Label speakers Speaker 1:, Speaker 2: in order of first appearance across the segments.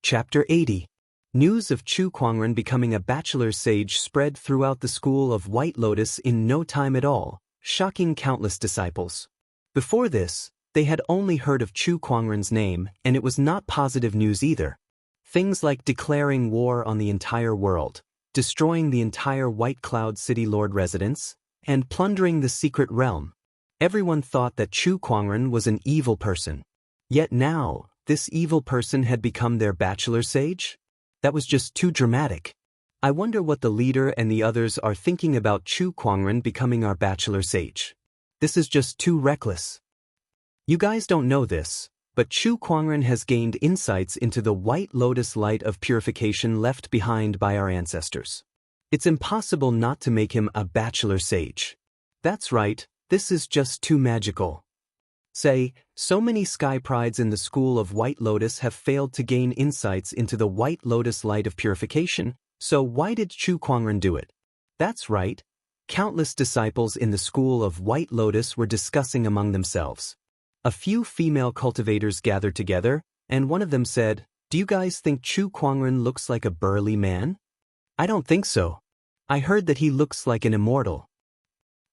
Speaker 1: Chapter 80. News of Chu Kuangren becoming a bachelor sage spread throughout the school of White Lotus in no time at all, shocking countless disciples. Before this, they had only heard of Chu Kuangren's name, and it was not positive news either. Things like declaring war on the entire world, destroying the entire White Cloud City Lord residence, and plundering the secret realm. Everyone thought that Chu Kuangren was an evil person. Yet now, this evil person had become their bachelor sage? That was just too dramatic. I wonder what the leader and the others are thinking about Chu Kuangren becoming our bachelor sage. This is just too reckless. You guys don't know this, but Chu Kuangren has gained insights into the White Lotus light of purification left behind by our ancestors. It's impossible not to make him a bachelor sage. That's right, this is just too magical. Say, so many sky prides in the school of White Lotus have failed to gain insights into the White Lotus light of purification, so why did Chu Kuangren do it? That's right, countless disciples in the school of White Lotus were discussing among themselves. A few female cultivators gathered together, and one of them said, "Do you guys think Chu Kuangren looks like a burly man?" "I don't think so. I heard that he looks like an immortal."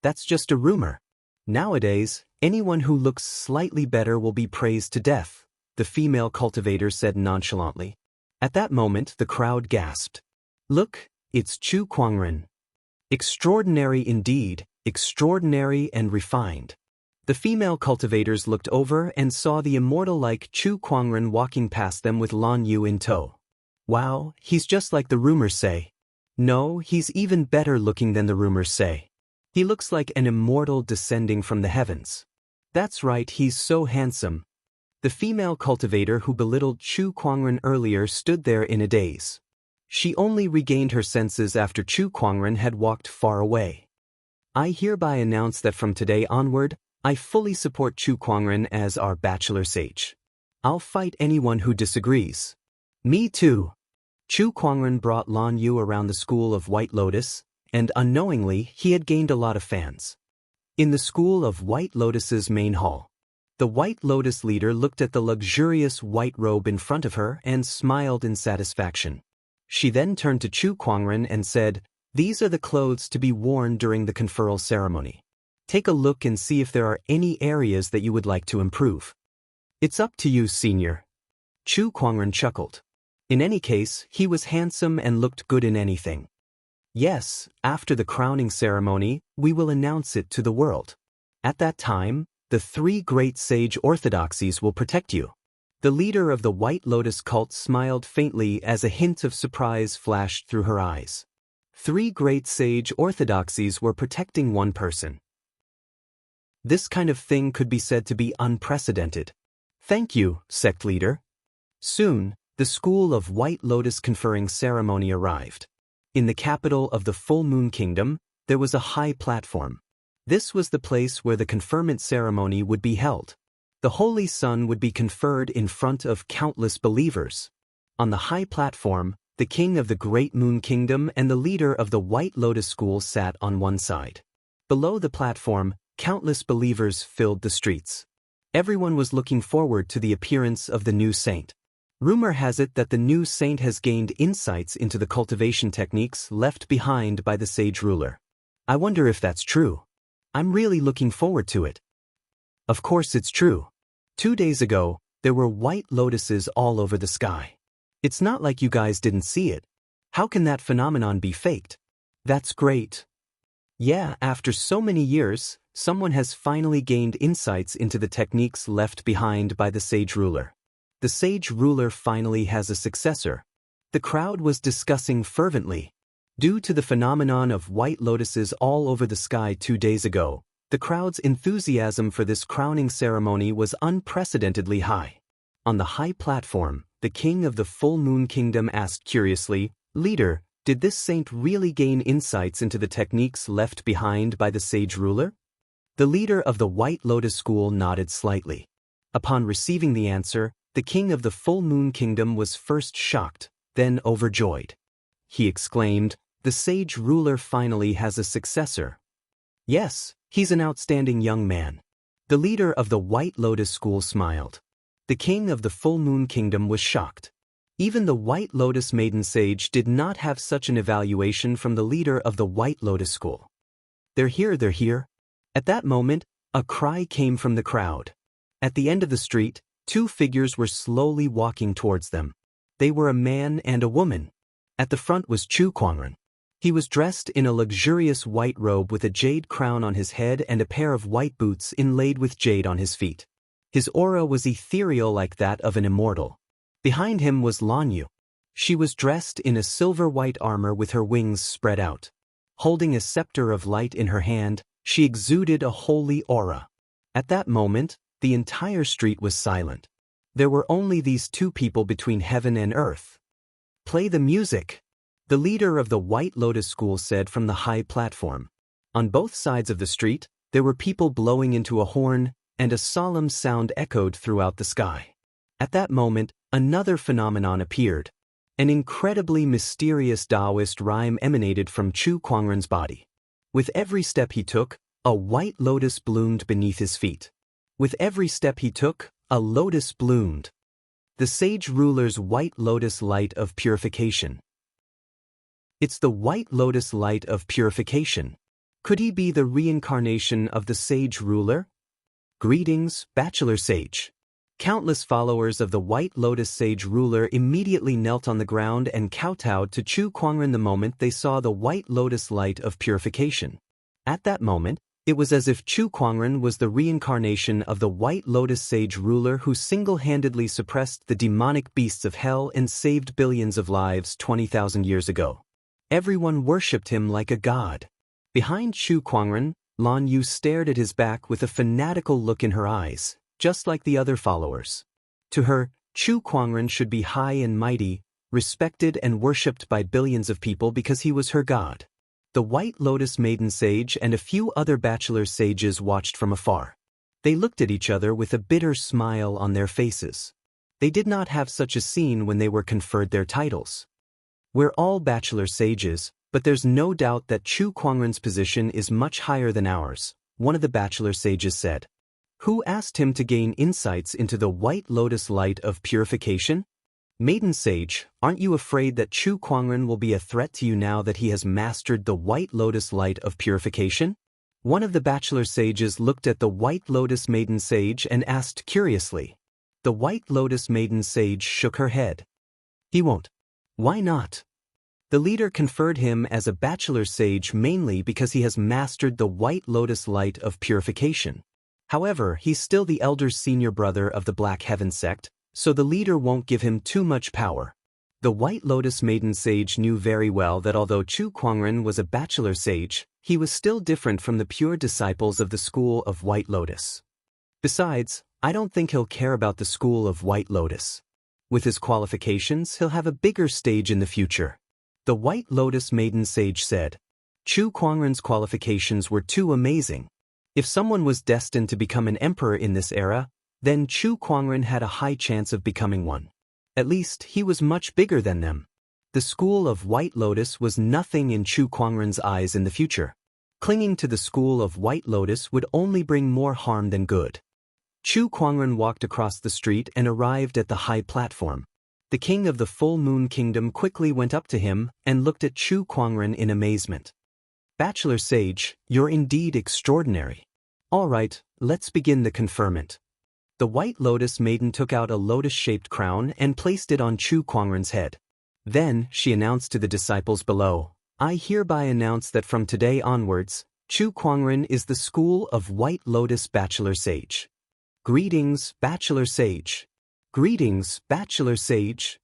Speaker 1: "That's just a rumor. Nowadays, anyone who looks slightly better will be praised to death," the female cultivator said nonchalantly. At that moment, the crowd gasped. "Look, it's Chu Kuangren. Extraordinary indeed, extraordinary and refined." The female cultivators looked over and saw the immortal-like Chu Kuangren walking past them with Lan Yu in tow. "Wow, he's just like the rumors say. No, he's even better looking than the rumors say. He looks like an immortal descending from the heavens. That's right, he's so handsome." The female cultivator who belittled Chu Kuangren earlier stood there in a daze. She only regained her senses after Chu Kuangren had walked far away. "I hereby announce that from today onward, I fully support Chu Kuangren as our bachelor sage. I'll fight anyone who disagrees." "Me too." Chu Kuangren brought Lan Yu around the school of White Lotus, and unknowingly he had gained a lot of fans. In the school of White Lotus's main hall, the White Lotus leader looked at the luxurious white robe in front of her and smiled in satisfaction. She then turned to Chu Kuangren and said, "These are the clothes to be worn during the conferral ceremony. Take a look and see if there are any areas that you would like to improve." "It's up to you, senior." Chu Kuangren chuckled. In any case, he was handsome and looked good in anything. "Yes, after the crowning ceremony, we will announce it to the world. At that time, the three great sage orthodoxies will protect you." The leader of the White Lotus cult smiled faintly as a hint of surprise flashed through her eyes. Three great sage orthodoxies were protecting one person. This kind of thing could be said to be unprecedented. "Thank you, sect leader." Soon, the school of White Lotus conferring ceremony arrived. In the capital of the Full Moon Kingdom, there was a high platform. This was the place where the conferment ceremony would be held. The Holy Sun would be conferred in front of countless believers. On the high platform, the king of the Great Moon Kingdom and the leader of the White Lotus School sat on one side. Below the platform, countless believers filled the streets. Everyone was looking forward to the appearance of the new saint. Rumor has it that the new saint has gained insights into the cultivation techniques left behind by the sage ruler. I wonder if that's true. I'm really looking forward to it. Of course it's true. 2 days ago, there were white lotuses all over the sky. It's not like you guys didn't see it. How can that phenomenon be faked? That's great. Yeah, after so many years, someone has finally gained insights into the techniques left behind by the sage ruler. The sage ruler finally has a successor. The crowd was discussing fervently. Due to the phenomenon of white lotuses all over the sky 2 days ago, the crowd's enthusiasm for this crowning ceremony was unprecedentedly high. On the high platform, the king of the Full Moon Kingdom asked curiously, "Leader, did this saint really gain insights into the techniques left behind by the sage ruler?" The leader of the White Lotus School nodded slightly. Upon receiving the answer, the king of the Full Moon Kingdom was first shocked, then overjoyed. He exclaimed, "The sage ruler finally has a successor." "Yes, he's an outstanding young man." The leader of the White Lotus School smiled. The king of the Full Moon Kingdom was shocked. Even the White Lotus Maiden Sage did not have such an evaluation from the leader of the White Lotus School. "They're here, they're here." At that moment, a cry came from the crowd. At the end of the street, two figures were slowly walking towards them. They were a man and a woman. At the front was Chu Kuangren. He was dressed in a luxurious white robe with a jade crown on his head and a pair of white boots inlaid with jade on his feet. His aura was ethereal like that of an immortal. Behind him was Lan Yu. She was dressed in a silver-white armor with her wings spread out. Holding a scepter of light in her hand, she exuded a holy aura. At that moment, the entire street was silent. There were only these two people between heaven and earth. "Play the music," the leader of the White Lotus School said from the high platform. On both sides of the street, there were people blowing into a horn, and a solemn sound echoed throughout the sky. At that moment, another phenomenon appeared. An incredibly mysterious Taoist rhyme emanated from Chu Kuangren's body. With every step he took, a white lotus bloomed beneath his feet. With every step he took, a lotus bloomed. The sage ruler's white lotus light of purification. It's the white lotus light of purification. Could he be the reincarnation of the sage ruler? Greetings, Bachelor Sage. Countless followers of the White Lotus Sage ruler immediately knelt on the ground and kowtowed to Chu Kuangren the moment they saw the White Lotus light of purification. At that moment, it was as if Chu Kuangren was the reincarnation of the White Lotus Sage ruler who single-handedly suppressed the demonic beasts of hell and saved billions of lives 20,000 years ago. Everyone worshipped him like a god. Behind Chu Kuangren, Lan Yu stared at his back with a fanatical look in her eyes, just like the other followers. To her, Chu Kuangren should be high and mighty, respected and worshipped by billions of people because he was her god. The White Lotus Maiden Sage and a few other bachelor sages watched from afar. They looked at each other with a bitter smile on their faces. They did not have such a scene when they were conferred their titles. "We're all bachelor sages, but there's no doubt that Chu Kuangren's position is much higher than ours," one of the bachelor sages said. "Who asked him to gain insights into the White Lotus light of purification?" "Maiden Sage, aren't you afraid that Chu Kuangren will be a threat to you now that he has mastered the White Lotus light of purification?" One of the bachelor sages looked at the White Lotus Maiden Sage and asked curiously. The White Lotus Maiden Sage shook her head. "He won't." "Why not?" The leader conferred him as a bachelor sage mainly because he has mastered the White Lotus light of purification. However, he's still the elder senior brother of the Black Heaven sect, so the leader won't give him too much power. The White Lotus Maiden Sage knew very well that although Chu Kuangren was a bachelor sage, he was still different from the pure disciples of the school of White Lotus. Besides, I don't think he'll care about the school of White Lotus. With his qualifications, he'll have a bigger stage in the future. The White Lotus Maiden Sage said. Chu Kuangren's qualifications were too amazing. If someone was destined to become an emperor in this era, then Chu Kuangren had a high chance of becoming one. At least, he was much bigger than them. The school of White Lotus was nothing in Chu Kuangren's eyes in the future. Clinging to the school of White Lotus would only bring more harm than good. Chu Kuangren walked across the street and arrived at the high platform. The king of the Full Moon Kingdom quickly went up to him and looked at Chu Kuangren in amazement. "Bachelor Sage, you're indeed extraordinary. All right, let's begin the conferment." The White Lotus Maiden took out a lotus-shaped crown and placed it on Chu Kuangren's head. Then, she announced to the disciples below, "I hereby announce that from today onwards, Chu Kuangren is the school of White Lotus Bachelor Sage. Greetings, Bachelor Sage. Greetings, Bachelor Sage."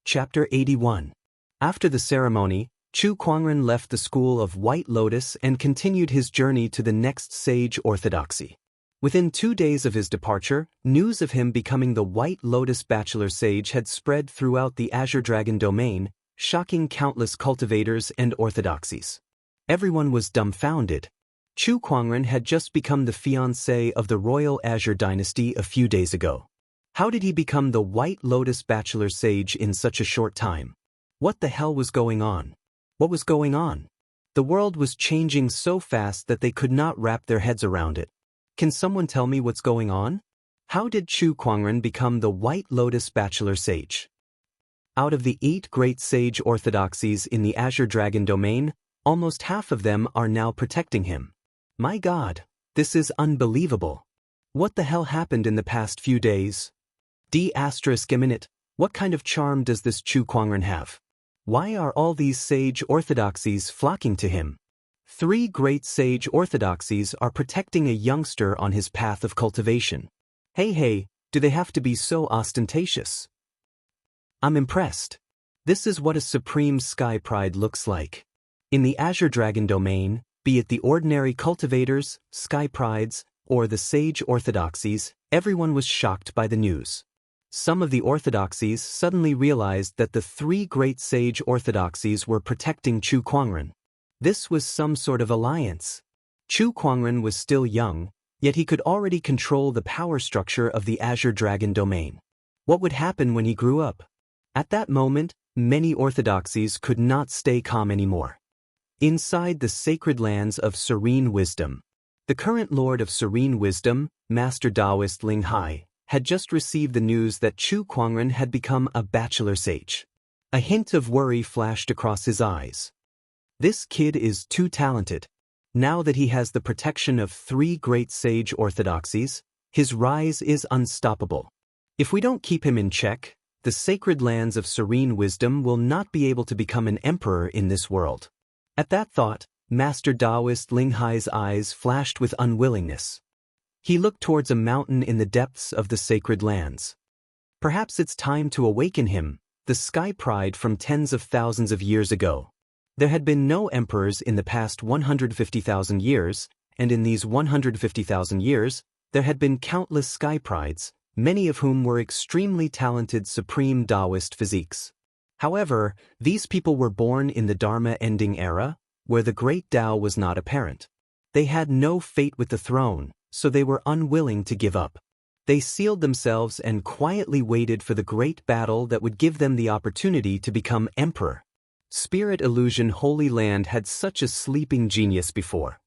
Speaker 1: Chapter 81. After the ceremony, Chu Kuangren left the school of White Lotus and continued his journey to the next sage orthodoxy. Within 2 days of his departure, news of him becoming the White Lotus Bachelor Sage had spread throughout the Azure Dragon domain, shocking countless cultivators and orthodoxies. Everyone was dumbfounded. Chu Kuangren had just become the fiancé of the royal Azure dynasty a few days ago. How did he become the White Lotus Bachelor Sage in such a short time? What the hell was going on? What was going on? The world was changing so fast that they could not wrap their heads around it. Can someone tell me what's going on? How did Chu Kuangren become the White Lotus Bachelor Sage? Out of the 8 great sage orthodoxies in the Azure Dragon domain, almost half of them are now protecting him. My God, this is unbelievable. What the hell happened in the past few days? **, what kind of charm does this Chu Kuangren have? Why are all these sage orthodoxies flocking to him? 3 great sage orthodoxies are protecting a youngster on his path of cultivation. Hey, do they have to be so ostentatious? I'm impressed. This is what a supreme sky pride looks like. In the Azure Dragon domain, be it the ordinary cultivators, sky prides, or the sage orthodoxies, everyone was shocked by the news. Some of the orthodoxies suddenly realized that the 3 great sage orthodoxies were protecting Chu Kuangren. This was some sort of alliance. Chu Kuangren was still young, yet he could already control the power structure of the Azure Dragon domain. What would happen when he grew up? At that moment, many orthodoxies could not stay calm anymore. Inside the sacred lands of Serene Wisdom, the current Lord of Serene Wisdom, Master Taoist Ling Hai, had just received the news that Chu Kuangren had become a bachelor sage. A hint of worry flashed across his eyes. This kid is too talented. Now that he has the protection of 3 great sage orthodoxies, his rise is unstoppable. If we don't keep him in check, the sacred lands of Serene Wisdom will not be able to become an emperor in this world. At that thought, Master Taoist Ling Hai's eyes flashed with unwillingness. He looked towards a mountain in the depths of the sacred lands. Perhaps it's time to awaken him, the sky pride from tens of thousands of years ago. There had been no emperors in the past 150,000 years, and in these 150,000 years, there had been countless sky prides, many of whom were extremely talented supreme Taoist physiques. However, these people were born in the Dharma-ending era, where the great Tao was not apparent. They had no fate with the throne, so they were unwilling to give up. They sealed themselves and quietly waited for the great battle that would give them the opportunity to become emperor. Spirit Illusion Holy Land had such a sleeping genius before.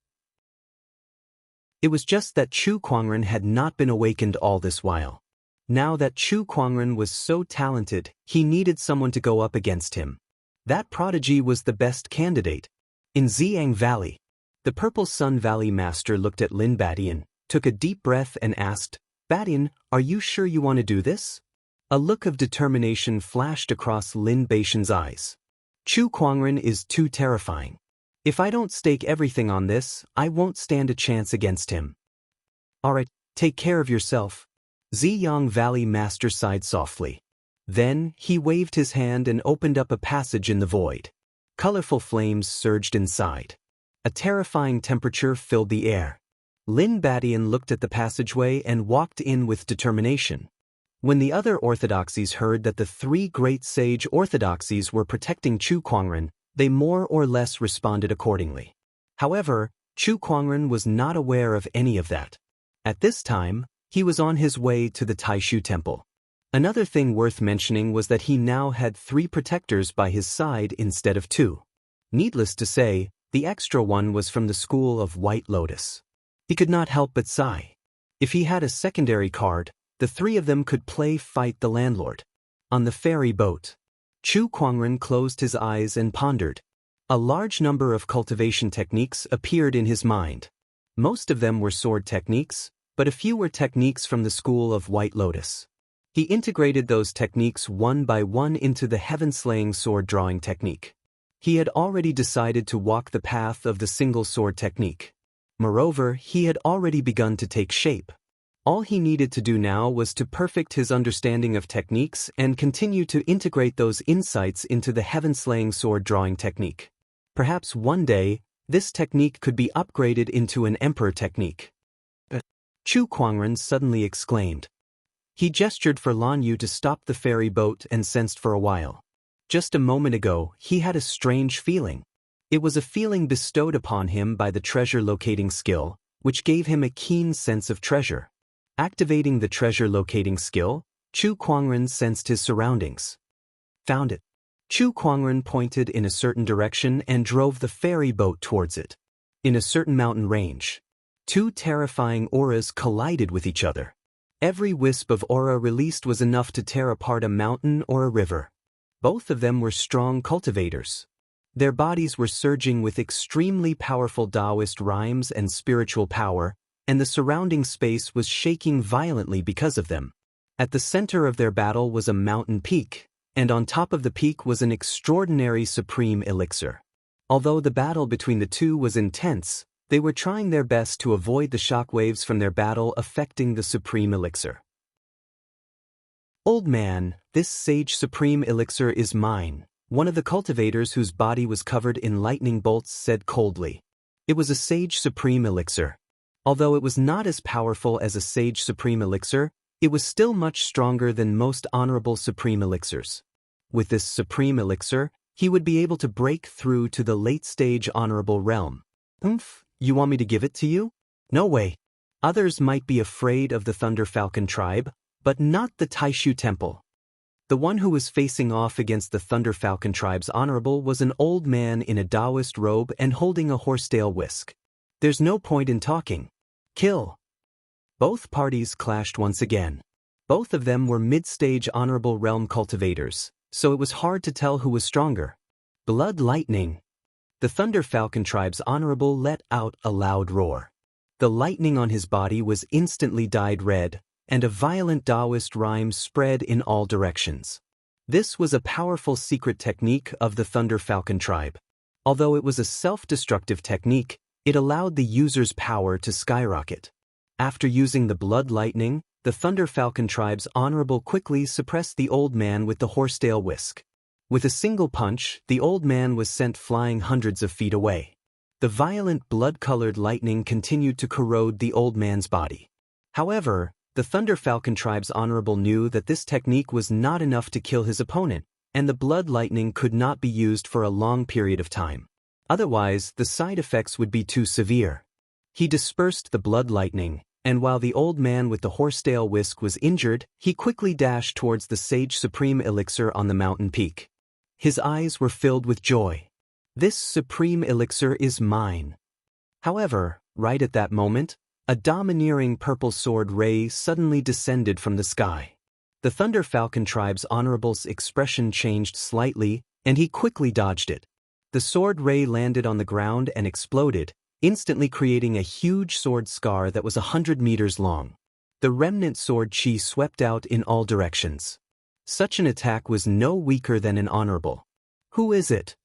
Speaker 1: It was just that Chu Kuangren had not been awakened all this while. Now that Chu Kuangren was so talented, he needed someone to go up against him. That prodigy was the best candidate. In Xiang Valley, the Purple Sun Valley Master looked at Lin Badian, took a deep breath and asked, "Badian, are you sure you want to do this?" A look of determination flashed across Lin Baishan's eyes. Chu Kuangren is too terrifying. If I don't stake everything on this, I won't stand a chance against him. Alright, take care of yourself. Ziyang Valley Master sighed softly. Then, he waved his hand and opened up a passage in the void. Colorful flames surged inside. A terrifying temperature filled the air. Lin Badian looked at the passageway and walked in with determination. When the other orthodoxies heard that the 3 great sage orthodoxies were protecting Chu Kuangren, they more or less responded accordingly. However, Chu Kuangren was not aware of any of that. At this time, he was on his way to the Taishu Temple. Another thing worth mentioning was that he now had 3 protectors by his side instead of 2. Needless to say, the extra one was from the school of White Lotus. He could not help but sigh. If he had a secondary card, the 3 of them could play fight the landlord. On the ferry boat, Chu Kuangren closed his eyes and pondered. A large number of cultivation techniques appeared in his mind. Most of them were sword techniques, but a few were techniques from the school of White Lotus. He integrated those techniques one by one into the heaven-slaying sword drawing technique. He had already decided to walk the path of the single sword technique. Moreover, he had already begun to take shape. All he needed to do now was to perfect his understanding of techniques and continue to integrate those insights into the heaven-slaying sword drawing technique. Perhaps one day, this technique could be upgraded into an emperor technique. Chu Kuangren suddenly exclaimed. He gestured for Lan Yu to stop the ferry boat and sensed for a while. Just a moment ago, he had a strange feeling. It was a feeling bestowed upon him by the treasure locating skill, which gave him a keen sense of treasure. Activating the treasure locating skill, Chu Kuangren sensed his surroundings. Found it. Chu Kuangren pointed in a certain direction and drove the ferry boat towards it. In a certain mountain range, 2 terrifying auras collided with each other. Every wisp of aura released was enough to tear apart a mountain or a river. Both of them were strong cultivators. Their bodies were surging with extremely powerful Taoist rhymes and spiritual power, and the surrounding space was shaking violently because of them. At the center of their battle was a mountain peak, and on top of the peak was an extraordinary supreme elixir. Although the battle between the two was intense, they were trying their best to avoid the shockwaves from their battle affecting the supreme elixir. "Old man, this sage supreme elixir is mine," one of the cultivators whose body was covered in lightning bolts said coldly. It was a sage supreme elixir. Although it was not as powerful as a sage supreme elixir, it was still much stronger than most honorable supreme elixirs. With this supreme elixir, he would be able to break through to the late-stage honorable realm. You want me to give it to you? No way. Others might be afraid of the Thunder Falcon tribe, but not the Taishu Temple. The one who was facing off against the Thunder Falcon tribe's honorable was an old man in a Taoist robe and holding a horsetail whisk. There's no point in talking. Kill. Both parties clashed once again. Both of them were mid-stage honorable realm cultivators, so it was hard to tell who was stronger. Blood lightning. The Thunder Falcon tribe's honorable let out a loud roar. The lightning on his body was instantly dyed red, and a violent Taoist rhyme spread in all directions. This was a powerful secret technique of the Thunder Falcon tribe. Although it was a self-destructive technique, it allowed the user's power to skyrocket. After using the blood lightning, the Thunder Falcon tribe's honorable quickly suppressed the old man with the horsetail whisk. With a single punch, the old man was sent flying hundreds of feet away. The violent blood-colored lightning continued to corrode the old man's body. However, the Thunder Falcon tribe's honorable knew that this technique was not enough to kill his opponent, and the blood lightning could not be used for a long period of time. Otherwise, the side effects would be too severe. He dispersed the blood lightning, and while the old man with the horsetail whisk was injured, he quickly dashed towards the Sage Supreme Elixir on the mountain peak. His eyes were filled with joy. This supreme elixir is mine. However, right at that moment, a domineering purple sword ray suddenly descended from the sky. The Thunder Falcon tribe's honorable's expression changed slightly, and he quickly dodged it. The sword ray landed on the ground and exploded, instantly creating a huge sword scar that was 100 meters long. The remnant sword chi swept out in all directions. Such an attack was no weaker than an honorable. Who is it?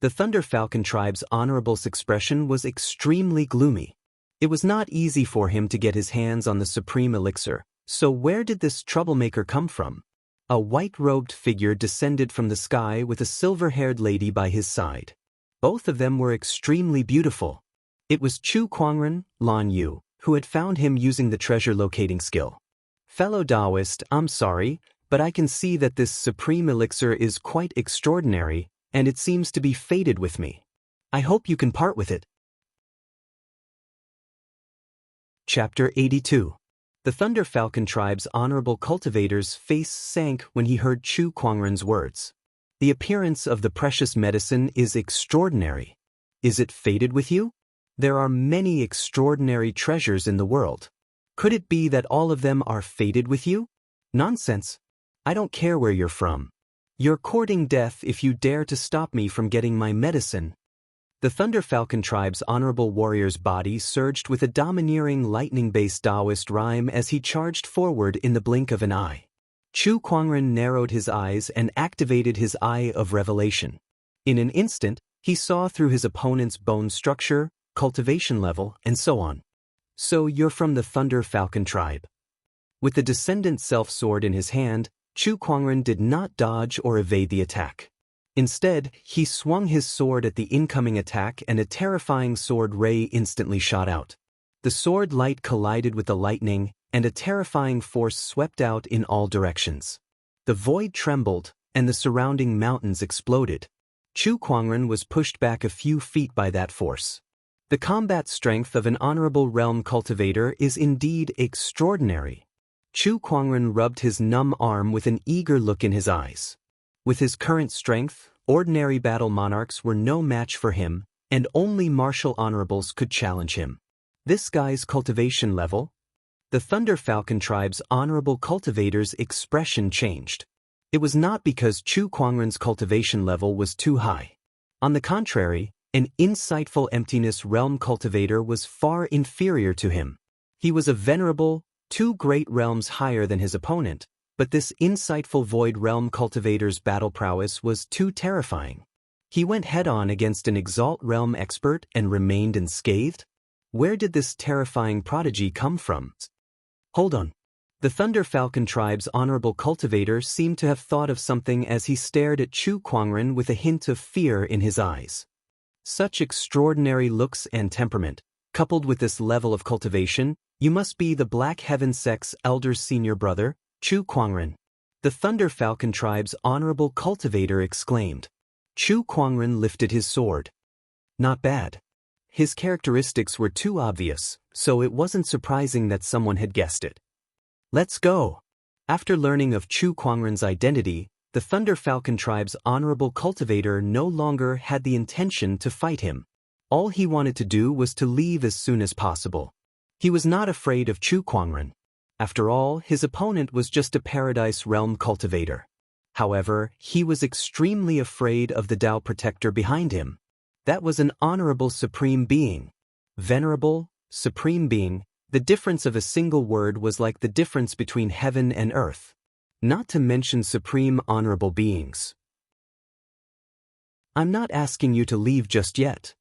Speaker 1: The Thunder Falcon tribe's honorable's expression was extremely gloomy. It was not easy for him to get his hands on the supreme elixir, so where did this troublemaker come from? A white-robed figure descended from the sky with a silver-haired lady by his side. Both of them were extremely beautiful. It was Chu Kuangren, Lan Yu, who had found him using the treasure locating skill. Fellow Taoist, I'm sorry, but I can see that this supreme elixir is quite extraordinary, and it seems to be fated with me. I hope you can part with it. Chapter 82. The Thunder Falcon tribe's honorable cultivator's face sank when he heard Chu Kuangren's words. The appearance of the precious medicine is extraordinary. Is it fated with you? There are many extraordinary treasures in the world. Could it be that all of them are fated with you? Nonsense. I don't care where you're from. You're courting death if you dare to stop me from getting my medicine. The Thunder Falcon tribe's honorable warrior's body surged with a domineering lightning-based Taoist rhyme as he charged forward in the blink of an eye. Chu Kuangren narrowed his eyes and activated his Eye of Revelation. In an instant, he saw through his opponent's bone structure, cultivation level, and so on. So you're from the Thunder Falcon tribe. With the Descendant Self-Sword in his hand, Chu Kuangren did not dodge or evade the attack. Instead, he swung his sword at the incoming attack and a terrifying sword ray instantly shot out. The sword light collided with the lightning, and a terrifying force swept out in all directions. The void trembled, and the surrounding mountains exploded. Chu Kuangren was pushed back a few feet by that force. The combat strength of an honorable realm cultivator is indeed extraordinary. Chu Kuangren rubbed his numb arm with an eager look in his eyes. With his current strength, ordinary battle monarchs were no match for him, and only martial honorables could challenge him. This guy's cultivation level? The Thunder Falcon tribe's honorable cultivator's expression changed. It was not because Chu Kuangren's cultivation level was too high. On the contrary, an insightful emptiness realm cultivator was far inferior to him. He was a venerable, 2 great realms higher than his opponent, but this insightful void realm cultivator's battle prowess was too terrifying. He went head-on against an Exalt realm expert and remained unscathed? Where did this terrifying prodigy come from? Hold on. The Thunder Falcon tribe's honorable cultivator seemed to have thought of something as he stared at Chu Kuangren with a hint of fear in his eyes. Such extraordinary looks and temperament, coupled with this level of cultivation, you must be the Black Heaven sect's elder senior brother, Chu Kuangren. The Thunder Falcon tribe's honorable cultivator exclaimed. Chu Kuangren lifted his sword. Not bad. His characteristics were too obvious, so it wasn't surprising that someone had guessed it. Let's go. After learning of Chu Kuangren's identity, the Thunder Falcon tribe's honorable cultivator no longer had the intention to fight him. All he wanted to do was to leave as soon as possible. He was not afraid of Chu Kuangren. After all, his opponent was just a Paradise Realm cultivator. However, he was extremely afraid of the Tao protector behind him. That was an honorable supreme being. Venerable, supreme being, the difference of a single word was like the difference between heaven and earth. Not to mention supreme honorable beings. I'm not asking you to leave just yet.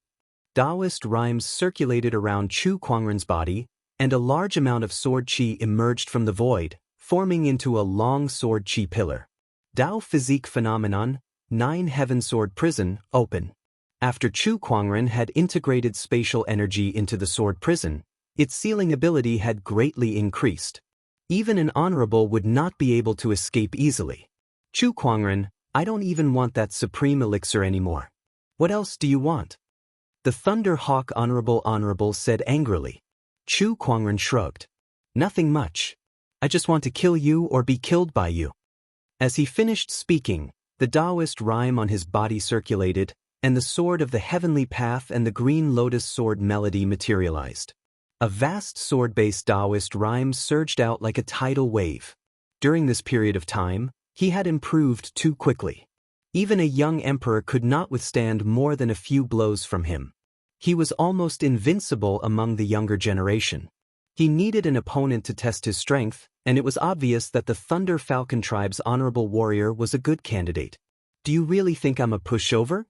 Speaker 1: Taoist rhymes circulated around Chu Kuangren's body, and a large amount of sword qi emerged from the void, forming into a long sword qi pillar. Tao physique phenomenon, 9 heaven sword prison, open. After Chu Kuangren had integrated spatial energy into the sword prison, its sealing ability had greatly increased. Even an honorable would not be able to escape easily. Chu Kuangren, I don't even want that supreme elixir anymore. What else do you want? The Thunder Hawk honorable said angrily. Chu Kuangren shrugged. Nothing much. I just want to kill you or be killed by you. As he finished speaking, the Taoist rhyme on his body circulated, and the sword of the heavenly path and the green lotus sword melody materialized. A vast sword-based Taoist rhyme surged out like a tidal wave. During this period of time, he had improved too quickly. Even a young emperor could not withstand more than a few blows from him. He was almost invincible among the younger generation. He needed an opponent to test his strength, and it was obvious that the Thunder Falcon tribe's honorable warrior was a good candidate. Do you really think I'm a pushover?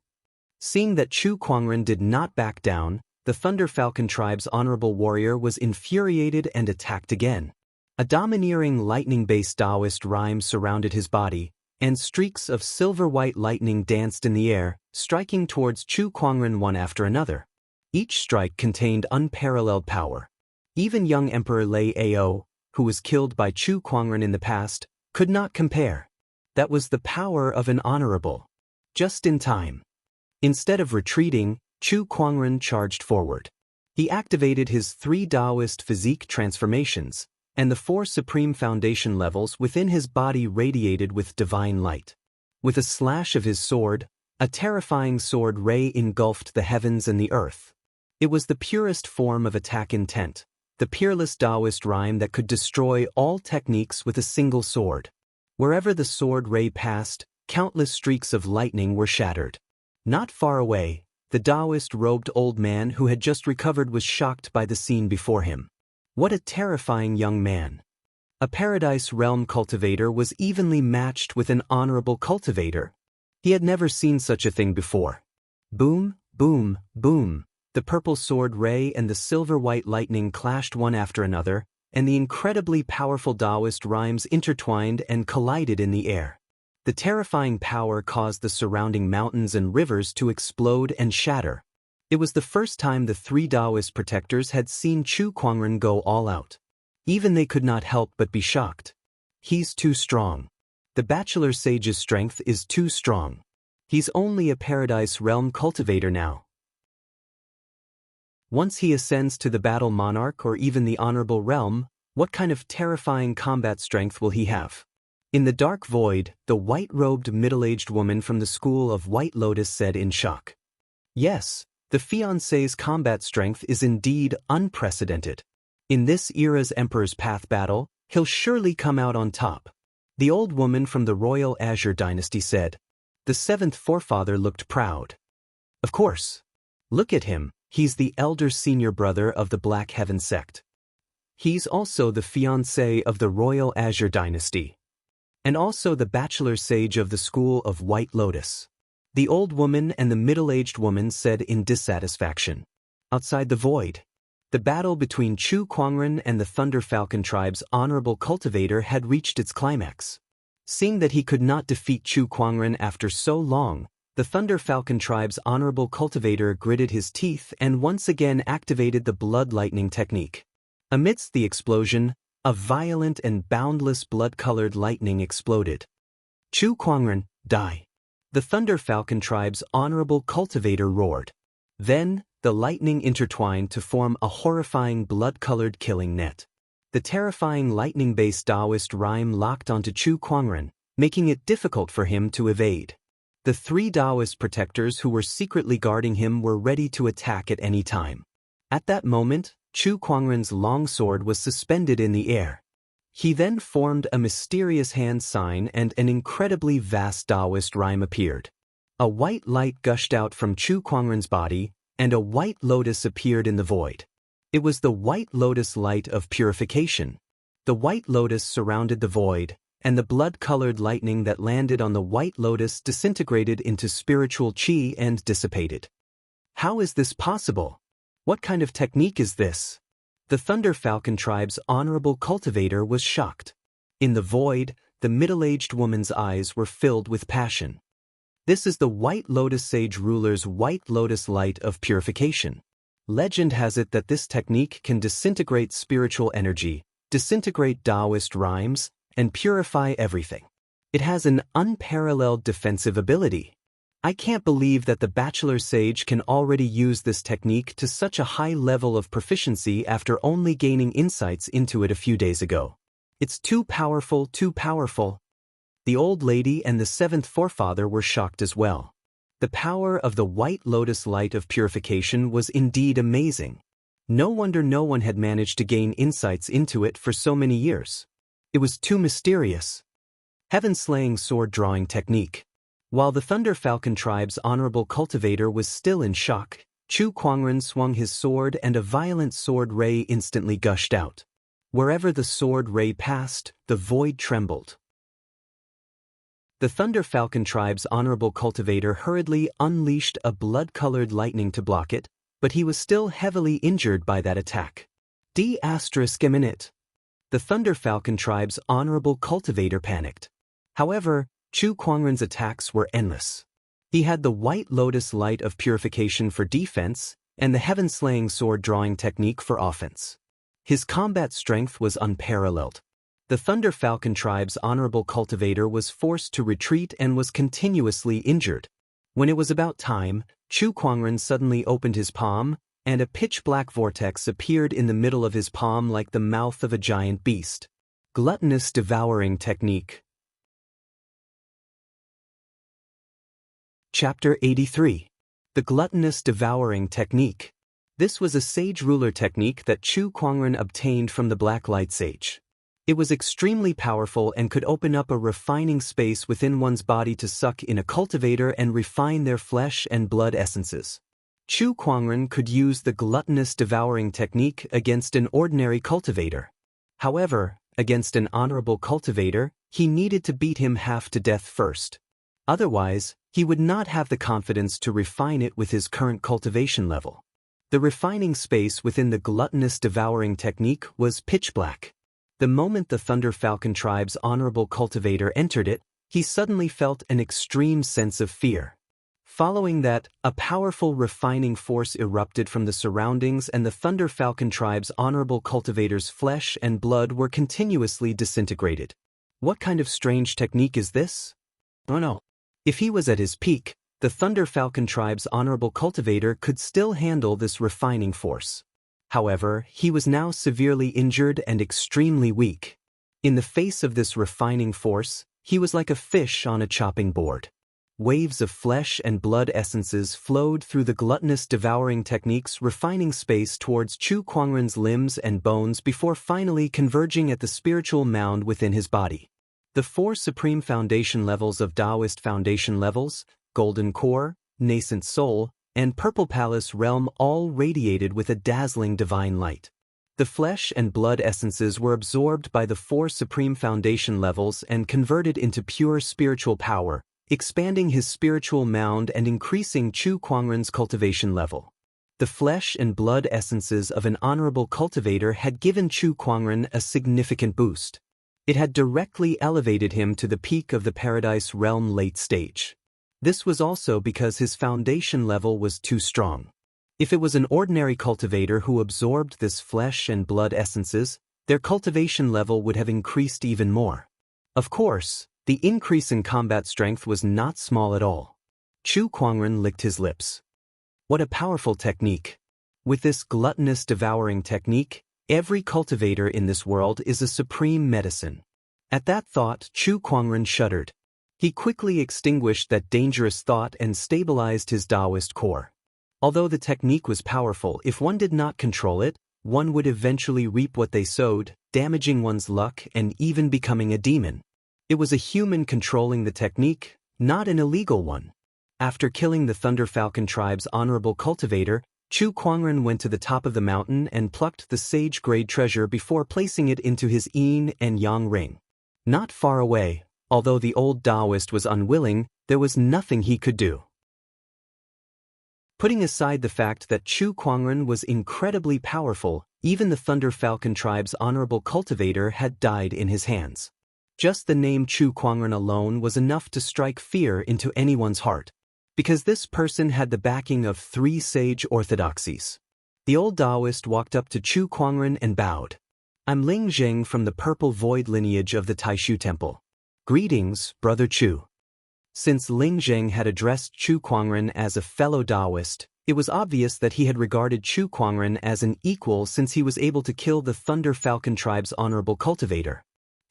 Speaker 1: Seeing that Chu Kuangren did not back down, the Thunder Falcon tribe's honorable warrior was infuriated and attacked again. A domineering lightning-based Taoist rhyme surrounded his body, and streaks of silver-white lightning danced in the air, striking towards Chu Kuangren one after another. Each strike contained unparalleled power. Even young Emperor Lei Ao, who was killed by Chu Kuangren in the past, could not compare. That was the power of an honorable. Just in time. Instead of retreating, Chu Kuangren charged forward. He activated his 3 Taoist physique transformations, and the 4 supreme foundation levels within his body radiated with divine light. With a slash of his sword, a terrifying sword ray engulfed the heavens and the earth. It was the purest form of attack intent, the peerless Taoist rhyme that could destroy all techniques with a single sword. Wherever the sword ray passed, countless streaks of lightning were shattered. Not far away, the Taoist-robed old man who had just recovered was shocked by the scene before him. What a terrifying young man. A Paradise Realm cultivator was evenly matched with an honorable cultivator. He had never seen such a thing before. Boom, boom, boom. The purple sword ray and the silver-white lightning clashed one after another, and the incredibly powerful Taoist rhymes intertwined and collided in the air. The terrifying power caused the surrounding mountains and rivers to explode and shatter. It was the first time the 3 Taoist protectors had seen Chu Kuangren go all out. Even they could not help but be shocked. He's too strong. The Bachelor Sage's strength is too strong. He's only a Paradise Realm cultivator now. Once he ascends to the Battle Monarch or even the Honorable Realm, what kind of terrifying combat strength will he have? In the dark void, the white-robed middle-aged woman from the school of White Lotus said in shock. Yes, the fiancé's combat strength is indeed unprecedented. In this era's Emperor's Path battle, he'll surely come out on top. The old woman from the royal Azure dynasty said. The seventh forefather looked proud. Of course. Look at him, he's the elder senior brother of the Black Heaven sect. He's also the fiancé of the royal Azure dynasty. And also the bachelor sage of the school of White Lotus. The old woman and the middle-aged woman said in dissatisfaction. Outside the void. The battle between Chu Kuangren and the Thunder Falcon tribe's honorable cultivator had reached its climax. Seeing that he could not defeat Chu Kuangren after so long, the Thunder Falcon tribe's honorable cultivator gritted his teeth and once again activated the blood lightning technique. Amidst the explosion, a violent and boundless blood-colored lightning exploded. Chu Kuangren, die! The Thunder Falcon tribe's honorable cultivator roared. Then, the lightning intertwined to form a horrifying blood-colored killing net. The terrifying lightning-based Taoist rhyme locked onto Chu Kuangren, making it difficult for him to evade. The three Taoist protectors who were secretly guarding him were ready to attack at any time. At that moment, Chu Kuangren's longsword was suspended in the air. He then formed a mysterious hand sign and an incredibly vast Taoist rhyme appeared. A white light gushed out from Chu Kuangren's body, and a white lotus appeared in the void. It was the white lotus light of purification. The white lotus surrounded the void, and the blood-colored lightning that landed on the white lotus disintegrated into spiritual qi and dissipated. How is this possible? What kind of technique is this? The Thunder Falcon tribe's honorable cultivator was shocked. In the void, the middle-aged woman's eyes were filled with passion. This is the White Lotus Sage ruler's White Lotus light of purification. Legend has it that this technique can disintegrate spiritual energy, disintegrate Taoist rhymes, and purify everything. It has an unparalleled defensive ability. I can't believe that the Bachelor Sage can already use this technique to such a high level of proficiency after only gaining insights into it a few days ago. It's too powerful, too powerful. The old lady and the seventh forefather were shocked as well. The power of the White Lotus light of purification was indeed amazing. No wonder no one had managed to gain insights into it for so many years. It was too mysterious. Heaven-slaying sword-drawing technique. While the Thunder Falcon tribe's honorable cultivator was still in shock, Chu Kuangren swung his sword and a violent sword ray instantly gushed out. Wherever the sword ray passed, the void trembled. The Thunder Falcon tribe's honorable cultivator hurriedly unleashed a blood-colored lightning to block it, but he was still heavily injured by that attack. The Thunder Falcon tribe's honorable cultivator panicked. However, Chu Kuangren's attacks were endless. He had the White Lotus light of purification for defense and the heaven-slaying sword-drawing technique for offense. His combat strength was unparalleled. The Thunder Falcon tribe's honorable cultivator was forced to retreat and was continuously injured. When it was about time, Chu Kuangren suddenly opened his palm, and a pitch-black vortex appeared in the middle of his palm like the mouth of a giant beast. Gluttonous devouring technique. Chapter 83. The gluttonous devouring technique. This was a sage ruler technique that Chu Kuangren obtained from the Black Light Sage. It was extremely powerful and could open up a refining space within one's body to suck in a cultivator and refine their flesh and blood essences. Chu Kuangren could use the gluttonous devouring technique against an ordinary cultivator. However, against an honorable cultivator, he needed to beat him half to death first. Otherwise, he would not have the confidence to refine it with his current cultivation level. The refining space within the gluttonous devouring technique was pitch black. The moment the Thunder Falcon tribe's honorable cultivator entered it, he suddenly felt an extreme sense of fear. Following that, a powerful refining force erupted from the surroundings and the Thunder Falcon tribe's honorable cultivator's flesh and blood were continuously disintegrated. What kind of strange technique is this? Oh no. If he was at his peak, the Thunder Falcon tribe's honorable cultivator could still handle this refining force. However, he was now severely injured and extremely weak. In the face of this refining force, he was like a fish on a chopping board. waves of flesh and blood essences flowed through the gluttonous devouring techniques, refining space towards Chu Kuangren's limbs and bones before finally converging at the spiritual mound within his body. The 4 supreme foundation levels of Taoist foundation levels, Golden Core, Nascent Soul, and Purple Palace Realm all radiated with a dazzling divine light. The flesh and blood essences were absorbed by the 4 supreme foundation levels and converted into pure spiritual power, expanding his spiritual mound and increasing Chu Kuangren's cultivation level. The flesh and blood essences of an honorable cultivator had given Chu Kuangren a significant boost. It had directly elevated him to the peak of the Paradise Realm late stage. This was also because his foundation level was too strong. If it was an ordinary cultivator who absorbed this flesh and blood essences, their cultivation level would have increased even more. Of course, the increase in combat strength was not small at all. Chu Kuangren licked his lips. What a powerful technique. With this gluttonous devouring technique, every cultivator in this world is a supreme medicine. At that thought, Chu Kuangren shuddered. He quickly extinguished that dangerous thought and stabilized his Taoist core. Although the technique was powerful, if one did not control it, one would eventually reap what they sowed, damaging one's luck and even becoming a demon. It was a human controlling the technique, not an illegal one. After killing the Thunder Falcon tribe's honorable cultivator, Chu Kuangren went to the top of the mountain and plucked the sage-grade treasure before placing it into his yin and yang ring. Not far away, although the old Taoist was unwilling, there was nothing he could do. Putting aside the fact that Chu Kuangren was incredibly powerful, even the Thunder Falcon tribe's honorable cultivator had died in his hands. Just the name Chu Kuangren alone was enough to strike fear into anyone's heart, because this person had the backing of 3 sage orthodoxies. The old Taoist walked up to Chu Kuangren and bowed. "I'm Ling Zheng from the Purple Void lineage of the Taishu Temple. Greetings, Brother Chu." Since Ling Zheng had addressed Chu Kuangren as a fellow Taoist, it was obvious that he had regarded Chu Kuangren as an equal since he was able to kill the Thunder Falcon tribe's honorable cultivator.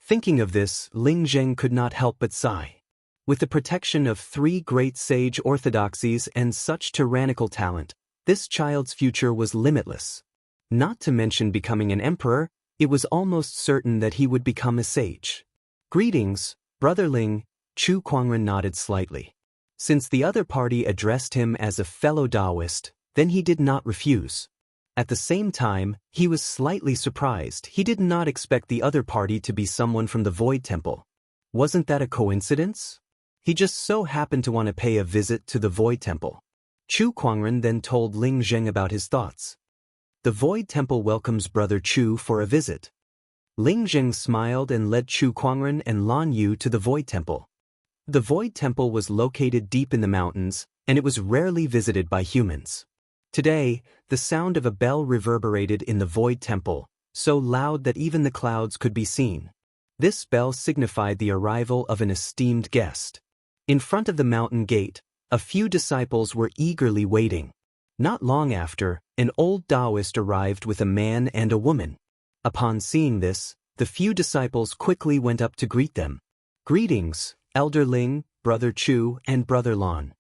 Speaker 1: Thinking of this, Ling Zheng could not help but sigh. With the protection of 3 great sage orthodoxies and such tyrannical talent, this child's future was limitless. Not to mention becoming an emperor, it was almost certain that he would become a sage. "Greetings, Brother Ling," Chu Kuangren nodded slightly. Since the other party addressed him as a fellow Taoist, then he did not refuse. At the same time, he was slightly surprised. He did not expect the other party to be someone from the Void Temple. Wasn't that a coincidence? He just so happened to want to pay a visit to the Void Temple. Chu Kuangren then told Ling Zheng about his thoughts. "The Void Temple welcomes Brother Chu for a visit." Ling Zheng smiled and led Chu Kuangren and Lan Yu to the Void Temple. The Void Temple was located deep in the mountains, and it was rarely visited by humans. Today, the sound of a bell reverberated in the Void Temple, so loud that even the clouds could be seen. This bell signified the arrival of an esteemed guest. In front of the mountain gate, a few disciples were eagerly waiting. Not long after, an old Taoist arrived with a man and a woman. Upon seeing this, the few disciples quickly went up to greet them. "Greetings, Elder Ling, Brother Chu, and Brother Lan."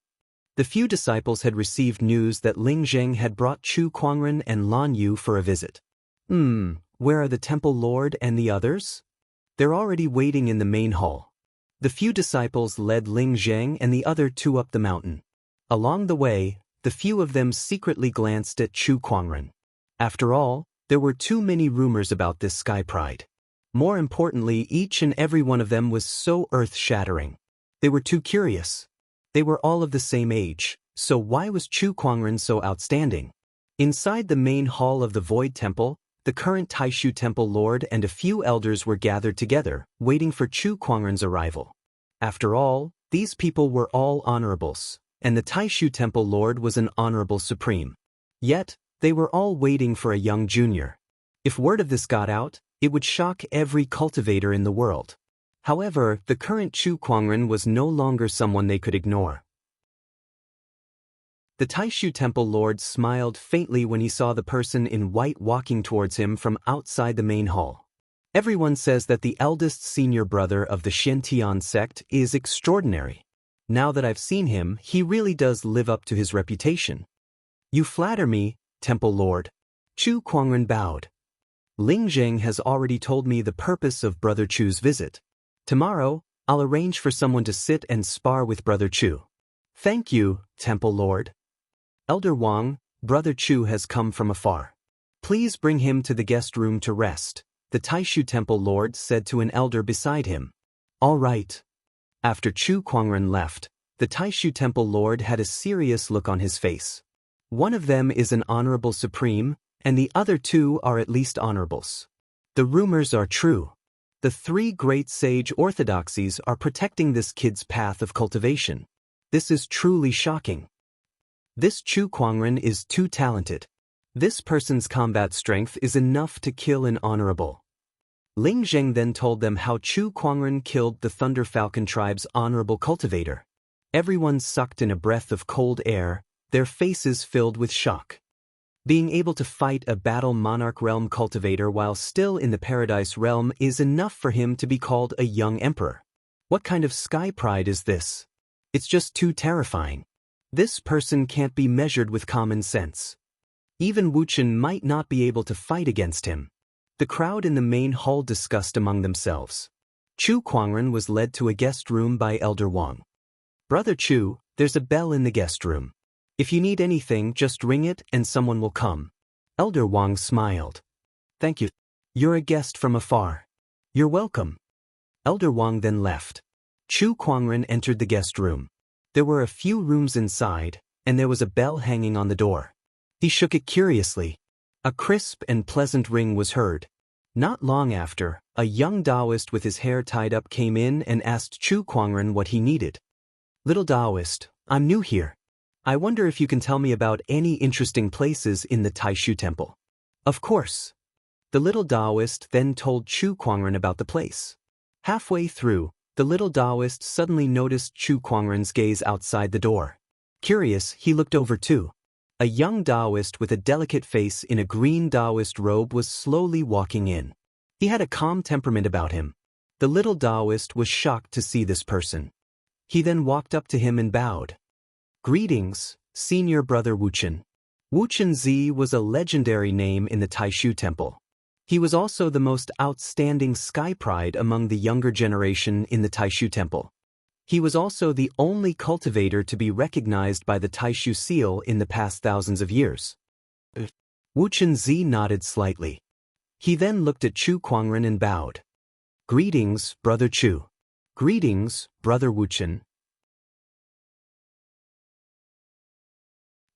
Speaker 1: The few disciples had received news that Ling Zheng had brought Chu Kuangren and Lan Yu for a visit. Where are the temple lord and the others?" "They're already waiting in the main hall." The few disciples led Ling Zheng and the other 2 up the mountain. Along the way, the few of them secretly glanced at Chu Kuangren. After all, there were too many rumors about this sky pride. More importantly, each and every one of them was so earth-shattering. They were too curious. They were all of the same age, so why was Chu Kuangren so outstanding? Inside the main hall of the Void Temple, the current Taishu Temple Lord and a few elders were gathered together, waiting for Chu Kuangren's arrival. After all, these people were all honorables, and the Taishu Temple Lord was an honorable supreme. Yet, they were all waiting for a young junior. If word of this got out, it would shock every cultivator in the world. However, the current Chu Kuangren was no longer someone they could ignore. The Taishu Temple Lord smiled faintly when he saw the person in white walking towards him from outside the main hall. Everyone says that the eldest senior brother of the Xianxia sect is extraordinary. Now that I've seen him, he really does live up to his reputation. You flatter me, Temple Lord. Chu Kuangren bowed. Ling Zheng has already told me the purpose of Brother Chu's visit. Tomorrow, I'll arrange for someone to sit and spar with Brother Chu. Thank you, Temple Lord. Elder Wang, Brother Chu has come from afar. Please bring him to the guest room to rest, the Taishu Temple Lord said to an elder beside him. All right. After Chu Kuangren left, the Taishu Temple Lord had a serious look on his face. One of them is an honorable supreme, and the other two are at least honorables. The rumors are true. The three great sage orthodoxies are protecting this kid's path of cultivation. This is truly shocking. This Chu Kuangren is too talented. This person's combat strength is enough to kill an honorable. Ling Zheng then told them how Chu Kuangren killed the Thunder Falcon tribe's honorable cultivator. Everyone sucked in a breath of cold air, their faces filled with shock. Being able to fight a battle monarch realm cultivator while still in the paradise realm is enough for him to be called a young emperor. What kind of sky pride is this? It's just too terrifying. This person can't be measured with common sense. Even Wuchen might not be able to fight against him. The crowd in the main hall discussed among themselves. Chu Kuangren was led to a guest room by Elder Wang. Brother Chu, there's a bell in the guest room. If you need anything, just ring it and someone will come. Elder Wang smiled. Thank you. You're a guest from afar. You're welcome. Elder Wang then left. Chu Kuangren entered the guest room. There were a few rooms inside, and there was a bell hanging on the door. He shook it curiously. A crisp and pleasant ring was heard. Not long after, a young Taoist with his hair tied up came in and asked Chu Kuangren what he needed. Little Taoist, I'm new here. I wonder if you can tell me about any interesting places in the Taishu Temple. Of course. The little Taoist then told Chu Kuangren about the place. Halfway through, the little Taoist suddenly noticed Chu Kuangren's gaze outside the door. Curious, he looked over too. A young Taoist with a delicate face in a green Taoist robe was slowly walking in. He had a calm temperament about him. The little Taoist was shocked to see this person. He then walked up to him and bowed. Greetings, Senior Brother Wuchen. Wuchen Zi was a legendary name in the Taishu Temple. He was also the most outstanding sky pride among the younger generation in the Taishu Temple. He was also the only cultivator to be recognized by the Taishu seal in the past thousands of years. Wuchen Zi nodded slightly. He then looked at Chu Kuangren and bowed. Greetings, Brother Chu. Greetings, Brother Wuchen.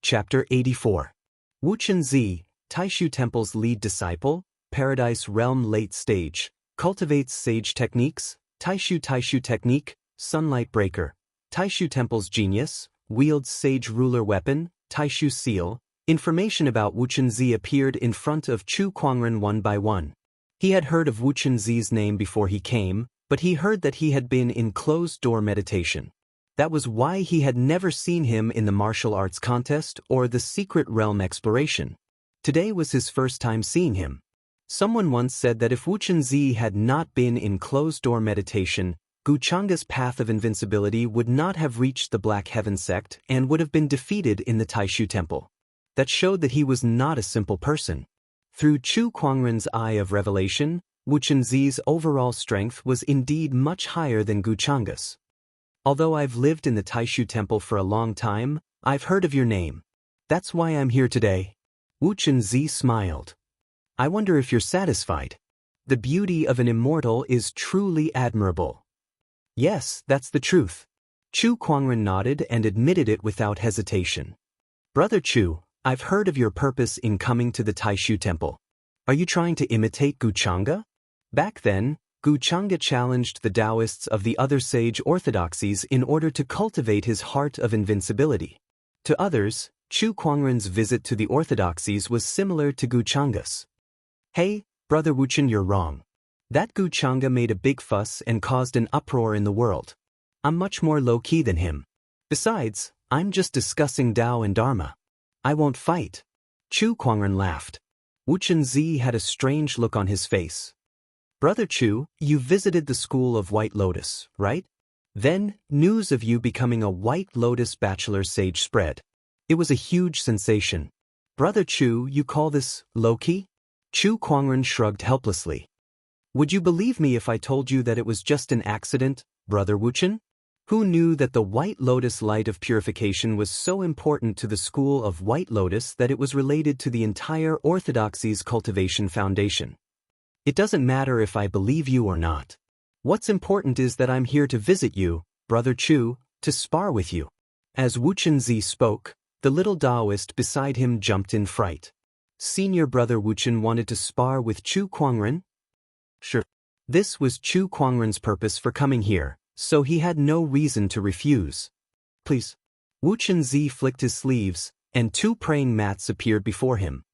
Speaker 1: Chapter 84. Wuchen Zi, Taishu Temple's lead disciple, Paradise Realm late stage, cultivates sage techniques, Taishu technique, Sunlight Breaker, Taishu Temple's genius, wields sage ruler weapon, Taishu seal. Information about Wuchen Zi appeared in front of Chu Kuangren one by one. He had heard of Wuchen Zi's name before he came, but he heard that he had been in closed-door meditation. That was why he had never seen him in the martial arts contest or the secret realm exploration. Today was his first time seeing him. Someone once said that if Wuchen Zi had not been in closed-door meditation, Guchanga's path of invincibility would not have reached the Black Heaven sect and would have been defeated in the Taishu Temple. That showed that he was not a simple person. Through Chu Kuangren's eye of revelation, Wuchen Zi's overall strength was indeed much higher than Guchanga's. Although I've lived in the Taishu Temple for a long time, I've heard of your name. That's why I'm here today. Wuchen Zi smiled. I wonder if you're satisfied. The beauty of an immortal is truly admirable. Yes, that's the truth. Chu Kuangren nodded and admitted it without hesitation. Brother Chu, I've heard of your purpose in coming to the Taishu Temple. Are you trying to imitate Guchanga? Back then, Guchanga challenged the Taoists of the other sage orthodoxies in order to cultivate his heart of invincibility. To others, Chu Kuangren's visit to the orthodoxies was similar to Guchanga's. Hey, Brother Wuchen, you're wrong. That Guchanga made a big fuss and caused an uproar in the world. I'm much more low-key than him. Besides, I'm just discussing Tao and Dharma. I won't fight. Chu Kuangren laughed. Wuchen Zi had a strange look on his face. Brother Chu, you visited the school of White Lotus, right? Then, news of you becoming a White Lotus bachelor sage spread. It was a huge sensation. Brother Chu, you call this low-key? Chu Kuangren shrugged helplessly. Would you believe me if I told you that it was just an accident, Brother Wuchen? Who knew that the White Lotus light of purification was so important to the school of White Lotus that it was related to the entire Orthodoxy's Cultivation Foundation? It doesn't matter if I believe you or not. What's important is that I'm here to visit you, Brother Chu, to spar with you. As Wu Chenzi spoke, the little Taoist beside him jumped in fright. Senior Brother Wuchen wanted to spar with Chu Kuangren? Sure. This was Chu Kuangren's purpose for coming here, so he had no reason to refuse. Please. Wu Chenzi flicked his sleeves, and 2 praying mats appeared before him.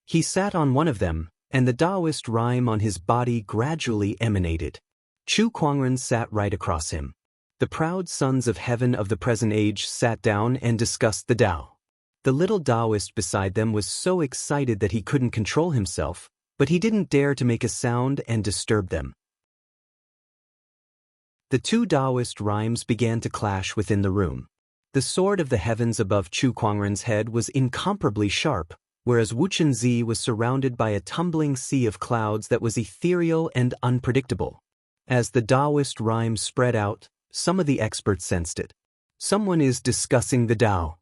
Speaker 1: He sat on one of them, and the Taoist rhyme on his body gradually emanated. Chu Kuangren sat right across him. The proud sons of heaven of the present age sat down and discussed the Tao. The little Taoist beside them was so excited that he couldn't control himself, but he didn't dare to make a sound and disturb them. The 2 Taoist rhymes began to clash within the room. The sword of the heavens above Chu Kuangren's head was incomparably sharp, whereas Wu Chenzi was surrounded by a tumbling sea of clouds that was ethereal and unpredictable. As the Taoist rhymes spread out, some of the experts sensed it. Someone is discussing the Tao.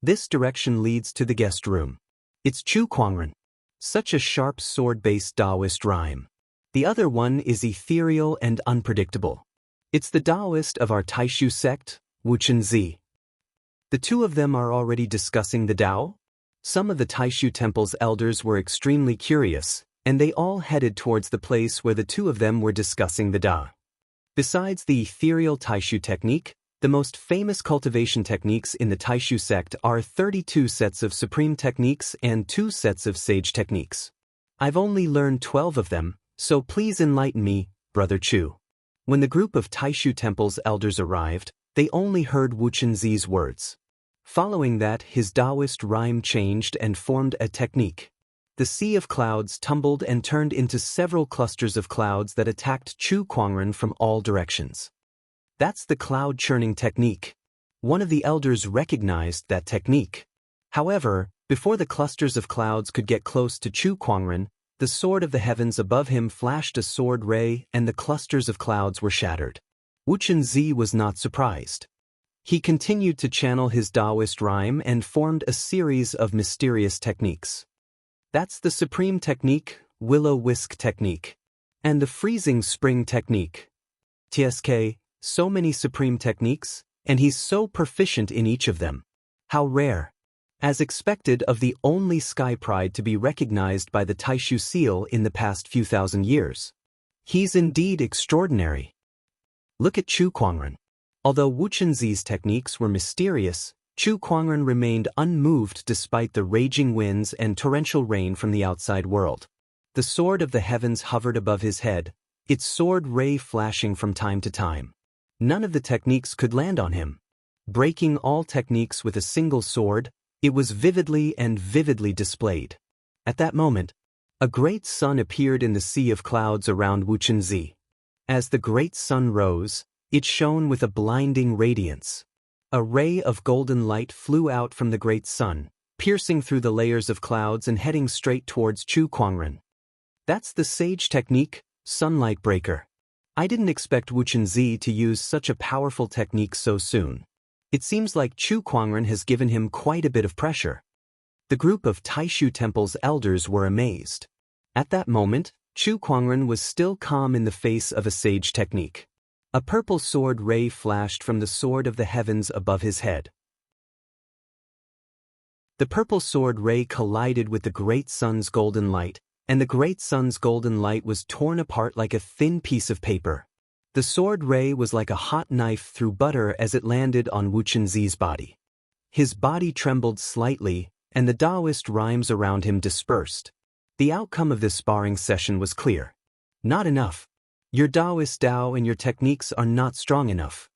Speaker 1: This direction leads to the guest room. It's Chu Kuangren. Such a sharp sword-based Taoist rhyme. The other one is ethereal and unpredictable. It's the Taoist of our Taishu sect, Wu Chenzi. The 2 of them are already discussing the Tao? Some of the Taishu temple's elders were extremely curious, and they all headed towards the place where the 2 of them were discussing the Tao. Besides the ethereal Taishu technique, the most famous cultivation techniques in the Taishu sect are 32 sets of supreme techniques and 2 sets of sage techniques. I've only learned 12 of them, so please enlighten me, Brother Chu. When the group of Taishu temple's elders arrived, they only heard Wu Chenzi's words. Following that, his Taoist rhyme changed and formed a technique. The sea of clouds tumbled and turned into several clusters of clouds that attacked Chu Kuangren from all directions. That's the cloud churning technique. One of the elders recognized that technique. However, before the clusters of clouds could get close to Chu Kuangren, the sword of the heavens above him flashed a sword ray and the clusters of clouds were shattered. Wu Chenzi was not surprised. He continued to channel his Taoist rhyme and formed a series of mysterious techniques. That's the supreme technique, Will-O-Wisp technique, and the freezing spring technique. TSK, so many supreme techniques, and he's so proficient in each of them. How rare. As expected of the only sky pride to be recognized by the Taishu seal in the past few thousand years. He's indeed extraordinary. Look at Chu Kuangren. Although Wu Chenzi's techniques were mysterious, Chu Kuangren remained unmoved despite the raging winds and torrential rain from the outside world. The sword of the heavens hovered above his head, its sword ray flashing from time to time. None of the techniques could land on him. Breaking all techniques with a single sword, it was vividly and vividly displayed. At that moment, a great sun appeared in the sea of clouds around Wu Chenzi. As the great sun rose, it shone with a blinding radiance. A ray of golden light flew out from the great sun, piercing through the layers of clouds and heading straight towards Chu Kuangren. That's the sage technique, Sunlight Breaker. I didn't expect Wu Chenzi to use such a powerful technique so soon. It seems like Chu Kuangren has given him quite a bit of pressure. The group of Taishu temple's elders were amazed. At that moment, Chu Kuangren was still calm in the face of a sage technique. A purple sword ray flashed from the sword of the heavens above his head. The purple sword ray collided with the great sun's golden light, and the great sun's golden light was torn apart like a thin piece of paper. The sword ray was like a hot knife through butter as it landed on Wu Chenzi's body. His body trembled slightly, and the Taoist rhymes around him dispersed. The outcome of this sparring session was clear. Not enough. Your Taoist Tao and your techniques are not strong enough.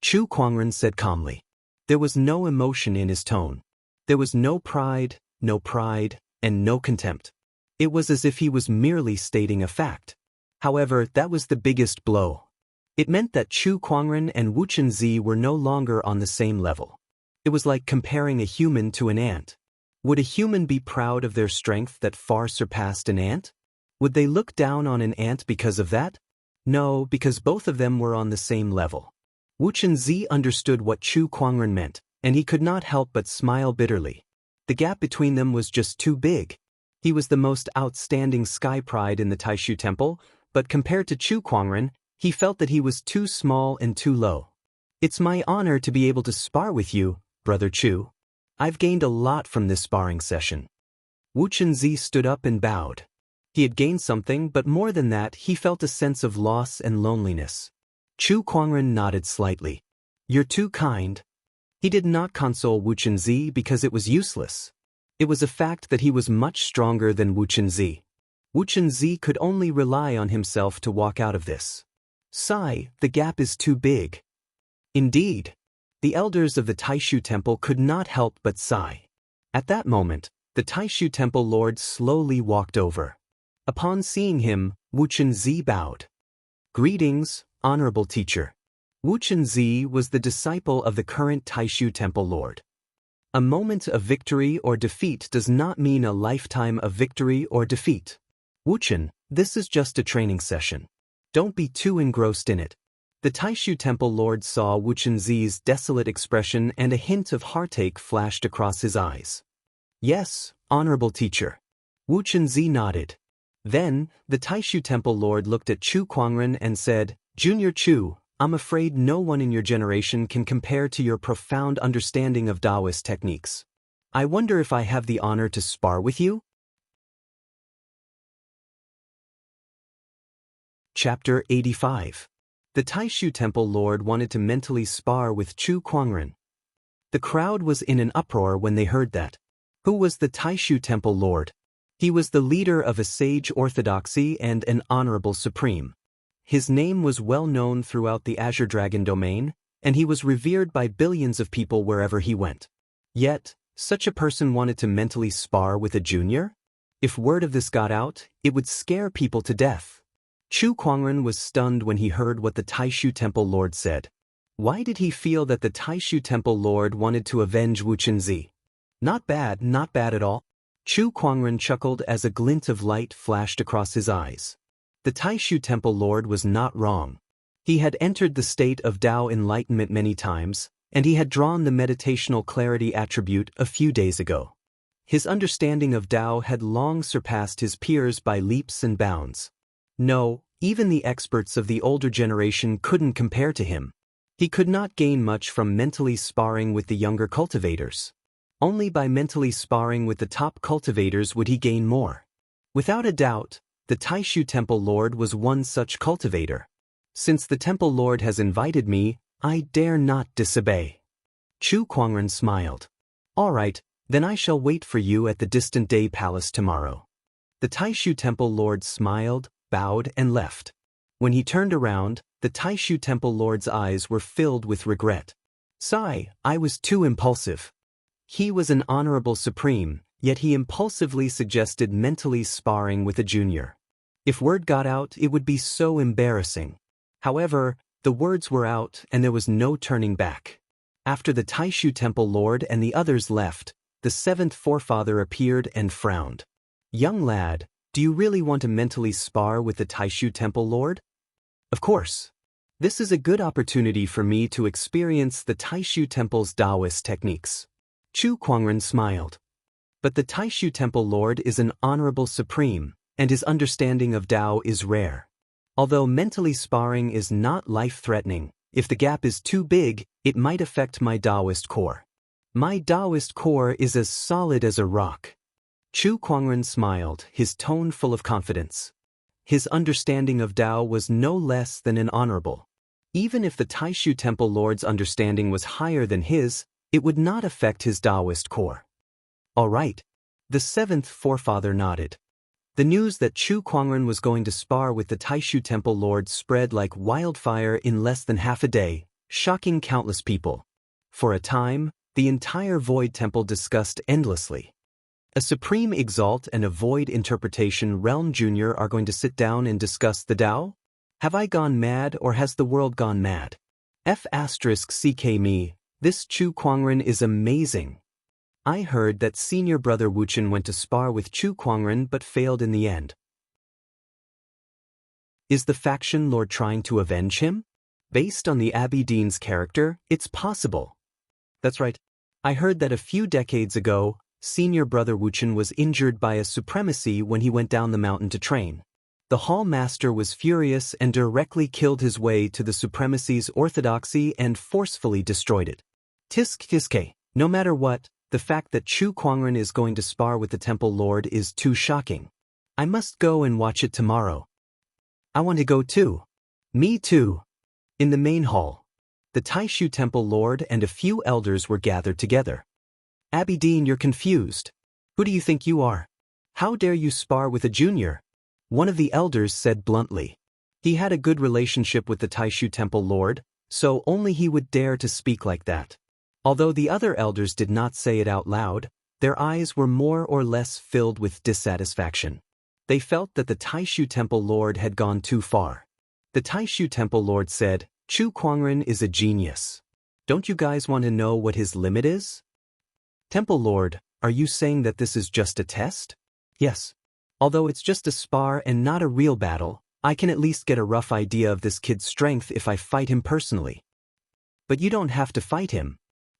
Speaker 1: Chu Kuangren said calmly. There was no emotion in his tone. There was no pride, and no contempt. It was as if he was merely stating a fact. However, that was the biggest blow. It meant that Chu Kuangren and Wu Chunzi were no longer on the same level. It was like comparing a human to an ant. Would a human be proud of their strength that far surpassed an ant? Would they look down on an ant because of that? No, because both of them were on the same level. Wu Chunzi understood what Chu Kuangren meant, and he could not help but smile bitterly. The gap between them was just too big. He was the most outstanding sky pride in the Taishu Temple, but compared to Chu Kuangren, he felt that he was too small and too low. It's my honor to be able to spar with you, Brother Chu. I've gained a lot from this sparring session. Wu Chunzi stood up and bowed. He had gained something, but more than that, he felt a sense of loss and loneliness. Chu Kuangren nodded slightly. You're too kind. He did not console Wu Chunzi because it was useless. It was a fact that he was much stronger than Wu Chunzi. Wu Chunzi could only rely on himself to walk out of this. Sigh, the gap is too big. Indeed. The elders of the Taishu Temple could not help but sigh. At that moment, the Taishu Temple Lord slowly walked over. Upon seeing him, Wu Chunzi bowed. Greetings, honorable teacher. Wu Chunzi was the disciple of the current Taishu Temple Lord. A moment of victory or defeat does not mean a lifetime of victory or defeat. Wu Chun, this is just a training session. Don't be too engrossed in it. The Taishu Temple Lord saw Wu Chunzi's desolate expression and a hint of heartache flashed across his eyes. Yes, honorable teacher. Wu Chunzi nodded. Then, the Taishu Temple Lord looked at Chu Kuangren and said, Junior Chu, I'm afraid no one in your generation can compare to your profound understanding of Taoist techniques. I wonder if I have the honor to spar with you? Chapter 85. The Taishu Temple Lord wanted to mentally spar with Chu Kuangren. The crowd was in an uproar when they heard that. Who was the Taishu Temple Lord? He was the leader of a sage orthodoxy and an honorable supreme. His name was well known throughout the Azure Dragon domain, and he was revered by billions of people wherever he went. Yet, such a person wanted to mentally spar with a junior? If word of this got out, it would scare people to death. Chu Kuangren was stunned when he heard what the Taishu Temple Lord said. Why did he feel that the Taishu Temple Lord wanted to avenge Wu Chunzi? Not bad at all. Chu Kuangren chuckled as a glint of light flashed across his eyes. The Taishu Temple Lord was not wrong. He had entered the state of Tao enlightenment many times, and he had drawn the meditational clarity attribute a few days ago. His understanding of Tao had long surpassed his peers by leaps and bounds. No, even the experts of the older generation couldn't compare to him. He could not gain much from mentally sparring with the younger cultivators. Only by mentally sparring with the top cultivators would he gain more. Without a doubt, the Taishu Temple Lord was one such cultivator. Since the Temple Lord has invited me, I dare not disobey. Chu Kuangren smiled. All right, then I shall wait for you at the distant Day Palace tomorrow. The Taishu Temple Lord smiled, bowed and left. When he turned around, the Taishu Temple Lord's eyes were filled with regret. Sigh, I was too impulsive. He was an honorable supreme, yet he impulsively suggested mentally sparring with a junior. If word got out, it would be so embarrassing. However, the words were out and there was no turning back. After the Taishu Temple Lord and the others left, the seventh forefather appeared and frowned. Young lad, do you really want to mentally spar with the Taishu Temple Lord? Of course. This is a good opportunity for me to experience the Taishu Temple's Taoist techniques. Chu Kuangren smiled. But the Taishu Temple Lord is an honorable supreme, and his understanding of Tao is rare. Although mentally sparring is not life-threatening, if the gap is too big, it might affect my Taoist core. My Taoist core is as solid as a rock. Chu Kuangren smiled, his tone full of confidence. His understanding of Tao was no less than an honorable. Even if the Taishu Temple Lord's understanding was higher than his, it would not affect his Taoist core. All right. The seventh forefather nodded. The news that Chu Kuangren was going to spar with the Taishu Temple Lord spread like wildfire in less than half a day, shocking countless people. For a time, the entire Void Temple discussed endlessly. A Supreme Exalt and a Void Interpretation Realm Junior are going to sit down and discuss the Tao? Have I gone mad or has the world gone mad? F***ck me, this Chu Kuangren is amazing. I heard that senior brother Wuchen went to spar with Chu Kuangren but failed in the end. Is the faction lord trying to avenge him? Based on the Abbey Dean's character, it's possible. That's right. I heard that a few decades ago, senior brother Wuchen was injured by a supremacy when he went down the mountain to train. The Hall Master was furious and directly killed his way to the supremacy's orthodoxy and forcefully destroyed it. Tisk, no matter what, the fact that Chu Kuangren is going to spar with the Temple Lord is too shocking. I must go and watch it tomorrow. I want to go too. Me too. In the main hall, the Taishu Temple Lord and a few elders were gathered together. Abbey Dean, you're confused. Who do you think you are? How dare you spar with a junior? One of the elders said bluntly. He had a good relationship with the Taishu Temple Lord, so only he would dare to speak like that. Although the other elders did not say it out loud, their eyes were more or less filled with dissatisfaction. They felt that the Taishu Temple Lord had gone too far. The Taishu Temple Lord said, Chu Kuangren is a genius. Don't you guys want to know what his limit is? Temple Lord, are you saying that this is just a test? Yes. Although it's just a spar and not a real battle, I can at least get a rough idea of this kid's strength if I fight him personally. But you don't have to fight him.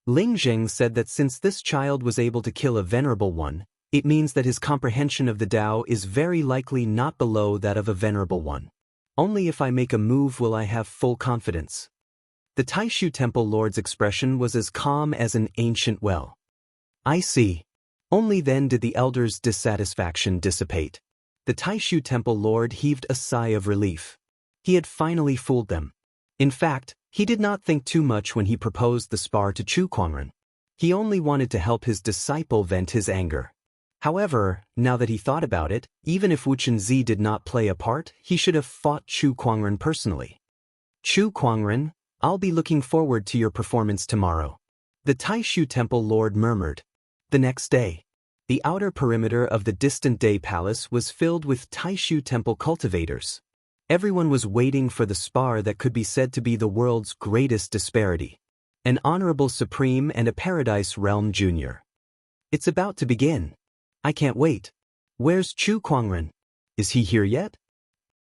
Speaker 1: Ling Zheng said that since this child was able to kill a venerable one, it means that his comprehension of the Tao is very likely not below that of a venerable one. Only if I make a move will I have full confidence. The Taishu Temple Lord's expression was as calm as an ancient well. I see. Only then did the elders' dissatisfaction dissipate. The Taishu Temple Lord heaved a sigh of relief. He had finally fooled them. In fact, he did not think too much when he proposed the spar to Chu Kuangren. He only wanted to help his disciple vent his anger. However, now that he thought about it, even if Wuchen Zi did not play a part, he should have fought Chu Kuangren personally. Chu Kuangren, I'll be looking forward to your performance tomorrow. The Taishu Temple Lord murmured. The next day, the outer perimeter of the distant Day Palace was filled with Taishu Temple cultivators. Everyone was waiting for the spar that could be said to be the world's greatest disparity. An Honorable Supreme and a Paradise Realm Junior. It's about to begin. I can't wait. Where's Chu Kuangren? Is he here yet?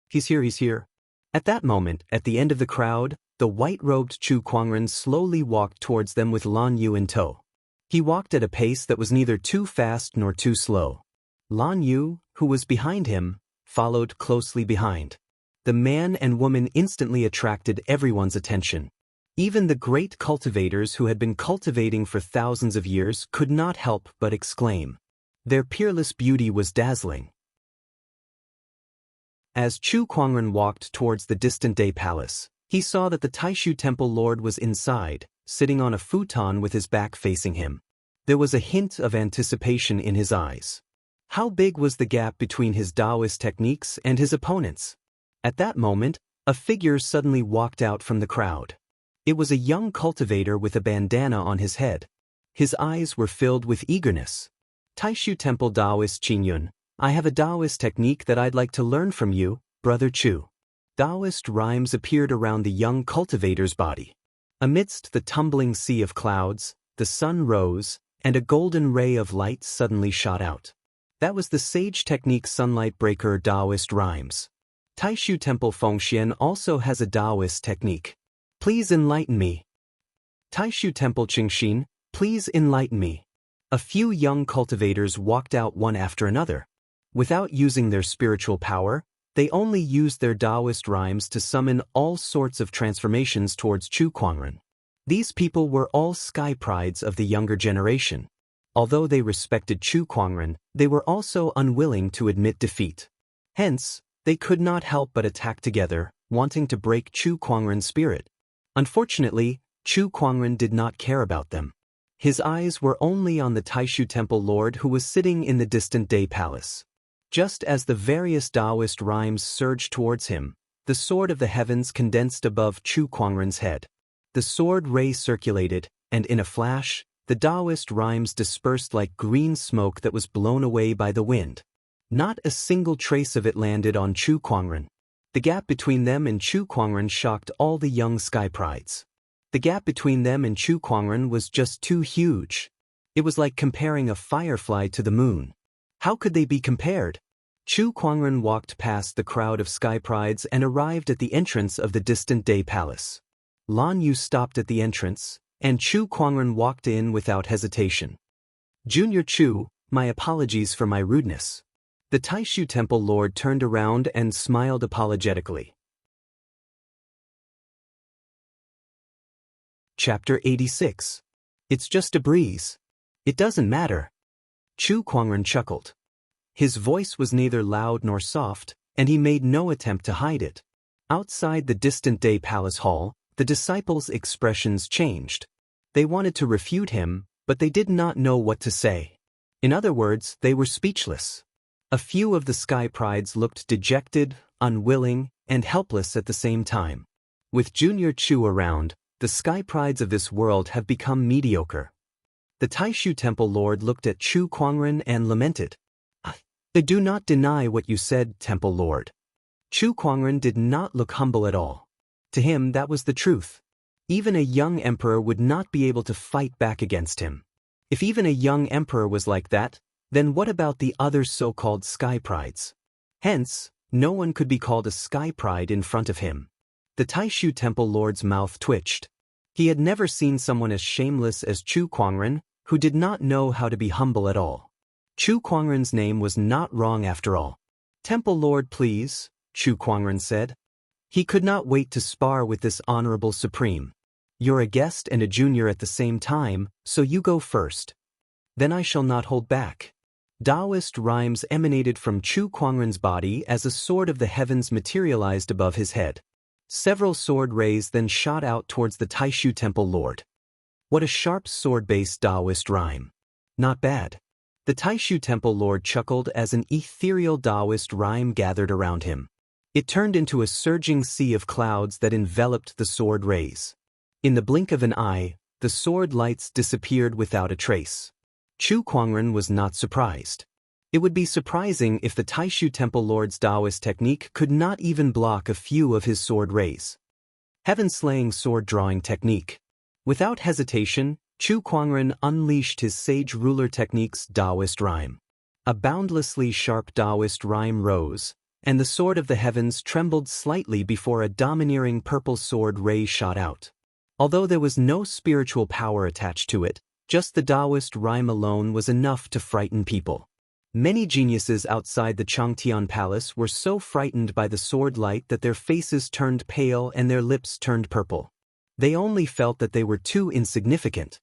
Speaker 1: He's here. At that moment, at the end of the crowd, the white-robed Chu Kuangren slowly walked towards them with Lan Yu in tow. He walked at a pace that was neither too fast nor too slow. Lan Yu, who was behind him, followed closely behind. The man and woman instantly attracted everyone's attention. Even the great cultivators who had been cultivating for thousands of years could not help but exclaim. Their peerless beauty was dazzling. As Chu Kuangren walked towards the distant Day Palace, he saw that the Taishu Temple Lord was inside, sitting on a futon with his back facing him. There was a hint of anticipation in his eyes. How big was the gap between his Taoist techniques and his opponents? At that moment, a figure suddenly walked out from the crowd. It was a young cultivator with a bandana on his head. His eyes were filled with eagerness. Taishu Temple Taoist Qingyun, I have a Taoist technique that I'd like to learn from you, Brother Chu. Taoist rhymes appeared around the young cultivator's body. Amidst the tumbling sea of clouds, the sun rose, and a golden ray of light suddenly shot out. That was the sage technique Sunlight Breaker Taoist rhymes. Taishu Temple Fengxian also has a Taoist technique. Please enlighten me. Taishu Temple Qingxin, please enlighten me. A few young cultivators walked out one after another. Without using their spiritual power, they only used their Taoist rhymes to summon all sorts of transformations towards Chu Kuangren. These people were all sky prides of the younger generation. Although they respected Chu Kuangren, they were also unwilling to admit defeat. Hence, they could not help but attack together, wanting to break Chu Kuangren's spirit. Unfortunately, Chu Kuangren did not care about them. His eyes were only on the Taishu Temple Lord who was sitting in the distant Day Palace. Just as the various Taoist rhymes surged towards him, the sword of the heavens condensed above Chu Kuangren's head. The sword ray circulated, and in a flash, the Taoist rhymes dispersed like green smoke that was blown away by the wind. Not a single trace of it landed on Chu Kuangren. The gap between them and Chu Kuangren shocked all the young sky prides. The gap between them and Chu Kuangren was just too huge. It was like comparing a firefly to the moon. How could they be compared? Chu Kuangren walked past the crowd of sky prides and arrived at the entrance of the distant Day Palace. Lan Yu stopped at the entrance, and Chu Kuangren walked in without hesitation. Junior Chu, my apologies for my rudeness. The Taishu Temple Lord turned around and smiled apologetically. Chapter 86. It's just a breeze. It doesn't matter. Chu Kuangren chuckled. His voice was neither loud nor soft, and he made no attempt to hide it. Outside the distant Day Palace Hall, the disciples' expressions changed. They wanted to refute him, but they did not know what to say. In other words, they were speechless. A few of the sky prides looked dejected, unwilling, and helpless at the same time. With Junior Chu around, the sky prides of this world have become mediocre. The Taishu Temple Lord looked at Chu Kuangren and lamented. I do not deny what you said, Temple Lord. Chu Kuangren did not look humble at all. To him, that was the truth. Even a young emperor would not be able to fight back against him. If even a young emperor was like that, then what about the other so-called sky prides? Hence, no one could be called a sky pride in front of him. The Taishu Temple Lord's mouth twitched. He had never seen someone as shameless as Chu Kuangren, who did not know how to be humble at all. Chu Kuangren's name was not wrong after all. Temple Lord, please, Chu Kuangren said. He could not wait to spar with this honorable supreme. You're a guest and a junior at the same time, so you go first. Then I shall not hold back. Taoist rhymes emanated from Chu Kuangren's body as a sword of the heavens materialized above his head. Several sword rays then shot out towards the Taishu Temple Lord. What a sharp sword-based Taoist rhyme. Not bad. The Taishu Temple Lord chuckled as an ethereal Taoist rhyme gathered around him. It turned into a surging sea of clouds that enveloped the sword rays. In the blink of an eye, the sword lights disappeared without a trace. Chu Kuangren was not surprised. It would be surprising if the Taishu Temple Lord's Taoist technique could not even block a few of his sword rays. Heaven-slaying sword-drawing technique. Without hesitation, Chu Kuangren unleashed his sage ruler technique's Taoist rhyme. A boundlessly sharp Taoist rhyme rose, and the sword of the heavens trembled slightly before a domineering purple sword ray shot out. Although there was no spiritual power attached to it, just the Taoist rhyme alone was enough to frighten people. Many geniuses outside the Changtian Palace were so frightened by the sword light that their faces turned pale and their lips turned purple. They only felt that they were too insignificant.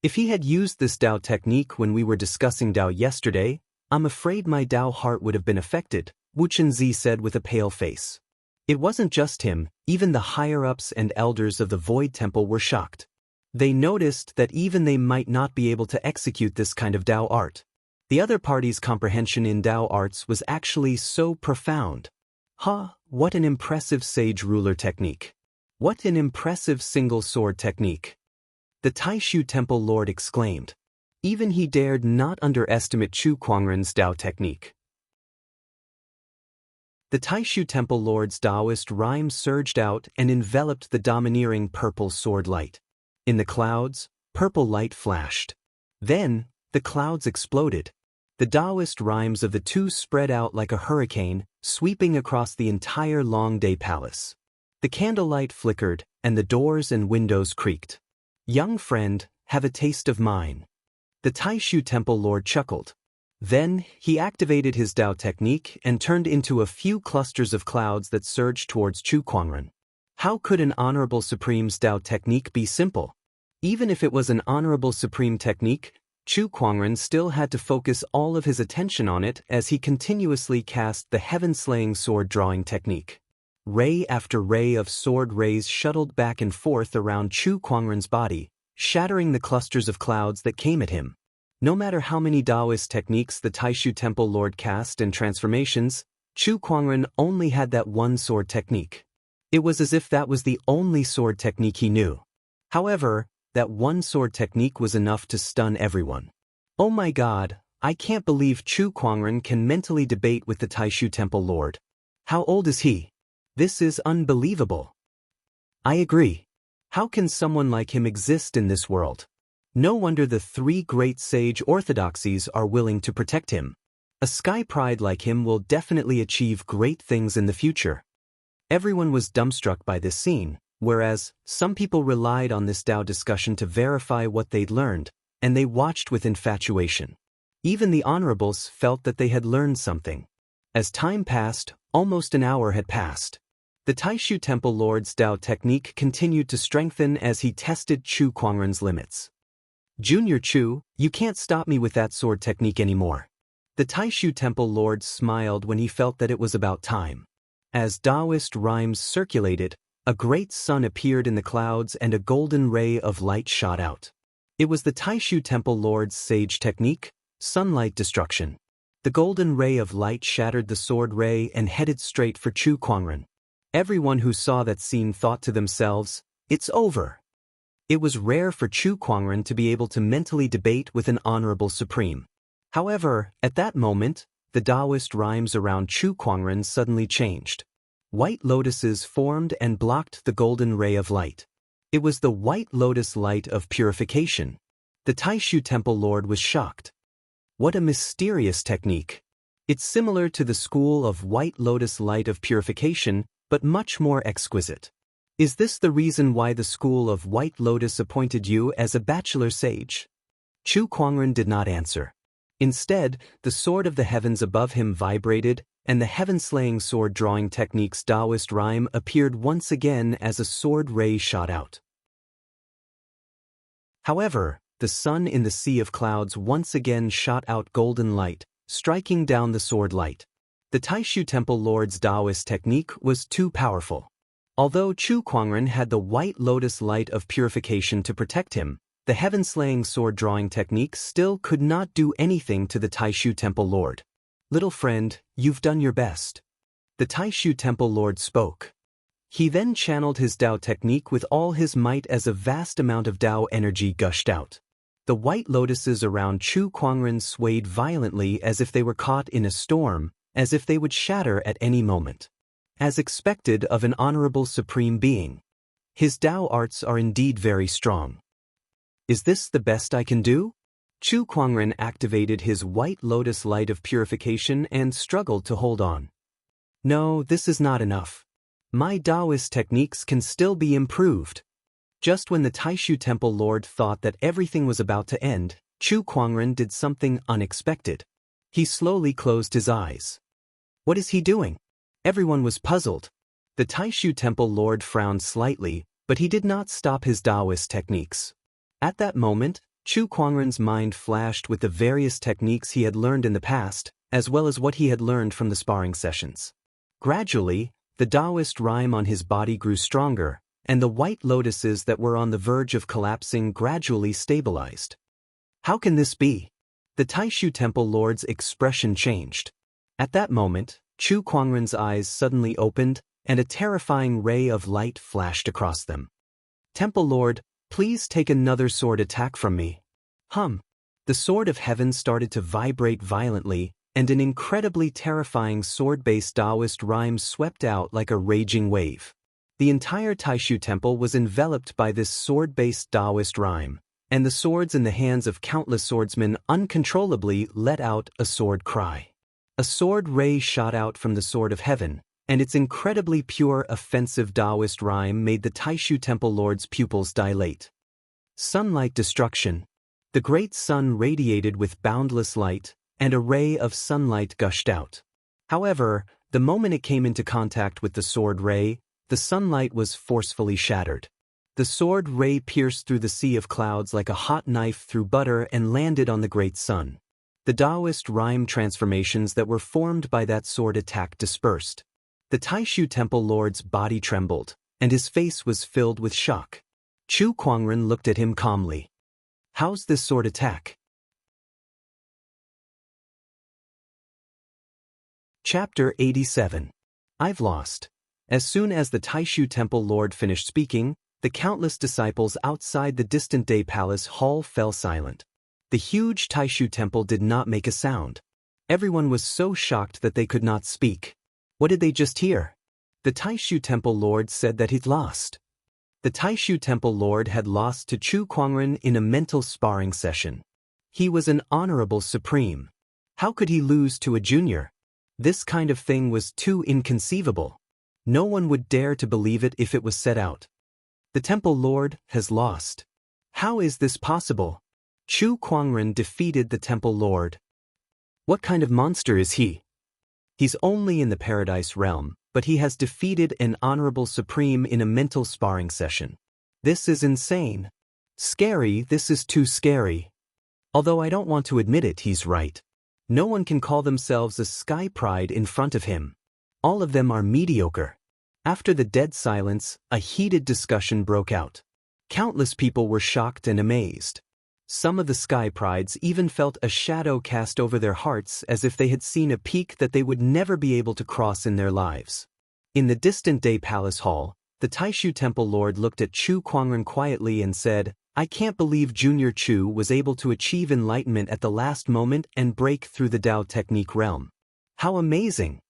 Speaker 1: If he had used this Tao technique when we were discussing Tao yesterday, I'm afraid my Tao heart would have been affected, Wuxia said with a pale face. It wasn't just him, even the higher-ups and elders of the Void Temple were shocked. They noticed that even they might not be able to execute this kind of Tao art. The other party's comprehension in Tao arts was actually so profound. What an impressive sage ruler technique. What an impressive single sword technique. The Taishu Temple Lord exclaimed. Even he dared not underestimate Chu Kuangren's Tao technique. The Taishu Temple Lord's Taoist rhyme surged out and enveloped the domineering purple sword light. In the clouds, purple light flashed. Then, the clouds exploded. The Taoist rhymes of the two spread out like a hurricane, sweeping across the entire Long Day Palace. The candlelight flickered, and the doors and windows creaked. Young friend, have a taste of mine. The Taishu Temple Lord chuckled. Then, he activated his Tao technique and turned into a few clusters of clouds that surged towards Chu Kuangren. How could an Honorable Supreme's Tao technique be simple? Even if it was an Honorable Supreme technique, Chu Kuangren still had to focus all of his attention on it as he continuously cast the heaven-slaying sword-drawing technique. Ray after ray of sword rays shuttled back and forth around Chu Kuangren's body, shattering the clusters of clouds that came at him. No matter how many Taoist techniques the Taishu Temple Lord cast and transformations, Chu Kuangren only had that one sword technique. It was as if that was the only sword technique he knew. However, that one sword technique was enough to stun everyone. Oh my god, I can't believe Chu Kuangren can mentally debate with the Taishu Temple Lord. How old is he? This is unbelievable. I agree. How can someone like him exist in this world? No wonder the three great sage orthodoxies are willing to protect him. A sky pride like him will definitely achieve great things in the future. Everyone was dumbstruck by this scene, whereas some people relied on this Tao discussion to verify what they'd learned, and they watched with infatuation. Even the honorables felt that they had learned something. As time passed, almost an hour had passed. The Taishu Temple Lord's Tao technique continued to strengthen as he tested Chu Kuangren's limits. Junior Chu, you can't stop me with that sword technique anymore. The Taishu Temple Lord smiled when he felt that it was about time. As Taoist rhymes circulated, a great sun appeared in the clouds and a golden ray of light shot out. It was the Taishu Temple Lord's sage technique, sunlight destruction. The golden ray of light shattered the sword ray and headed straight for Chu Kuangren. Everyone who saw that scene thought to themselves, "It's over." It was rare for Chu Kuangren to be able to mentally debate with an honorable supreme. However, at that moment, the Taoist rhymes around Chu Kuangren suddenly changed. White lotuses formed and blocked the golden ray of light. It was the white lotus light of purification. The Taishu Temple Lord was shocked. What a mysterious technique. It's similar to the school of white lotus light of purification, but much more exquisite. Is this the reason why the school of white lotus appointed you as a bachelor sage? Chu Kuangren did not answer. Instead, the sword of the heavens above him vibrated, and the heaven-slaying sword-drawing technique's Taoist rhyme appeared once again as a sword ray shot out. However, the sun in the sea of clouds once again shot out golden light, striking down the sword light. The Taishu Temple Lord's Taoist technique was too powerful. Although Chu Kuangren had the white lotus light of purification to protect him, the heaven-slaying sword-drawing technique still could not do anything to the Taishu Temple Lord. Little friend, you've done your best. The Taishu Temple Lord spoke. He then channeled his Tao technique with all his might as a vast amount of Tao energy gushed out. The white lotuses around Chu Kuangren swayed violently as if they were caught in a storm, as if they would shatter at any moment. As expected of an honorable supreme being. His Tao arts are indeed very strong. Is this the best I can do? Chu Kuangren activated his white lotus light of purification and struggled to hold on. No, this is not enough. My Taoist techniques can still be improved. Just when the Taishu Temple Lord thought that everything was about to end, Chu Kuangren did something unexpected. He slowly closed his eyes. What is he doing? Everyone was puzzled. The Taishu Temple Lord frowned slightly, but he did not stop his Taoist techniques. At that moment, Chu Kuangren's mind flashed with the various techniques he had learned in the past, as well as what he had learned from the sparring sessions. Gradually, the Taoist rhyme on his body grew stronger, and the white lotuses that were on the verge of collapsing gradually stabilized. How can this be? The Taishu Temple Lord's expression changed. At that moment, Chu Kuangren's eyes suddenly opened, and a terrifying ray of light flashed across them. Temple Lord, please take another sword attack from me. The sword of heaven started to vibrate violently, and an incredibly terrifying sword-based Taoist rhyme swept out like a raging wave. The entire Taishu Temple was enveloped by this sword-based Taoist rhyme, and the swords in the hands of countless swordsmen uncontrollably let out a sword cry. A sword ray shot out from the sword of heaven, and its incredibly pure offensive Taoist rhyme made the Taishu Temple Lord's pupils dilate. Sunlight destruction. The great sun radiated with boundless light, and a ray of sunlight gushed out. However, the moment it came into contact with the sword ray, the sunlight was forcefully shattered. The sword ray pierced through the sea of clouds like a hot knife through butter and landed on the great sun. The Taoist rhyme transformations that were formed by that sword attack dispersed. The Taishu Temple Lord's body trembled, and his face was filled with shock. Chu Kuangren looked at him calmly. How's this sword attack? Chapter 87. I've lost. As soon as the Taishu Temple Lord finished speaking, the countless disciples outside the distant Day Palace hall fell silent. The huge Taishu Temple did not make a sound. Everyone was so shocked that they could not speak. What did they just hear? The Taishu Temple Lord said that he'd lost. The Taishu Temple Lord had lost to Chu Kuangren in a mental sparring session. He was an honorable supreme. How could he lose to a junior? This kind of thing was too inconceivable. No one would dare to believe it if it was said out. The Temple Lord has lost. How is this possible? Chu Kuangren defeated the Temple Lord. What kind of monster is he? He's only in the Paradise Realm, but he has defeated an honorable supreme in a mental sparring session. This is insane. Scary, this is too scary. Although I don't want to admit it, he's right. No one can call themselves a Sky Pride in front of him. All of them are mediocre. After the dead silence, a heated discussion broke out. Countless people were shocked and amazed. Some of the Sky Prides even felt a shadow cast over their hearts as if they had seen a peak that they would never be able to cross in their lives. In the distant Day Palace Hall, the Taishu Temple Lord looked at Chu Kuangren quietly and said, "I can't believe Junior Chu was able to achieve enlightenment at the last moment and break through the Dao technique realm. How amazing!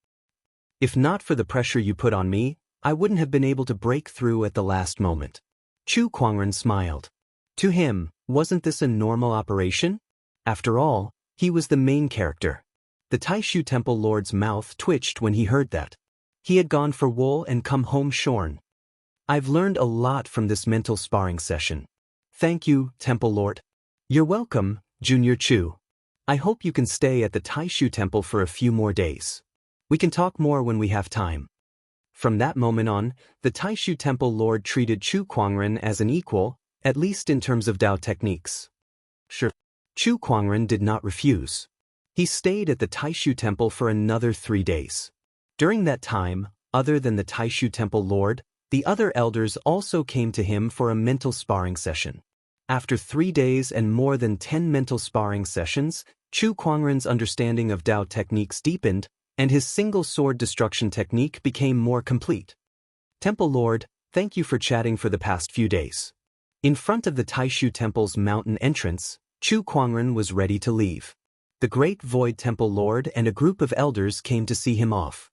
Speaker 1: If not for the pressure you put on me, I wouldn't have been able to break through at the last moment." Chu Kuangren smiled. To him, wasn't this a normal operation? After all, he was the main character. The Taishu Temple Lord's mouth twitched when he heard that. He had gone for wool and come home shorn. I've learned a lot from this mental sparring session. Thank you, Temple Lord. You're welcome, Junior Chu. I hope you can stay at the Taishu Temple for a few more days. We can talk more when we have time. From that moment on, the Taishu Temple Lord treated Chu Kuangren as an equal, at least in terms of Dao techniques. Sure. Chu Kuangren did not refuse. He stayed at the Taishu Temple for another 3 days. During that time, other than the Taishu Temple Lord, the other elders also came to him for a mental sparring session. After 3 days and more than 10 mental sparring sessions, Chu Kuangren's understanding of Dao techniques deepened, and his single sword destruction technique became more complete. Temple Lord, thank you for chatting for the past few days. In front of the Taishu Temple's mountain entrance, Chu Kuangren was ready to leave. The Great Void Temple Lord and a group of elders came to see him off.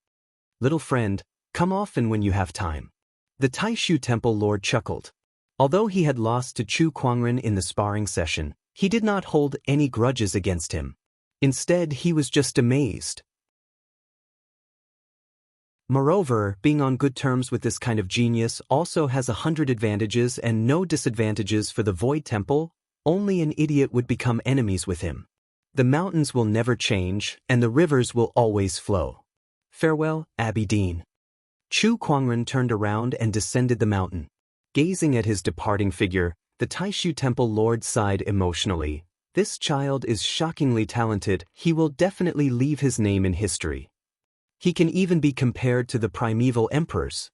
Speaker 1: Little friend, come often when you have time. The Taishu Temple Lord chuckled. Although he had lost to Chu Kuangren in the sparring session, he did not hold any grudges against him. Instead, he was just amazed. Moreover, being on good terms with this kind of genius also has 100 advantages and no disadvantages for the Void Temple. Only an idiot would become enemies with him. The mountains will never change, and the rivers will always flow. Farewell, Abbey Dean. Chu Kuangren turned around and descended the mountain. Gazing at his departing figure, the Taishu Temple Lord sighed emotionally. This child is shockingly talented. He will definitely leave his name in history. He can even be compared to the primeval emperors.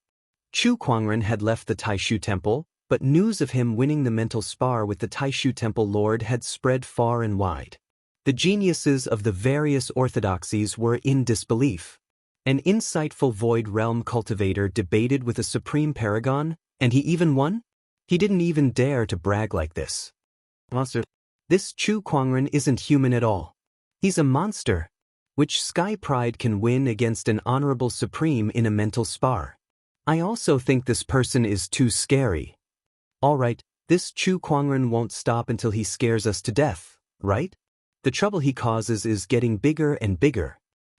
Speaker 1: Chu Kuangren had left the Taishu Temple, but news of him winning the mental spar with the Taishu Temple Lord had spread far and wide. The geniuses of the various orthodoxies were in disbelief. An insightful Void Realm cultivator debated with a supreme paragon, and he even won? He didn't even dare to brag like this. Monster. This Chu Kuangren isn't human at all. He's a monster. Which Sky Pride can win against an honorable supreme in a mental spar? I also think this person is too scary. Alright, this Chu Kuangren won't stop until he scares us to death, right? The trouble he causes is getting bigger and bigger.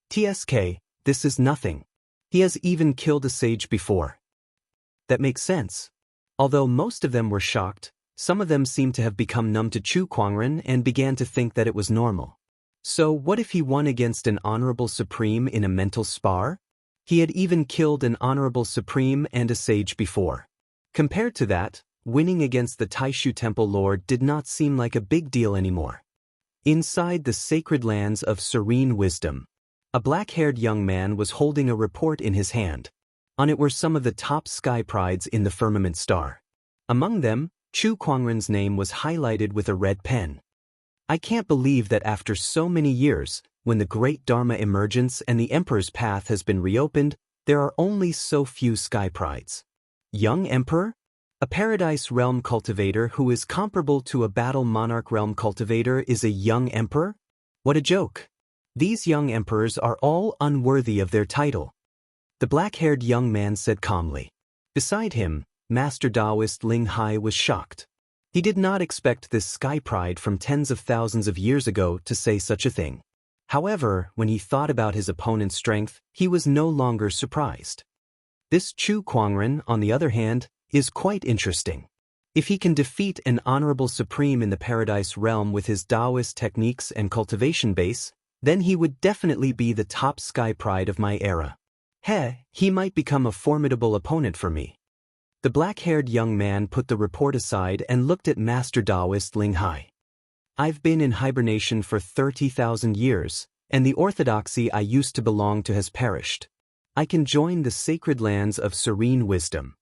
Speaker 1: TSK, this is nothing. He has even killed a sage before. That makes sense. Although most of them were shocked, some of them seemed to have become numb to Chu Kuangren and began to think that it was normal. So what if he won against an honorable supreme in a mental spar? He had even killed an honorable supreme and a sage before. Compared to that, winning against the Taishu Temple Lord did not seem like a big deal anymore. Inside the sacred lands of serene wisdom, a black-haired young man was holding a report in his hand. On it were some of the top Sky Prides in the firmament star. Among them, Chu Kuangren's name was highlighted with a red pen. I can't believe that after so many years, when the great Dharma emergence and the Emperor's path has been reopened, there are only so few Sky Prides. Young Emperor? A Paradise Realm cultivator who is comparable to a Battle Monarch Realm cultivator is a young Emperor? What a joke! These young Emperors are all unworthy of their title. The black-haired young man said calmly. Beside him, Master Taoist Ling Hai was shocked. He did not expect this sky pride from tens of thousands of years ago to say such a thing. However, when he thought about his opponent's strength, he was no longer surprised. This Chu Kuangren, on the other hand, is quite interesting. If he can defeat an honorable supreme in the paradise realm with his Taoist techniques and cultivation base, then he would definitely be the top sky pride of my era. He might become a formidable opponent for me. The black-haired young man put the report aside and looked at Master Taoist Ling Hai. I've been in hibernation for 30,000 years, and the orthodoxy I used to belong to has perished. I can join the sacred lands of serene wisdom.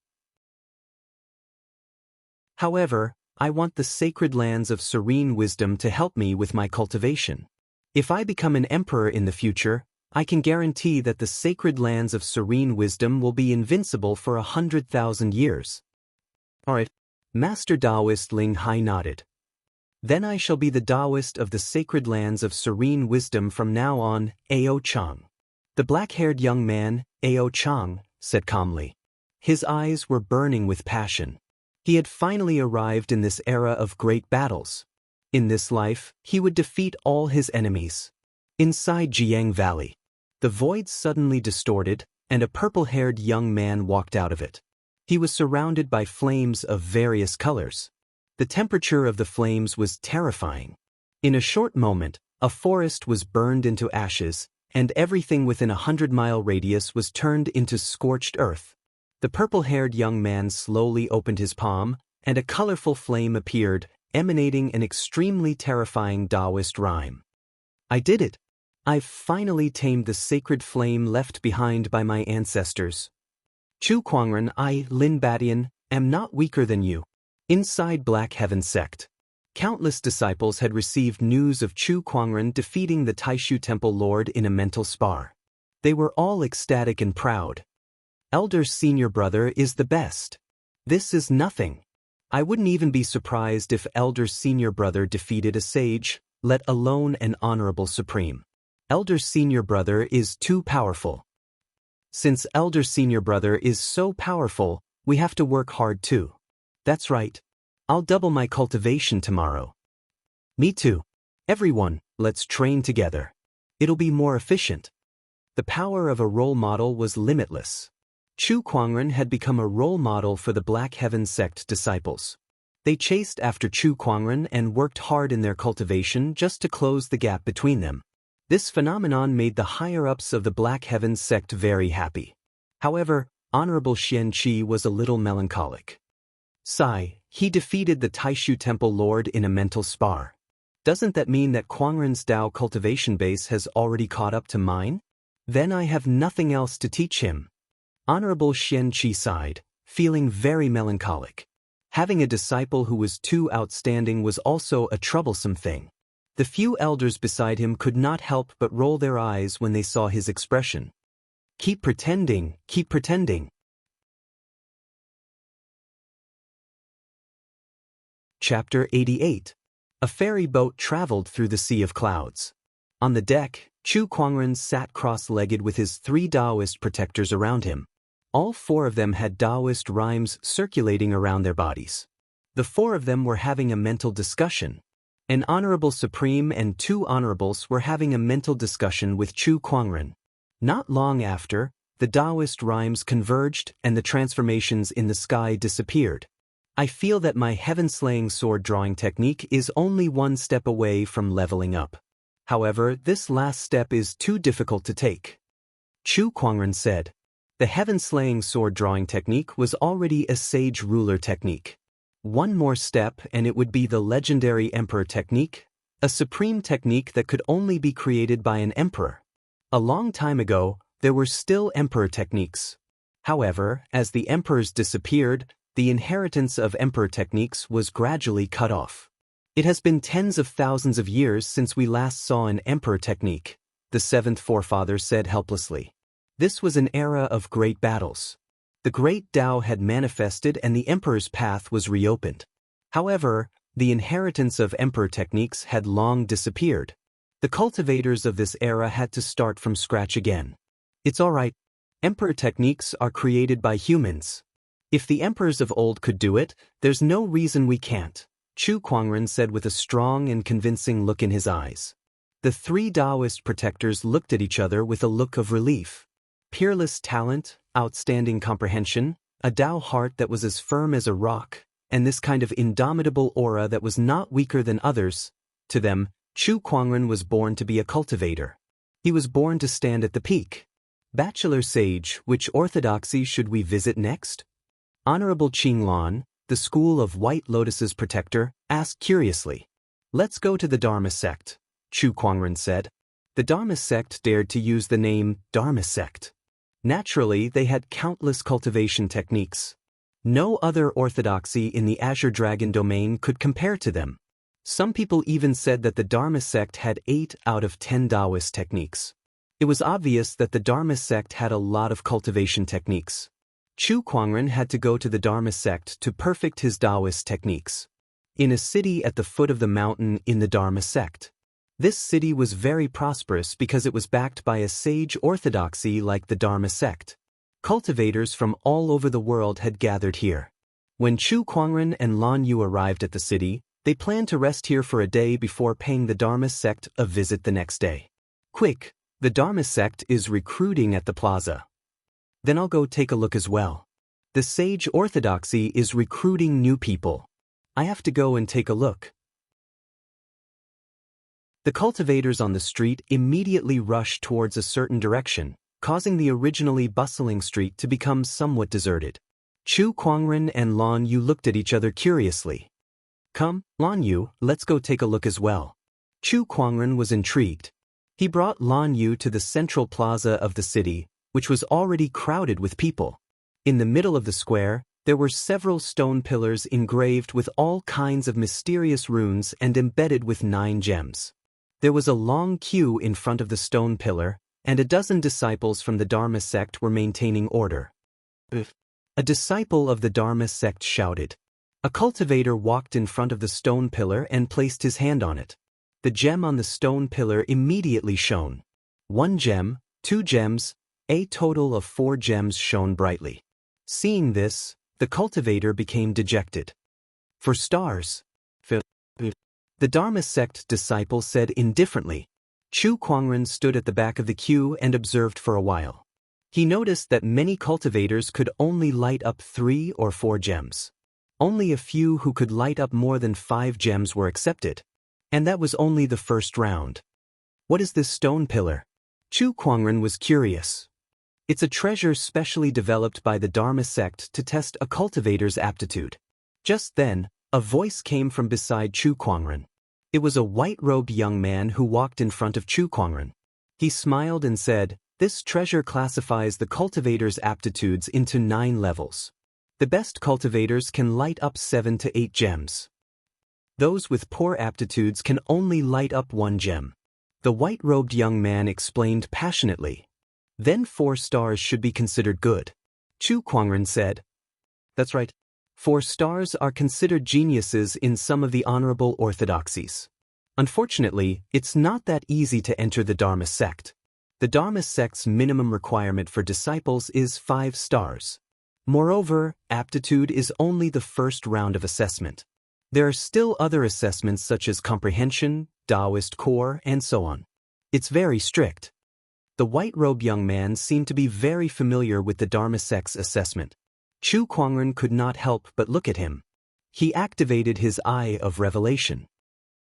Speaker 1: However, I want the sacred lands of serene wisdom to help me with my cultivation. If I become an emperor in the future, I can guarantee that the sacred lands of serene wisdom will be invincible for 100,000 years. Alright. Master Taoist Ling Hai nodded. Then I shall be the Taoist of the sacred lands of serene wisdom from now on, Ao Chang. The black-haired young man, Ao Chang, said calmly. His eyes were burning with passion. He had finally arrived in this era of great battles. In this life, he would defeat all his enemies. Inside Jiang Valley, the void suddenly distorted, and a purple-haired young man walked out of it. He was surrounded by flames of various colors. The temperature of the flames was terrifying. In a short moment, a forest was burned into ashes, and everything within a 100-mile radius was turned into scorched earth. The purple-haired young man slowly opened his palm, and a colorful flame appeared, emanating an extremely terrifying Taoist rhyme. I did it! I've finally tamed the sacred flame left behind by my ancestors. Chu Kuangren, I, Lin Batian, am not weaker than you. Inside Black Heaven sect, countless disciples had received news of Chu Kuangren defeating the Taishu Temple Lord in a mental spar. They were all ecstatic and proud. Elder's senior brother is the best. This is nothing. I wouldn't even be surprised if Elder's senior brother defeated a sage, let alone an honorable supreme. Elder's senior brother is too powerful. Since Elder's senior brother is so powerful, we have to work hard too. That's right. I'll double my cultivation tomorrow. Me too. Everyone, let's train together. It'll be more efficient. The power of a role model was limitless. Chu Kuangren had become a role model for the Black Heaven sect disciples. They chased after Chu Kuangren and worked hard in their cultivation just to close the gap between them. This phenomenon made the higher-ups of the Black Heaven sect very happy. However, Honorable Xianxia was a little melancholic. Sigh, he defeated the Taishu Temple Lord in a mental spar. Doesn't that mean that Kuangren's Tao cultivation base has already caught up to mine? Then I have nothing else to teach him. Honorable Xianxia sighed, feeling very melancholic. Having a disciple who was too outstanding was also a troublesome thing. The few elders beside him could not help but roll their eyes when they saw his expression. Keep pretending, keep pretending. Chapter 88. A ferry boat traveled through the Sea of Clouds. On the deck, Chu Kuangren sat cross-legged with his 3 Taoist protectors around him. All 4 of them had Taoist rhymes circulating around their bodies. The 4 of them were having a mental discussion. An honorable supreme and 2 honorables were having a mental discussion with Chu Kuangren. Not long after, the Taoist rhymes converged and the transformations in the sky disappeared. I feel that my heaven-slaying sword drawing technique is only 1 step away from leveling up. However, this last step is too difficult to take. Chu Kuangren said. The heaven-slaying sword drawing technique was already a sage ruler technique. 1 more step and it would be the legendary emperor technique, a supreme technique that could only be created by an emperor. A long time ago, there were still emperor techniques. However, as the emperors disappeared, the inheritance of emperor techniques was gradually cut off. It has been tens of thousands of years since we last saw an emperor technique, the 7th forefather said helplessly. This was an era of great battles. The great Tao had manifested and the emperor's path was reopened. However, the inheritance of emperor techniques had long disappeared. The cultivators of this era had to start from scratch again. It's all right. Emperor techniques are created by humans. If the emperors of old could do it, there's no reason we can't, Chu Kuangren said with a strong and convincing look in his eyes. The three Taoist protectors looked at each other with a look of relief. Peerless talent, outstanding comprehension, a Tao heart that was as firm as a rock, and this kind of indomitable aura that was not weaker than others. To them, Chu Kuangren was born to be a cultivator. He was born to stand at the peak. Bachelor sage, which orthodoxy should we visit next? Honorable Qinglan, the school of White Lotus's protector, asked curiously. Let's go to the Dharma sect, Chu Kuangren said. The Dharma sect dared to use the name Dharma sect. Naturally, they had countless cultivation techniques. No other orthodoxy in the Azure Dragon domain could compare to them. Some people even said that the Dharma sect had 8 out of 10 Taoist techniques. It was obvious that the Dharma sect had a lot of cultivation techniques. Chu Kuangren had to go to the Dharma sect to perfect his Taoist techniques. In a city at the foot of the mountain in the Dharma sect. This city was very prosperous because it was backed by a sage orthodoxy like the Dharma sect. Cultivators from all over the world had gathered here. When Chu Kuangren and Lan Yu arrived at the city, they planned to rest here for a day before paying the Dharma sect a visit the next day. Quick, the Dharma sect is recruiting at the plaza. Then I'll go take a look as well. The sage orthodoxy is recruiting new people. I have to go and take a look. The cultivators on the street immediately rushed towards a certain direction, causing the originally bustling street to become somewhat deserted. Chu Kuangren and Lan Yu looked at each other curiously. Come, Lan Yu, let's go take a look as well. Chu Kuangren was intrigued. He brought Lan Yu to the central plaza of the city, which was already crowded with people. In the middle of the square, there were several stone pillars engraved with all kinds of mysterious runes and embedded with 9 gems. There was a long queue in front of the stone pillar, and a dozen disciples from the Dharma sect were maintaining order. A disciple of the Dharma sect shouted. A cultivator walked in front of the stone pillar and placed his hand on it. The gem on the stone pillar immediately shone. 1 gem, 2 gems, a total of 4 gems shone brightly. Seeing this, the cultivator became dejected. For stars. The Dharma sect disciple said indifferently. Chu Kuangren stood at the back of the queue and observed for a while. He noticed that many cultivators could only light up 3 or 4 gems. Only a few who could light up more than 5 gems were accepted. And that was only the first round. What is this stone pillar? Chu Kuangren was curious. It's a treasure specially developed by the Dharma sect to test a cultivator's aptitude. Just then, a voice came from beside Chu Kuangren. It was a white-robed young man who walked in front of Chu Kuangren. He smiled and said, "This treasure classifies the cultivator's aptitudes into 9 levels. The best cultivators can light up 7 to 8 gems. Those with poor aptitudes can only light up 1 gem." The white-robed young man explained passionately. Then 4 stars should be considered good. Chu Kuangren said. That's right. 4 stars are considered geniuses in some of the honorable orthodoxies. Unfortunately, it's not that easy to enter the Dharma sect. The Dharma sect's minimum requirement for disciples is 5 stars. Moreover, aptitude is only the first round of assessment. There are still other assessments such as comprehension, Taoist core, and so on. It's very strict. The white-robed young man seemed to be very familiar with the Dharma sect's assessment. Chu Kuangren could not help but look at him. He activated his eye of revelation.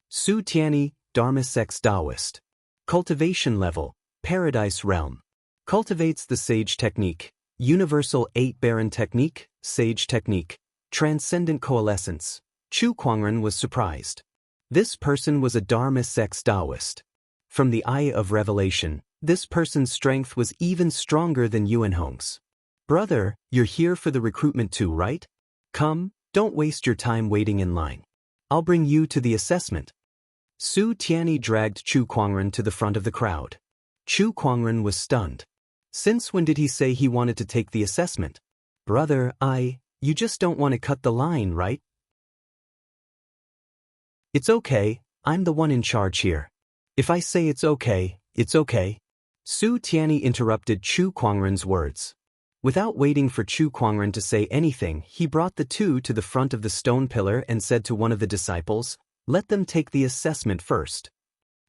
Speaker 1: Su Tianyi, Dharma sect's Taoist. Cultivation level, Paradise realm. Cultivates the Sage technique, Universal 8 Baron technique, Sage technique, Transcendent coalescence. Chu Kuangren was surprised. This person was a Dharma sect's Taoist. From the eye of revelation, this person's strength was even stronger than Yuanhong's. Brother, you're here for the recruitment too, right? Come, don't waste your time waiting in line. I'll bring you to the assessment. Su Tianyi dragged Chu Kuangren to the front of the crowd. Chu Kuangren was stunned. Since when did he say he wanted to take the assessment? Brother, you just don't want to cut the line, right? It's okay, I'm the one in charge here. If I say it's okay, it's okay. Su Tianyi interrupted Chu Kuangren's words. Without waiting for Chu Kuangren to say anything, he brought the two to the front of the stone pillar and said to one of the disciples, "Let them take the assessment first."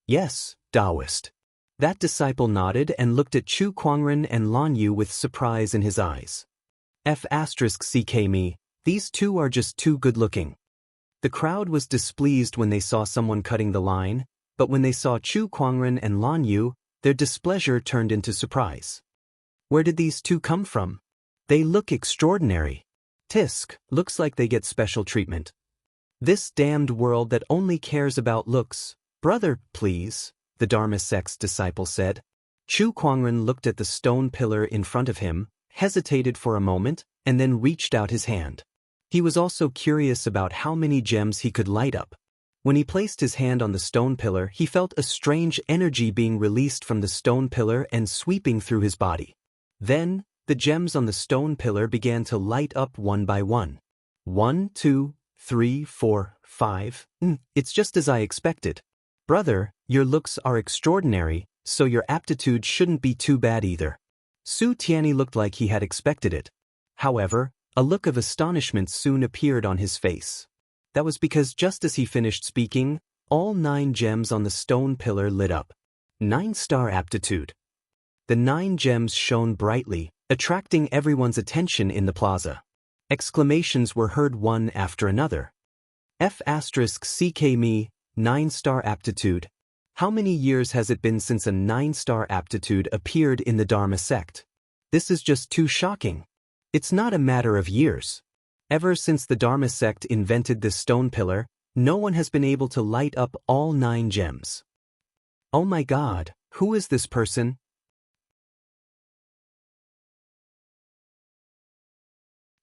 Speaker 1: "Yes, Taoist." That disciple nodded and looked at Chu Kuangren and Lan Yu with surprise in his eyes. F***ck me, these two are just too good-looking. The crowd was displeased when they saw someone cutting the line, but when they saw Chu Kuangren and Lan Yu, their displeasure turned into surprise. Where did these two come from? They look extraordinary. Tisk, looks like they get special treatment. This damned world that only cares about looks. Brother, please, the Dharma sect's disciple said. Chu Kuangren looked at the stone pillar in front of him, hesitated for a moment, and then reached out his hand. He was also curious about how many gems he could light up. When he placed his hand on the stone pillar, he felt a strange energy being released from the stone pillar and sweeping through his body. Then, the gems on the stone pillar began to light up one by one. 1, 2, 3, 4, 5. It's just as I expected. Brother, your looks are extraordinary, so your aptitude shouldn't be too bad either. Su Tianyi looked like he had expected it. However, a look of astonishment soon appeared on his face. That was because just as he finished speaking, all 9 gems on the stone pillar lit up. 9-star aptitude. The 9 gems shone brightly, attracting everyone's attention in the plaza. Exclamations were heard one after another. F***ck me, 9-star aptitude. How many years has it been since a 9-star aptitude appeared in the Dharma sect? This is just too shocking. It's not a matter of years. Ever since the Dharma sect invented this stone pillar, no one has been able to light up all 9 gems. Oh my God, who is this person?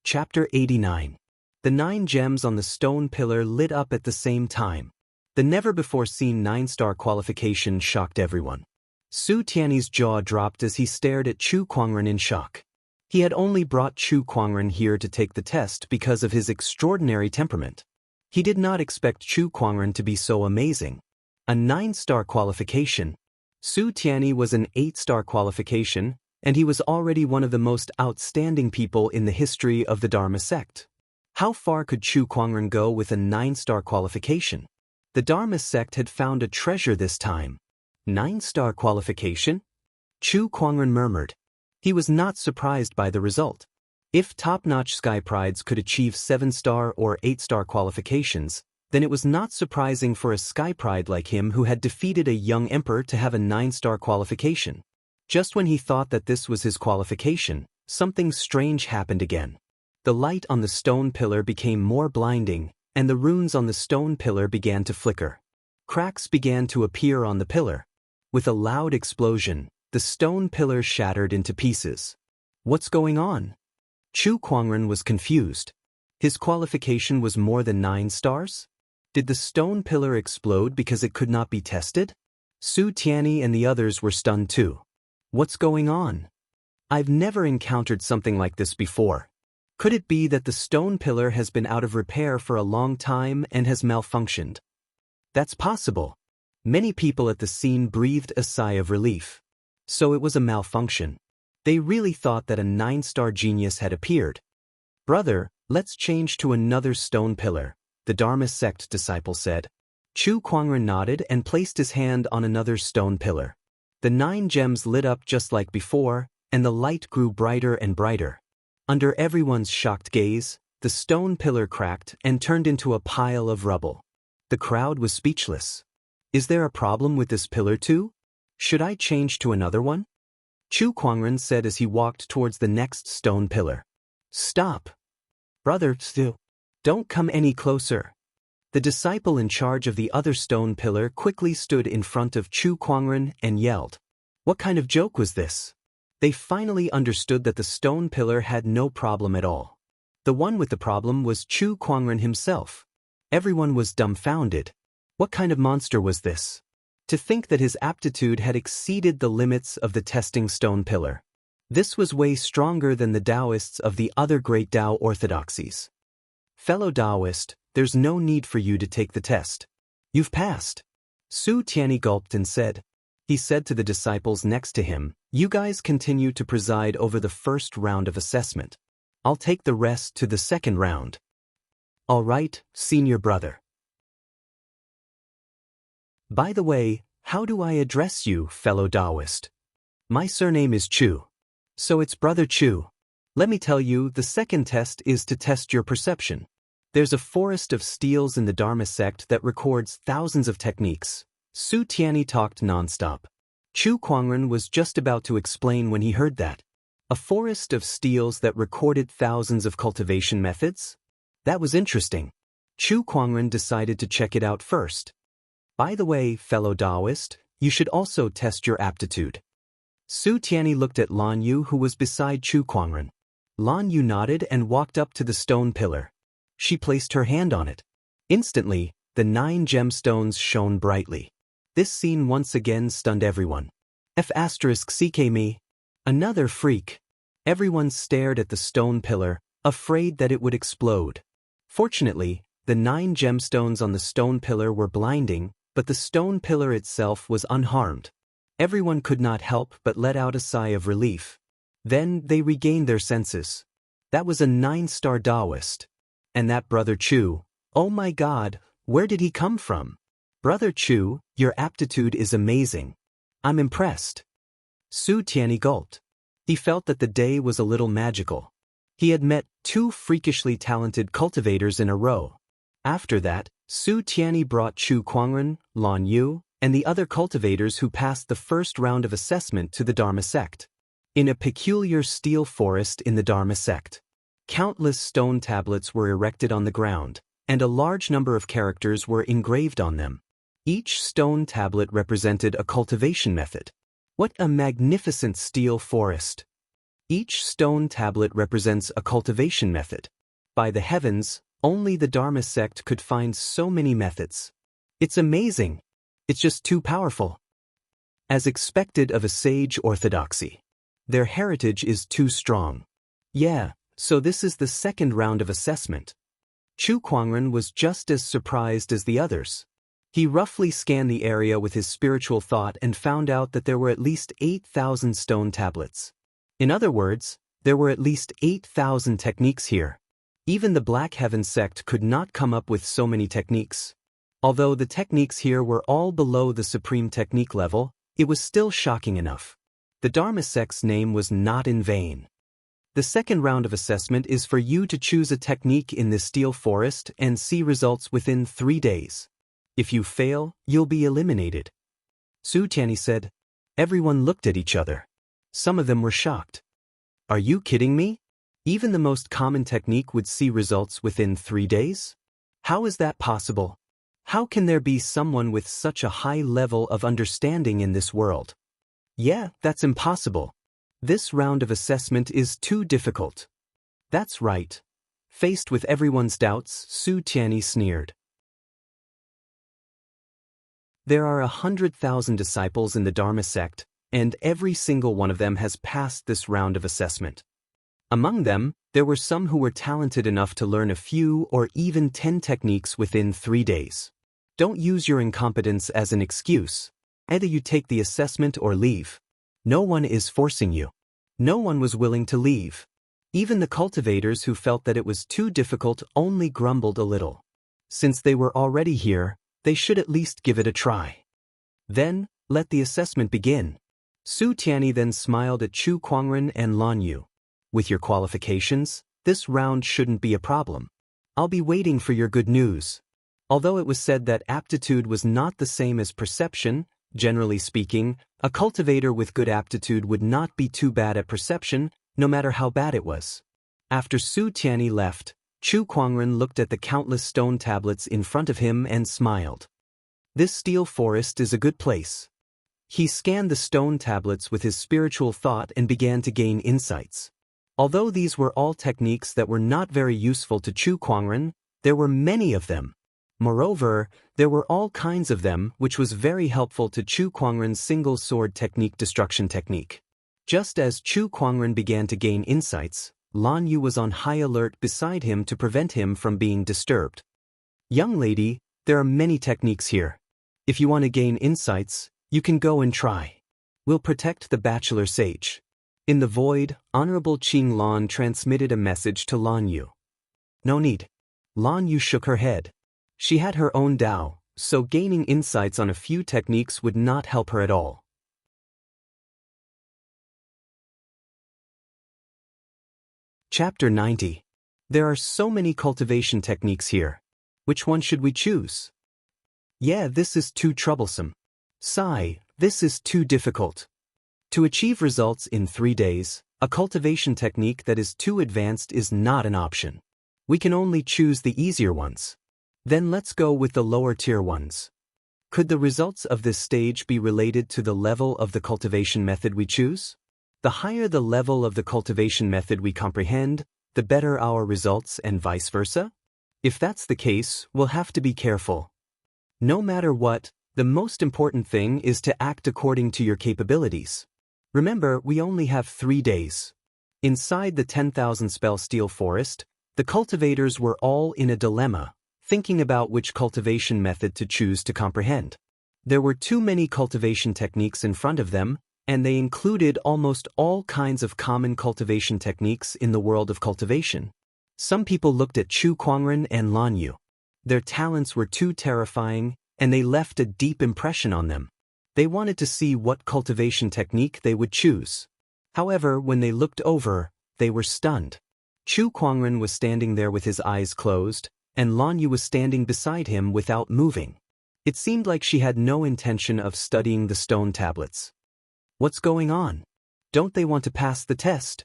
Speaker 1: Chapter 89. The 9 gems on the stone pillar lit up at the same time. The never-before-seen 9-star qualification shocked everyone. Su Tianyi's jaw dropped as he stared at Chu Kuangren in shock. He had only brought Chu Kuangren here to take the test because of his extraordinary temperament. He did not expect Chu Kuangren to be so amazing. A 9-star qualification. Su Tianyi was an 8-star qualification, and he was already one of the most outstanding people in the history of the Dharma sect. How far could Chu Kuangren go with a 9-star qualification? The Dharma sect had found a treasure this time. 9-star qualification? Chu Kuangren murmured. He was not surprised by the result. If top-notch Sky Prides could achieve 7-star or 8-star qualifications, then it was not surprising for a Sky Pride like him who had defeated a young emperor to have a 9-star qualification. Just when he thought that this was his qualification, something strange happened again. The light on the stone pillar became more blinding, and the runes on the stone pillar began to flicker. Cracks began to appear on the pillar. With a loud explosion, the stone pillar shattered into pieces. What's going on? Chu Kuangren was confused. His qualification was more than 9 stars? Did the stone pillar explode because it could not be tested? Su Tianyi and the others were stunned too. What's going on? I've never encountered something like this before. Could it be that the stone pillar has been out of repair for a long time and has malfunctioned? That's possible. Many people at the scene breathed a sigh of relief. So it was a malfunction. They really thought that a 9-star genius had appeared. Brother, let's change to another stone pillar, the Dharma sect disciple said. Chu Kuangren nodded and placed his hand on another stone pillar. The 9 gems lit up just like before, and the light grew brighter and brighter. Under everyone's shocked gaze, the stone pillar cracked and turned into a pile of rubble. The crowd was speechless. Is there a problem with this pillar too? Should I change to another one? Chu Kuangren said as he walked towards the next stone pillar. Stop. Brother, don't come any closer. The disciple in charge of the other stone pillar quickly stood in front of Chu Kuangren and yelled. What kind of joke was this? They finally understood that the stone pillar had no problem at all. The one with the problem was Chu Kuangren himself. Everyone was dumbfounded. What kind of monster was this? To think that his aptitude had exceeded the limits of the testing stone pillar. This was way stronger than the Taoists of the other great Tao orthodoxies. Fellow Taoist, there's no need for you to take the test. You've passed. Su Tianyi gulped and said. He said to the disciples next to him, "You guys continue to preside over the first round of assessment. I'll take the rest to the second round." "All right, senior brother." "By the way, how do I address you, fellow Taoist?" "My surname is Chu." "So it's Brother Chu. Let me tell you, the second test is to test your perception. There's a forest of steels in the Dharma sect that records thousands of techniques." Su Tianyi talked nonstop. Chu Kuangren was just about to explain when he heard that. A forest of steels that recorded thousands of cultivation methods? That was interesting. Chu Kuangren decided to check it out first. "By the way, fellow Taoist, you should also test your aptitude." Su Tianyi looked at Lan Yu, who was beside Chu Kuangren. Lan Yu nodded and walked up to the stone pillar. She placed her hand on it. Instantly, the 9 gemstones shone brightly. This scene once again stunned everyone. F***CK Another freak. Everyone stared at the stone pillar, afraid that it would explode. Fortunately, the 9 gemstones on the stone pillar were blinding, but the stone pillar itself was unharmed. Everyone could not help but let out a sigh of relief. Then they regained their senses. That was a 9-star Taoist. And that Brother Chu, oh my God, where did he come from? Brother Chu, your aptitude is amazing. I'm impressed. Su Tianyi gulped. He felt that the day was a little magical. He had met 2 freakishly talented cultivators in a row. After that, Su Tianyi brought Chu Kuangren, Lan Yu, and the other cultivators who passed the first round of assessment to the Dharma sect. In a peculiar steel forest in the Dharma sect, countless stone tablets were erected on the ground, and a large number of characters were engraved on them. Each stone tablet represented a cultivation method. What a magnificent steel forest! Each stone tablet represents a cultivation method. By the heavens, only the Dharma sect could find so many methods. It's amazing. It's just too powerful. As expected of a sage orthodoxy, their heritage is too strong. Yeah, so this is the second round of assessment. Chu Kuangren was just as surprised as the others. He roughly scanned the area with his spiritual thought and found out that there were at least 8,000 stone tablets. In other words, there were at least 8,000 techniques here. Even the Black Heaven sect could not come up with so many techniques. Although the techniques here were all below the supreme technique level, it was still shocking enough. The Dharma sect's name was not in vain. The second round of assessment is for you to choose a technique in this steel forest and see results within 3 days. If you fail, you'll be eliminated. Su Tianyi said. Everyone looked at each other. Some of them were shocked. Are you kidding me? Even the most common technique would see results within 3 days? How is that possible? How can there be someone with such a high level of understanding in this world? Yeah, that's impossible. This round of assessment is too difficult. That's right. Faced with everyone's doubts, Su Tianyi sneered. There are 100,000 disciples in the Dharma sect, and every single one of them has passed this round of assessment. Among them, there were some who were talented enough to learn a few or even 10 techniques within 3 days. Don't use your incompetence as an excuse. Either you take the assessment or leave. No one is forcing you. No one was willing to leave. Even the cultivators who felt that it was too difficult only grumbled a little. Since they were already here, they should at least give it a try. Then, let the assessment begin. Su Tianyi then smiled at Chu Kuangren and Lan Yu. With your qualifications, this round shouldn't be a problem. I'll be waiting for your good news. Although it was said that aptitude was not the same as perception, generally speaking, a cultivator with good aptitude would not be too bad at perception, no matter how bad it was. After Su Tianyi left, Chu Kuangren looked at the countless stone tablets in front of him and smiled. This steel forest is a good place. He scanned the stone tablets with his spiritual thought and began to gain insights. Although these were all techniques that were not very useful to Chu Kuangren, there were many of them. Moreover, there were all kinds of them, which was very helpful to Chu Kuangren's single sword technique destruction technique. Just as Chu Kuangren began to gain insights, Lan Yu was on high alert beside him to prevent him from being disturbed. Young lady, there are many techniques here. If you want to gain insights, You can go and try. We'll protect the bachelor sage. In the void, Honorable Qing Lan transmitted a message to Lan Yu. No need. Lan Yu shook her head. She had her own Dao, so gaining insights on a few techniques would not help her at all. Chapter 90. There are so many cultivation techniques here. Which one should we choose? Yeah, this is too troublesome. Sigh, this is too difficult. To achieve results in 3 days, a cultivation technique that is too advanced is not an option. We can only choose the easier ones. Then let's go with the lower tier ones. Could the results of this stage be related to the level of the cultivation method we choose? The higher the level of the cultivation method we comprehend, the better our results and vice versa? If that's the case, we'll have to be careful. No matter what, the most important thing is to act according to your capabilities. Remember, we only have 3 days. Inside the 10,000 spell steel forest, the cultivators were all in a dilemma, thinking about which cultivation method to choose to comprehend. There were too many cultivation techniques in front of them, and they included almost all kinds of common cultivation techniques in the world of cultivation. Some people looked at Chu Kuangren and Lan Yu. Their talents were too terrifying, and they left a deep impression on them. They wanted to see what cultivation technique they would choose. However, when they looked over, they were stunned. Chu Kuangren was standing there with his eyes closed, and Lan Yu was standing beside him without moving. It seemed like she had no intention of studying the stone tablets. What's going on? Don't they want to pass the test?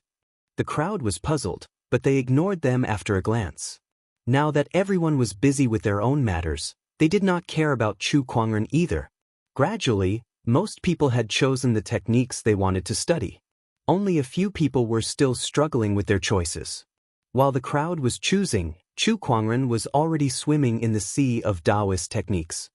Speaker 1: The crowd was puzzled, but they ignored them after a glance. Now that everyone was busy with their own matters, they did not care about Chu Kuangren either. Gradually, most people had chosen the techniques they wanted to study. Only a few people were still struggling with their choices. While the crowd was choosing, Chu Kuangren was already swimming in the sea of Taoist techniques.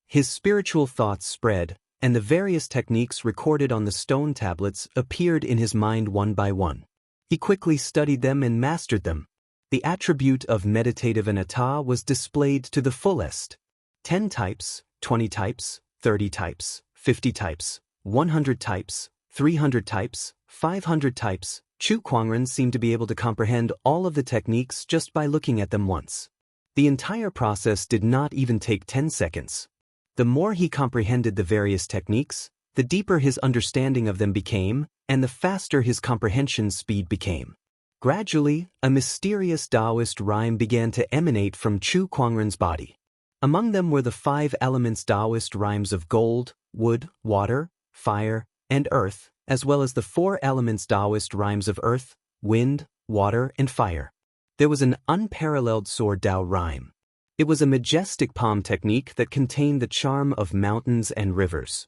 Speaker 1: His spiritual thoughts spread, and the various techniques recorded on the stone tablets appeared in his mind one by one. He quickly studied them and mastered them. The attribute of meditative anatta was displayed to the fullest. 10 types, 20 types, 30 types, 50 types, 100 types, 300 types, 500 types. Chu Kuangren seemed to be able to comprehend all of the techniques just by looking at them once. The entire process did not even take 10 seconds. The more he comprehended the various techniques, the deeper his understanding of them became, and the faster his comprehension speed became. Gradually, a mysterious Taoist rhyme began to emanate from Chu Kuangren's body. Among them were the 5 elements Taoist rhymes of gold, wood, water, fire, and earth, as well as the 4 elements Taoist rhymes of earth, wind, water, and fire. There was an unparalleled sword Tao rhyme. It was a majestic palm technique that contained the charm of mountains and rivers.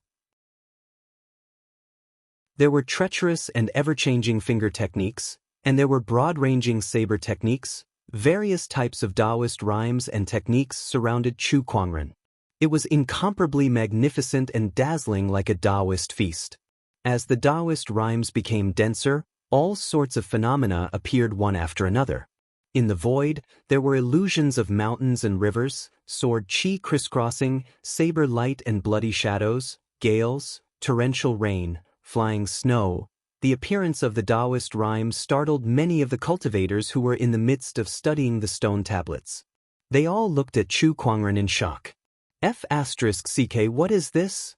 Speaker 1: There were treacherous and ever-changing finger techniques, and there were broad-ranging saber techniques. Various types of Taoist rhymes and techniques surrounded Chu Kuangren. It was incomparably magnificent and dazzling like a Taoist feast. As the Taoist rhymes became denser, all sorts of phenomena appeared one after another. In the void, there were illusions of mountains and rivers, sword chi crisscrossing, saber light and bloody shadows, gales, torrential rain, flying snow. The appearance of the Taoist rhymes startled many of the cultivators who were in the midst of studying the stone tablets. They all looked at Chu Kuangren in shock. F***ck, what is this?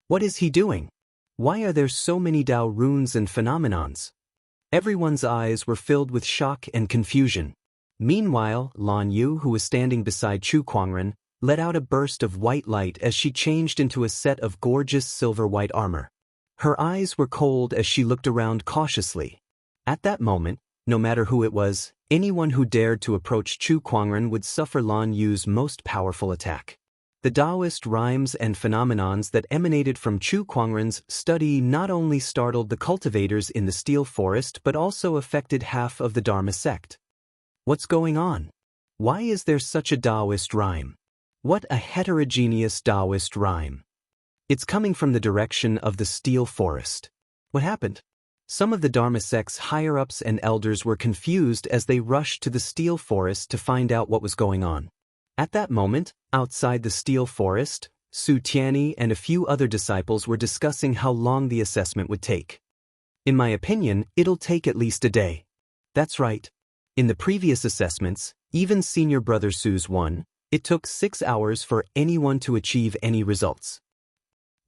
Speaker 1: What is he doing? Why are there so many Tao runes and phenomenons? Everyone's eyes were filled with shock and confusion. Meanwhile, Lan Yu, who was standing beside Chu Kuangren, let out a burst of white light as she changed into a set of gorgeous silver-white armor. Her eyes were cold as she looked around cautiously. At that moment, no matter who it was, anyone who dared to approach Chu Kuangren would suffer Lan Yu's most powerful attack. The Taoist rhymes and phenomenons that emanated from Chu Kuangren's study not only startled the cultivators in the steel forest but also affected half of the Dharma sect. What's going on? Why is there such a Taoist rhyme? What a heterogeneous Taoist rhyme. It's coming from the direction of the steel forest. What happened? Some of the Dharma sect's higher-ups and elders were confused as they rushed to the steel forest to find out what was going on. At that moment, outside the steel forest, Su Tianyi and a few other disciples were discussing how long the assessment would take. In my opinion, it'll take at least a day. That's right. In the previous assessments, even senior brother Su's one, it took 6 hours for anyone to achieve any results.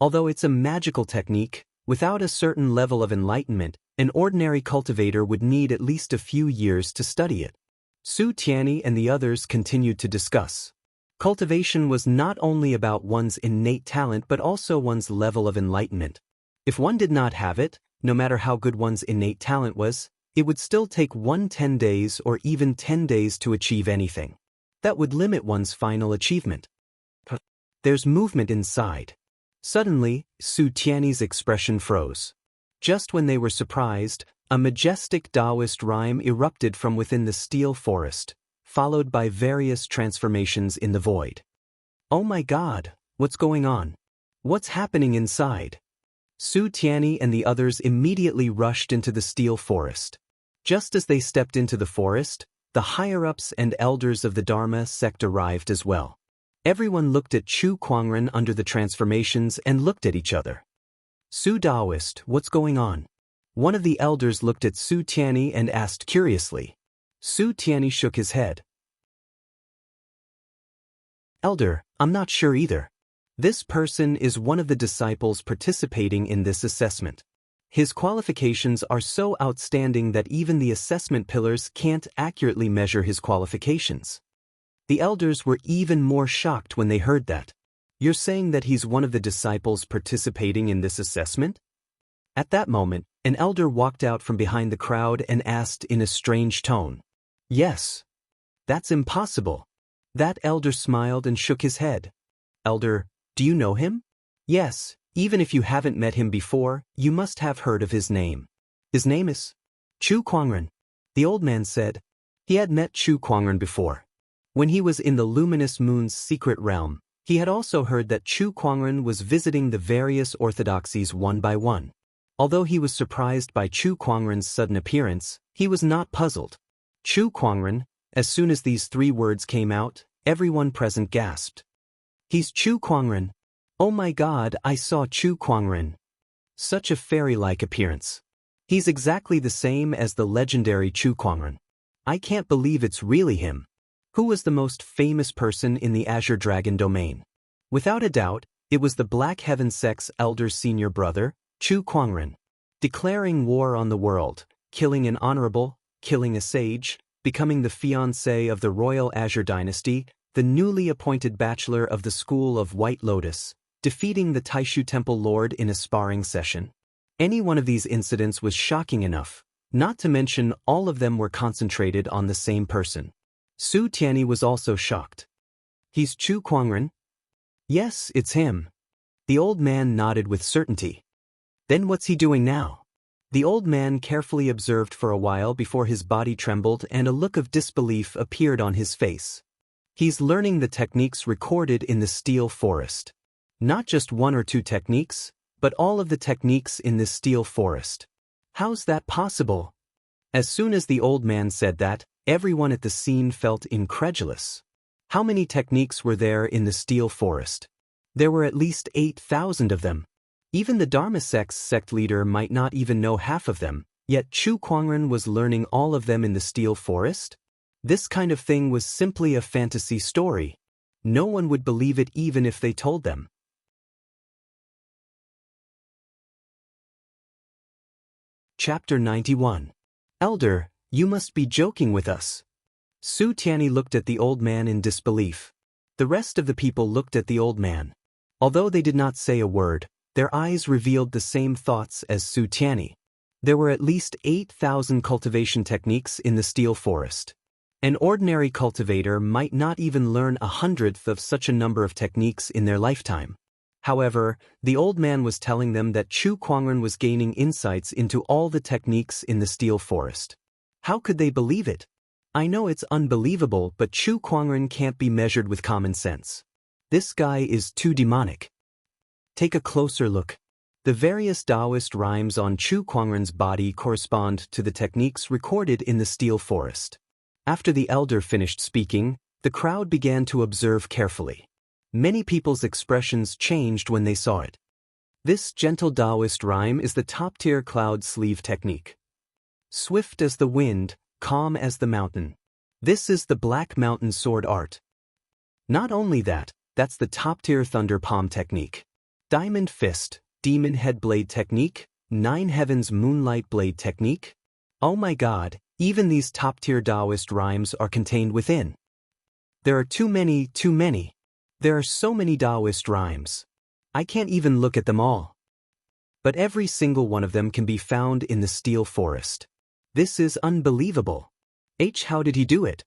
Speaker 1: Although it's a magical technique, without a certain level of enlightenment, an ordinary cultivator would need at least a few years to study it. Su Tianyi and the others continued to discuss. Cultivation was not only about one's innate talent but also one's level of enlightenment. If one did not have it, no matter how good one's innate talent was, it would still take 10 days or even 10 days to achieve anything. That would limit one's final achievement. There's movement inside. Suddenly, Su Tianyi's expression froze. Just when they were surprised, a majestic Taoist rhyme erupted from within the steel forest, followed by various transformations in the void. Oh my God, what's going on? What's happening inside? Su Tianyi and the others immediately rushed into the steel forest. Just as they stepped into the forest, the higher-ups and elders of the Dharma sect arrived as well. Everyone looked at Chu Kuangren under the transformations and looked at each other. Su Taoist, what's going on? One of the elders looked at Su Tianyi and asked curiously. Su Tianyi shook his head. Elder, I'm not sure either. This person is one of the disciples participating in this assessment. His qualifications are so outstanding that even the assessment pillars can't accurately measure his qualifications. The elders were even more shocked when they heard that. You're saying that he's one of the disciples participating in this assessment? At that moment, an elder walked out from behind the crowd and asked in a strange tone. Yes. That's impossible. That elder smiled and shook his head. Elder, do you know him? Yes, even if you haven't met him before, you must have heard of his name. His name is Chu Kuangren. The old man said. He had met Chu Kuangren before. When he was in the luminous moon's secret realm, he had also heard that Chu Kuangren was visiting the various orthodoxies one by one. Although he was surprised by Chu Kuangren's sudden appearance, he was not puzzled. Chu Kuangren, as soon as these 3 words came out, everyone present gasped. He's Chu Kuangren. Oh my God, I saw Chu Kuangren. Such a fairy-like appearance. He's exactly the same as the legendary Chu Kuangren. I can't believe it's really him. Who was the most famous person in the Azure Dragon domain? Without a doubt, it was the Black Heaven sect's elder senior brother, Chu Kuangren. Declaring war on the world, killing an honorable, killing a sage, becoming the fiancé of the royal Azure dynasty, the newly appointed bachelor of the School of White Lotus, defeating the Taishu Temple Lord in a sparring session. Any one of these incidents was shocking enough, not to mention all of them were concentrated on the same person. Su Tianyi was also shocked. He's Chu Kuangren? Yes, it's him. The old man nodded with certainty. Then what's he doing now? The old man carefully observed for a while before his body trembled and a look of disbelief appeared on his face. He's learning the techniques recorded in the steel forest. Not just 1 or 2 techniques, but all of the techniques in this steel forest. How's that possible? As soon as the old man said that, everyone at the scene felt incredulous. How many techniques were there in the steel forest? There were at least 8,000 of them. Even the Dharma sect's sect leader might not even know half of them, yet Chu Kuangren was learning all of them in the steel forest? This kind of thing was simply a fantasy story. No one would believe it even if they told them. Chapter 91. Elder, you must be joking with us. Su Tianyi looked at the old man in disbelief. The rest of the people looked at the old man. Although they did not say a word, their eyes revealed the same thoughts as Su Tianyi. There were at least 8,000 cultivation techniques in the steel forest. An ordinary cultivator might not even learn 1/100th of such a number of techniques in their lifetime. However, the old man was telling them that Chu Kuangren was gaining insights into all the techniques in the steel forest. How could they believe it? I know it's unbelievable, but Chu Kuangren can't be measured with common sense. This guy is too demonic. Take a closer look. The various Taoist rhymes on Chu Kuangren's body correspond to the techniques recorded in the steel forest. After the elder finished speaking, the crowd began to observe carefully. Many people's expressions changed when they saw it. This gentle Taoist rhyme is the top-tier cloud sleeve technique. Swift as the wind, calm as the mountain. This is the Black Mountain sword art. Not only that, that's the top-tier thunder palm technique. Diamond fist, demon head blade technique, nine heavens moonlight blade technique. Oh my god, even these top-tier Taoist rhymes are contained within. There are too many. There are so many Taoist rhymes. I can't even look at them all. But every single one of them can be found in the Steel Forest. This is unbelievable. How did he do it?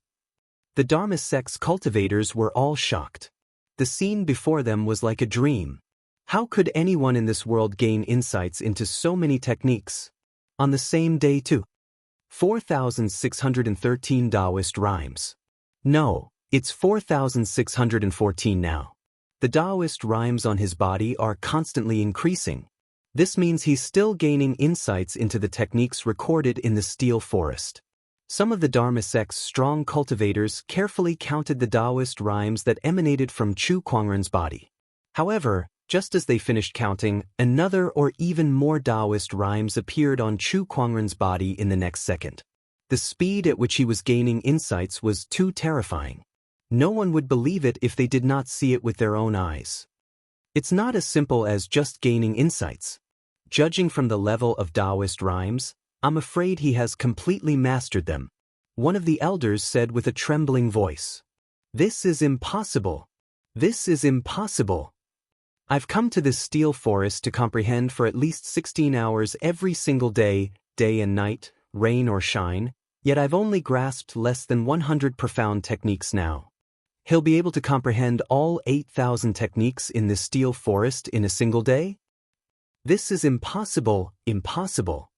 Speaker 1: The Dharma sect's cultivators were all shocked. The scene before them was like a dream. How could anyone in this world gain insights into so many techniques? On the same day too. 4,613 Taoist rhymes. No, it's 4,614 now. The Taoist rhymes on his body are constantly increasing. This means he's still gaining insights into the techniques recorded in the Steel Forest. Some of the Dharma sect's strong cultivators carefully counted the Taoist rhymes that emanated from Chu Kuangren's body. However, just as they finished counting, another or even more Taoist rhymes appeared on Chu Kuangren's body in the next second. The speed at which he was gaining insights was too terrifying. No one would believe it if they did not see it with their own eyes. It's not as simple as just gaining insights. Judging from the level of Taoist rhymes, I'm afraid he has completely mastered them. One of the elders said with a trembling voice. This is impossible. This is impossible. I've come to this Steel Forest to comprehend for at least 16 hours every single day, day and night, rain or shine, yet I've only grasped less than 100 profound techniques now. He'll be able to comprehend all 8,000 techniques in this Steel Forest in a single day? This is impossible, impossible.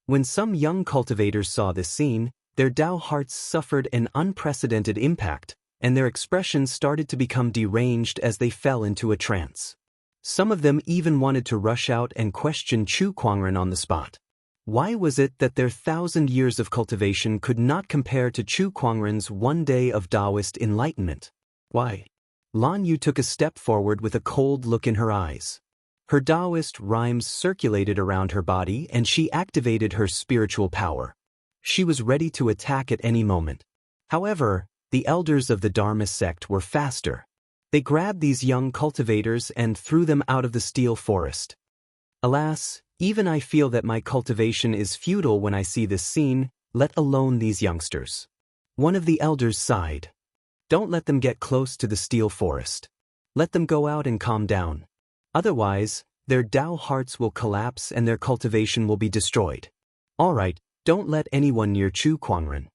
Speaker 1: When some young cultivators saw this scene, their Tao hearts suffered an unprecedented impact, and their expressions started to become deranged as they fell into a trance. Some of them even wanted to rush out and question Chu Kuangren on the spot. Why was it that their 1,000 years of cultivation could not compare to Chu Kuangren's one day of Taoist enlightenment? Why? Lan Yu took a step forward with a cold look in her eyes. Her Taoist rhymes circulated around her body and she activated her spiritual power. She was ready to attack at any moment. However, the elders of the Dharma sect were faster. They grabbed these young cultivators and threw them out of the Steel Forest. Alas, even I feel that my cultivation is futile when I see this scene, let alone these youngsters. One of the elders sighed. Don't let them get close to the Steel Forest. Let them go out and calm down. Otherwise, their Tao hearts will collapse and their cultivation will be destroyed. All right, don't let anyone near Chu Kuangren.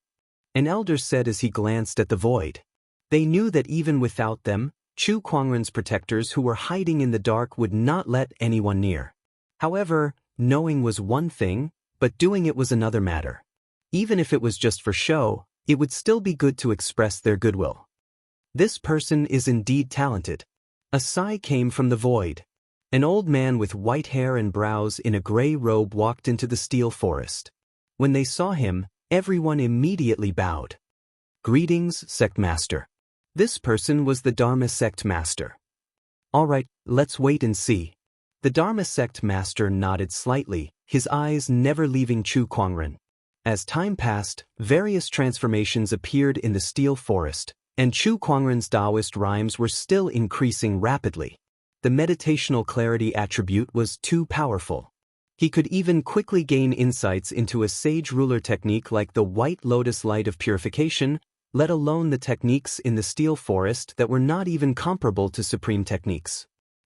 Speaker 1: An elder said as he glanced at the void. They knew that even without them, Chu Kuangren's protectors who were hiding in the dark would not let anyone near. However, knowing was one thing, but doing it was another matter. Even if it was just for show, it would still be good to express their goodwill. This person is indeed talented. A sigh came from the void. An old man with white hair and brows in a gray robe walked into the Steel Forest. When they saw him, everyone immediately bowed. Greetings, sect master. This person was the Dharma sect master. All right, let's wait and see. The Dharma sect master nodded slightly, his eyes never leaving Chu Kuangren. As time passed, various transformations appeared in the Steel Forest, and Chu Kuangren's Taoist rhymes were still increasing rapidly. The meditational clarity attribute was too powerful. He could even quickly gain insights into a sage ruler technique like the White Lotus Light of Purification, let alone the techniques in the Steel Forest that were not even comparable to supreme techniques.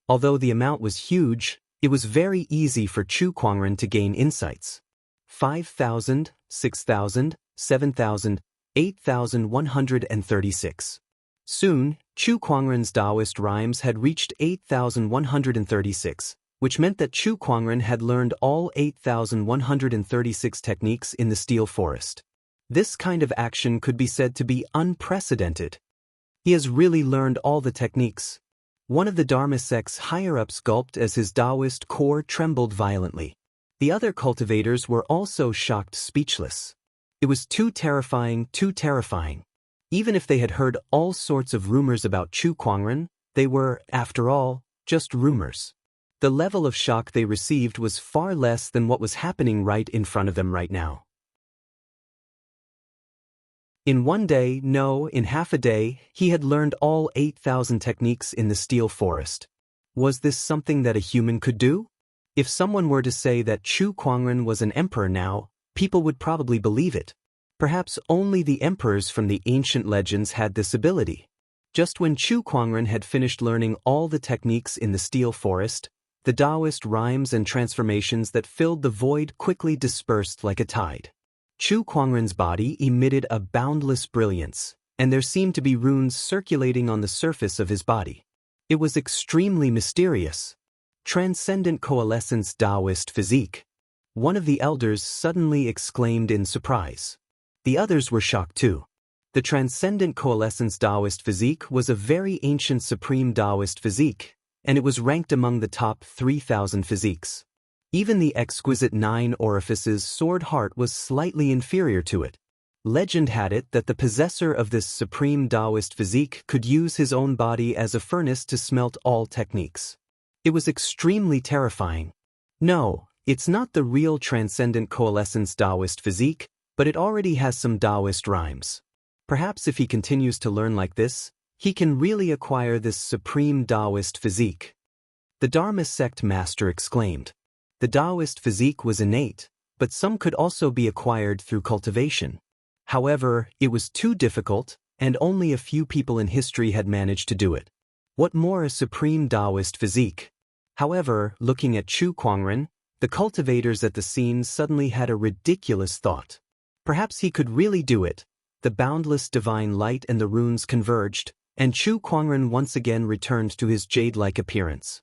Speaker 1: Although the amount was huge, it was very easy for Chu Kuangren to gain insights. 5,000, 6,000, 7,000, 8,136. Soon, Chu Kuangren's Taoist rhymes had reached 8,136, which meant that Chu Kuangren had learned all 8,136 techniques in the Steel Forest. This kind of action could be said to be unprecedented. He has really learned all the techniques. One of the Dharma sect's higher-ups gulped as his Taoist core trembled violently. The other cultivators were also shocked speechless. It was too terrifying, too terrifying. Even if they had heard all sorts of rumors about Chu Kuangren, they were, after all, just rumors. The level of shock they received was far less than what was happening right in front of them right now. In one day, no, in half a day, he had learned all 8,000 techniques in the steel forest. Was this something that a human could do? If someone were to say that Chu Kuangren was an emperor now, people would probably believe it. Perhaps only the emperors from the ancient legends had this ability. Just when Chu Kuangren had finished learning all the techniques in the steel forest, the Taoist rhymes and transformations that filled the void quickly dispersed like a tide. Chu Kuangren's body emitted a boundless brilliance, and there seemed to be runes circulating on the surface of his body. It was extremely mysterious. Transcendent coalescence Taoist physique. One of the elders suddenly exclaimed in surprise. The others were shocked too. The transcendent coalescence Taoist physique was a very ancient supreme Taoist physique, and it was ranked among the top 3,000 physiques. Even the exquisite 9 orifices sword heart was slightly inferior to it. Legend had it that the possessor of this supreme Taoist physique could use his own body as a furnace to smelt all techniques. It was extremely terrifying. No, it's not the real transcendent coalescence Taoist physique, but it already has some Taoist rhymes. Perhaps if he continues to learn like this, he can really acquire this supreme Taoist physique. The Dharma sect master exclaimed. The Taoist physique was innate, but some could also be acquired through cultivation. However, it was too difficult, and only a few people in history had managed to do it. What more a supreme Taoist physique? However, looking at Chu Kuangren, the cultivators at the scene suddenly had a ridiculous thought. Perhaps he could really do it. The boundless divine light and the runes converged, and Chu Kuangren once again returned to his jade-like appearance.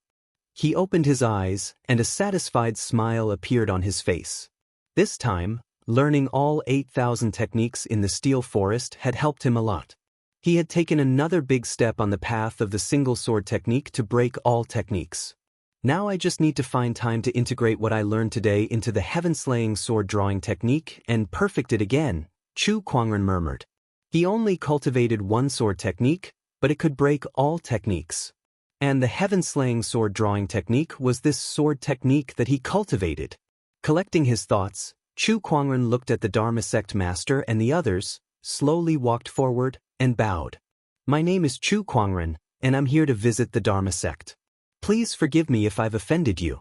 Speaker 1: He opened his eyes, and a satisfied smile appeared on his face. This time, learning all 8,000 techniques in the steel forest had helped him a lot. He had taken another big step on the path of the single sword technique to break all techniques. Now I just need to find time to integrate what I learned today into the heaven-slaying sword drawing technique and perfect it again, Chu Kuangren murmured. He only cultivated one sword technique, but it could break all techniques. And the heaven-slaying sword drawing technique was this sword technique that he cultivated. Collecting his thoughts, Chu Kuangren looked at the Dharma sect master and the others, slowly walked forward, and bowed. My name is Chu Kuangren, and I'm here to visit the Dharma sect. Please forgive me if I've offended you.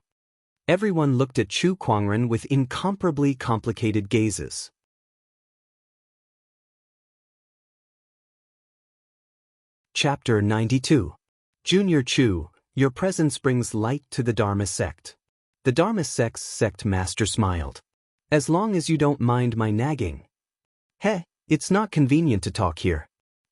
Speaker 1: Everyone looked at Chu Kuangren with incomparably complicated gazes. Chapter 92. Junior Chu, your presence brings light to the Dharma sect. The Dharma sect's sect master smiled. As long as you don't mind my nagging. It's not convenient to talk here.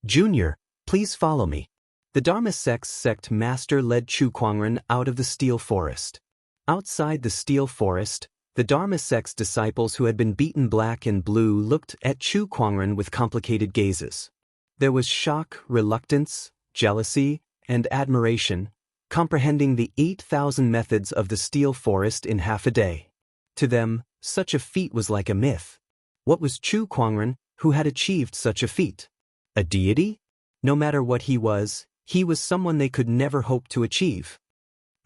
Speaker 1: Junior, please follow me. The Dharma sect's sect master led Chu Kuangren out of the steel forest. Outside the steel forest, the Dharma sect's disciples who had been beaten black and blue looked at Chu Kuangren with complicated gazes. There was shock, reluctance, jealousy, and admiration, comprehending the 8,000 methods of the steel forest in half a day. To them, such a feat was like a myth. What was Chu Kuangren, who had achieved such a feat? A deity? No matter what he was someone they could never hope to achieve.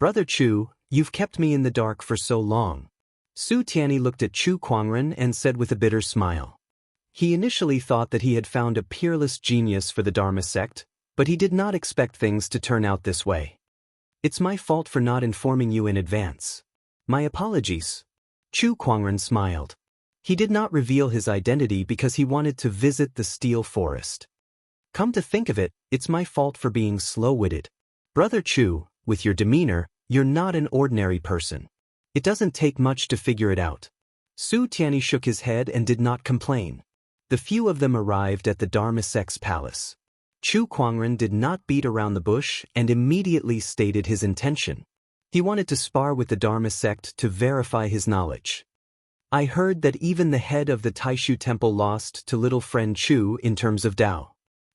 Speaker 1: Brother Chu, you've kept me in the dark for so long. Su Tianyi looked at Chu Kuangren and said with a bitter smile. He initially thought that he had found a peerless genius for the Dharma sect, but he did not expect things to turn out this way. It's my fault for not informing you in advance. My apologies. Chu Kuangren smiled. He did not reveal his identity because he wanted to visit the steel forest. Come to think of it, it's my fault for being slow-witted. Brother Chu, with your demeanor, you're not an ordinary person. It doesn't take much to figure it out. Su Tianyi shook his head and did not complain. The few of them arrived at the Dharma sect's palace. Chu Kuangren did not beat around the bush and immediately stated his intention. He wanted to spar with the Dharma sect to verify his knowledge. I heard that even the head of the Taishu temple lost to little friend Chu in terms of Tao.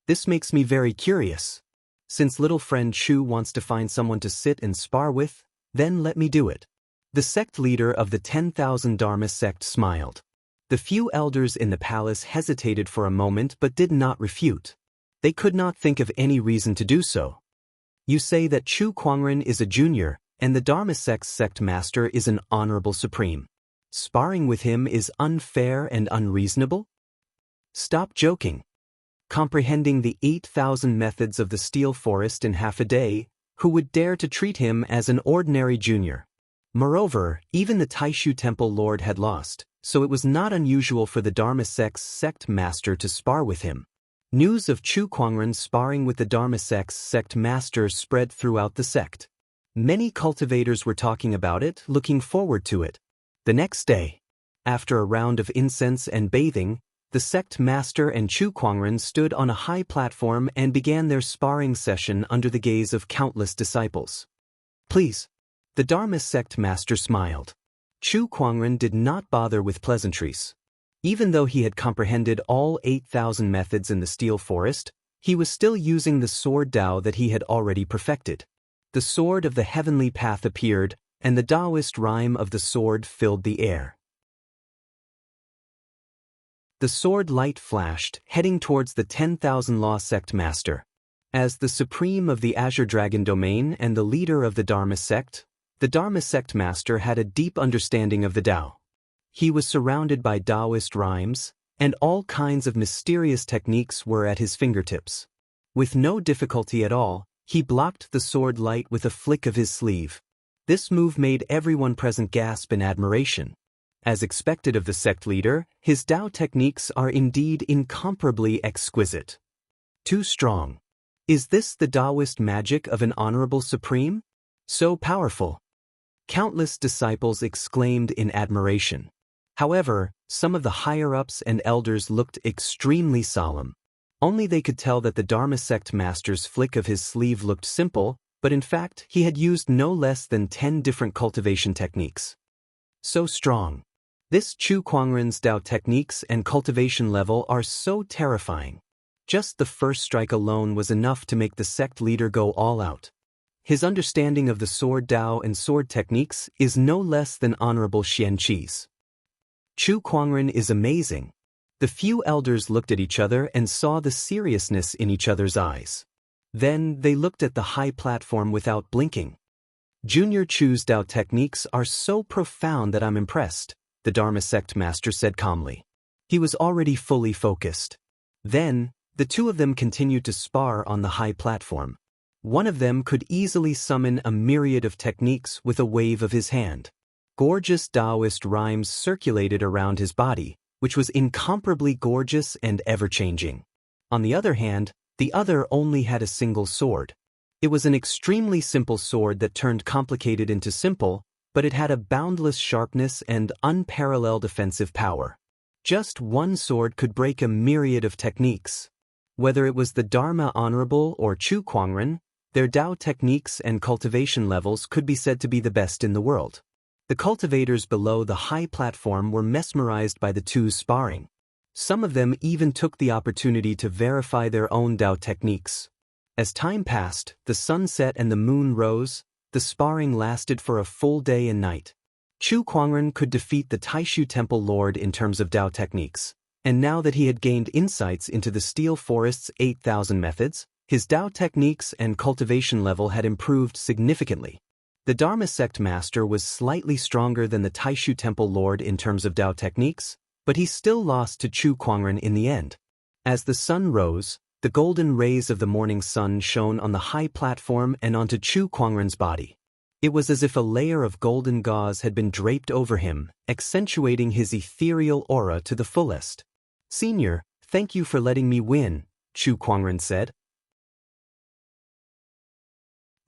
Speaker 1: This makes me very curious. Since little friend Chu wants to find someone to sit and spar with, then let me do it. The sect leader of the 10,000 Dharma sect smiled. The few elders in the palace hesitated for a moment but did not refute. They could not think of any reason to do so. You say that Chu Kuangren is a junior, and the Dharma sect's sect master is an honorable supreme. Sparring with him is unfair and unreasonable? Stop joking. Comprehending the 8,000 methods of the steel forest in half a day, who would dare to treat him as an ordinary junior? Moreover, even the Taishu Temple Lord had lost, so it was not unusual for the Dharma sect's sect master to spar with him. News of Chu Kuangren sparring with the Dharma sect's sect master spread throughout the sect. Many cultivators were talking about it, looking forward to it. The next day, after a round of incense and bathing, the sect master and Chu Kuangren stood on a high platform and began their sparring session under the gaze of countless disciples. Please. The Dharma sect master smiled. Chu Kuangren did not bother with pleasantries. Even though he had comprehended all 8,000 methods in the steel forest, he was still using the sword Dao that he had already perfected. The sword of the heavenly path appeared, and the Taoist rhyme of the sword filled the air. The sword light flashed, heading towards the 10,000 Law sect master. As the supreme of the Azure Dragon domain and the leader of the Dharma sect, the Dharma sect master had a deep understanding of the Tao. He was surrounded by Taoist rhymes, and all kinds of mysterious techniques were at his fingertips. With no difficulty at all, he blocked the sword light with a flick of his sleeve. This move made everyone present gasp in admiration. As expected of the sect leader, his Tao techniques are indeed incomparably exquisite. Too strong. Is this the Taoist magic of an honorable supreme? So powerful. Countless disciples exclaimed in admiration. However, some of the higher-ups and elders looked extremely solemn. Only they could tell that the Dharma sect master's flick of his sleeve looked simple, but in fact he had used no less than 10 different cultivation techniques. So strong. This Chu Kuangren's Dao techniques and cultivation level are so terrifying. Just the first strike alone was enough to make the sect leader go all out. His understanding of the sword Dao and sword techniques is no less than honorable Xianxia's. Chu Kuangren is amazing. The few elders looked at each other and saw the seriousness in each other's eyes. Then they looked at the high platform without blinking. Junior Chu's Dao techniques are so profound that I'm impressed, the Dharma sect master said calmly. He was already fully focused. Then, the two of them continued to spar on the high platform. One of them could easily summon a myriad of techniques with a wave of his hand. Gorgeous Taoist rhymes circulated around his body, which was incomparably gorgeous and ever-changing. On the other hand, the other only had a single sword. It was an extremely simple sword that turned complicated into simple, but it had a boundless sharpness and unparalleled offensive power. Just one sword could break a myriad of techniques. Whether it was the Dharma Honorable or Chu Kuangren, their Tao techniques and cultivation levels could be said to be the best in the world. The cultivators below the high platform were mesmerized by the two sparring. Some of them even took the opportunity to verify their own Tao techniques. As time passed, the sun set and the moon rose, the sparring lasted for a full day and night. Chu Kuangren could defeat the Taishu Temple Lord in terms of Tao techniques, and now that he had gained insights into the Steel Forest's 8,000 methods, his Tao techniques and cultivation level had improved significantly. The Dharma sect master was slightly stronger than the Taishu Temple Lord in terms of Tao techniques, but he still lost to Chu Kuangren in the end. As the sun rose, the golden rays of the morning sun shone on the high platform and onto Chu Kuangren's body. It was as if a layer of golden gauze had been draped over him, accentuating his ethereal aura to the fullest. "Senior, thank you for letting me win," Chu Kuangren said.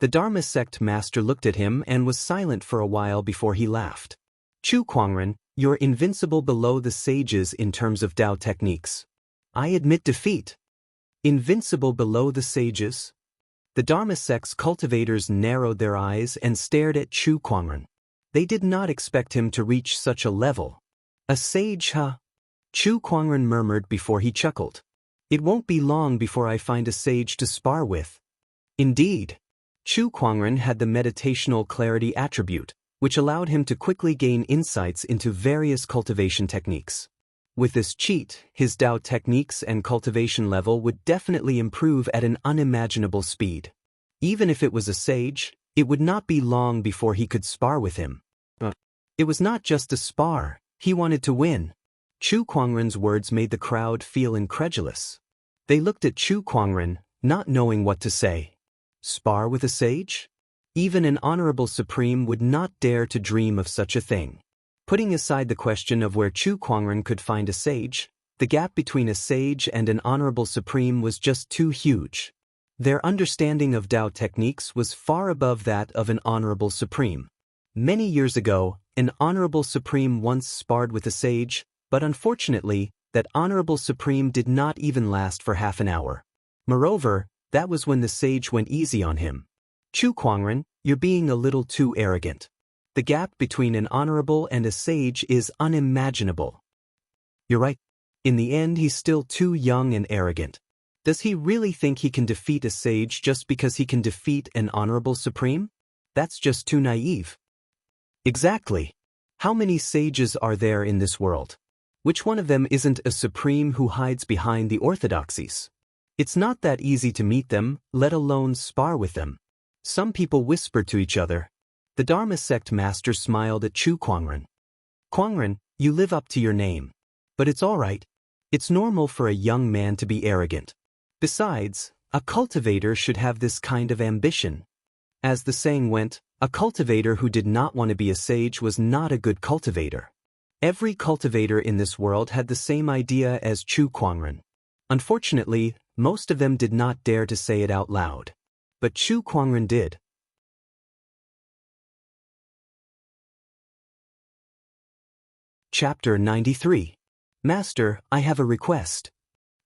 Speaker 1: The Dharma sect master looked at him and was silent for a while before he laughed. "Chu Kuangren, you're invincible below the sages in terms of Tao techniques. I admit defeat." Invincible below the sages? The Dharma sect's cultivators narrowed their eyes and stared at Chu Kuangren. They did not expect him to reach such a level. "A sage, huh?" Chu Kuangren murmured before he chuckled. "It won't be long before I find a sage to spar with." Indeed. Chu Kuangren had the meditational clarity attribute, which allowed him to quickly gain insights into various cultivation techniques. With this cheat, his Dao techniques and cultivation level would definitely improve at an unimaginable speed. Even if it was a sage, it would not be long before he could spar with him. It was not just a spar, he wanted to win. Chu Kuangren's words made the crowd feel incredulous. They looked at Chu Kuangren, not knowing what to say. Spar with a sage? Even an honorable supreme would not dare to dream of such a thing. Putting aside the question of where Chu Kuangren could find a sage, the gap between a sage and an honorable supreme was just too huge. Their understanding of Dao techniques was far above that of an honorable supreme. Many years ago, an honorable supreme once sparred with a sage, but unfortunately, that honorable supreme did not even last for half an hour. Moreover, that was when the sage went easy on him. Chu Kuangren, you're being a little too arrogant. The gap between an honorable and a sage is unimaginable. You're right. In the end, he's still too young and arrogant. Does he really think he can defeat a sage just because he can defeat an honorable supreme? That's just too naive. Exactly. How many sages are there in this world? Which one of them isn't a supreme who hides behind the orthodoxies? It's not that easy to meet them, let alone spar with them. Some people whisper to each other. The Dharma sect master smiled at Chu Kuangren. Kuangren, you live up to your name. But it's all right. It's normal for a young man to be arrogant. Besides, a cultivator should have this kind of ambition. As the saying went, a cultivator who did not want to be a sage was not a good cultivator. Every cultivator in this world had the same idea as Chu Kuangren. Unfortunately, most of them did not dare to say it out loud. But Chu Kuangren did. Chapter 93. Master, I have a request.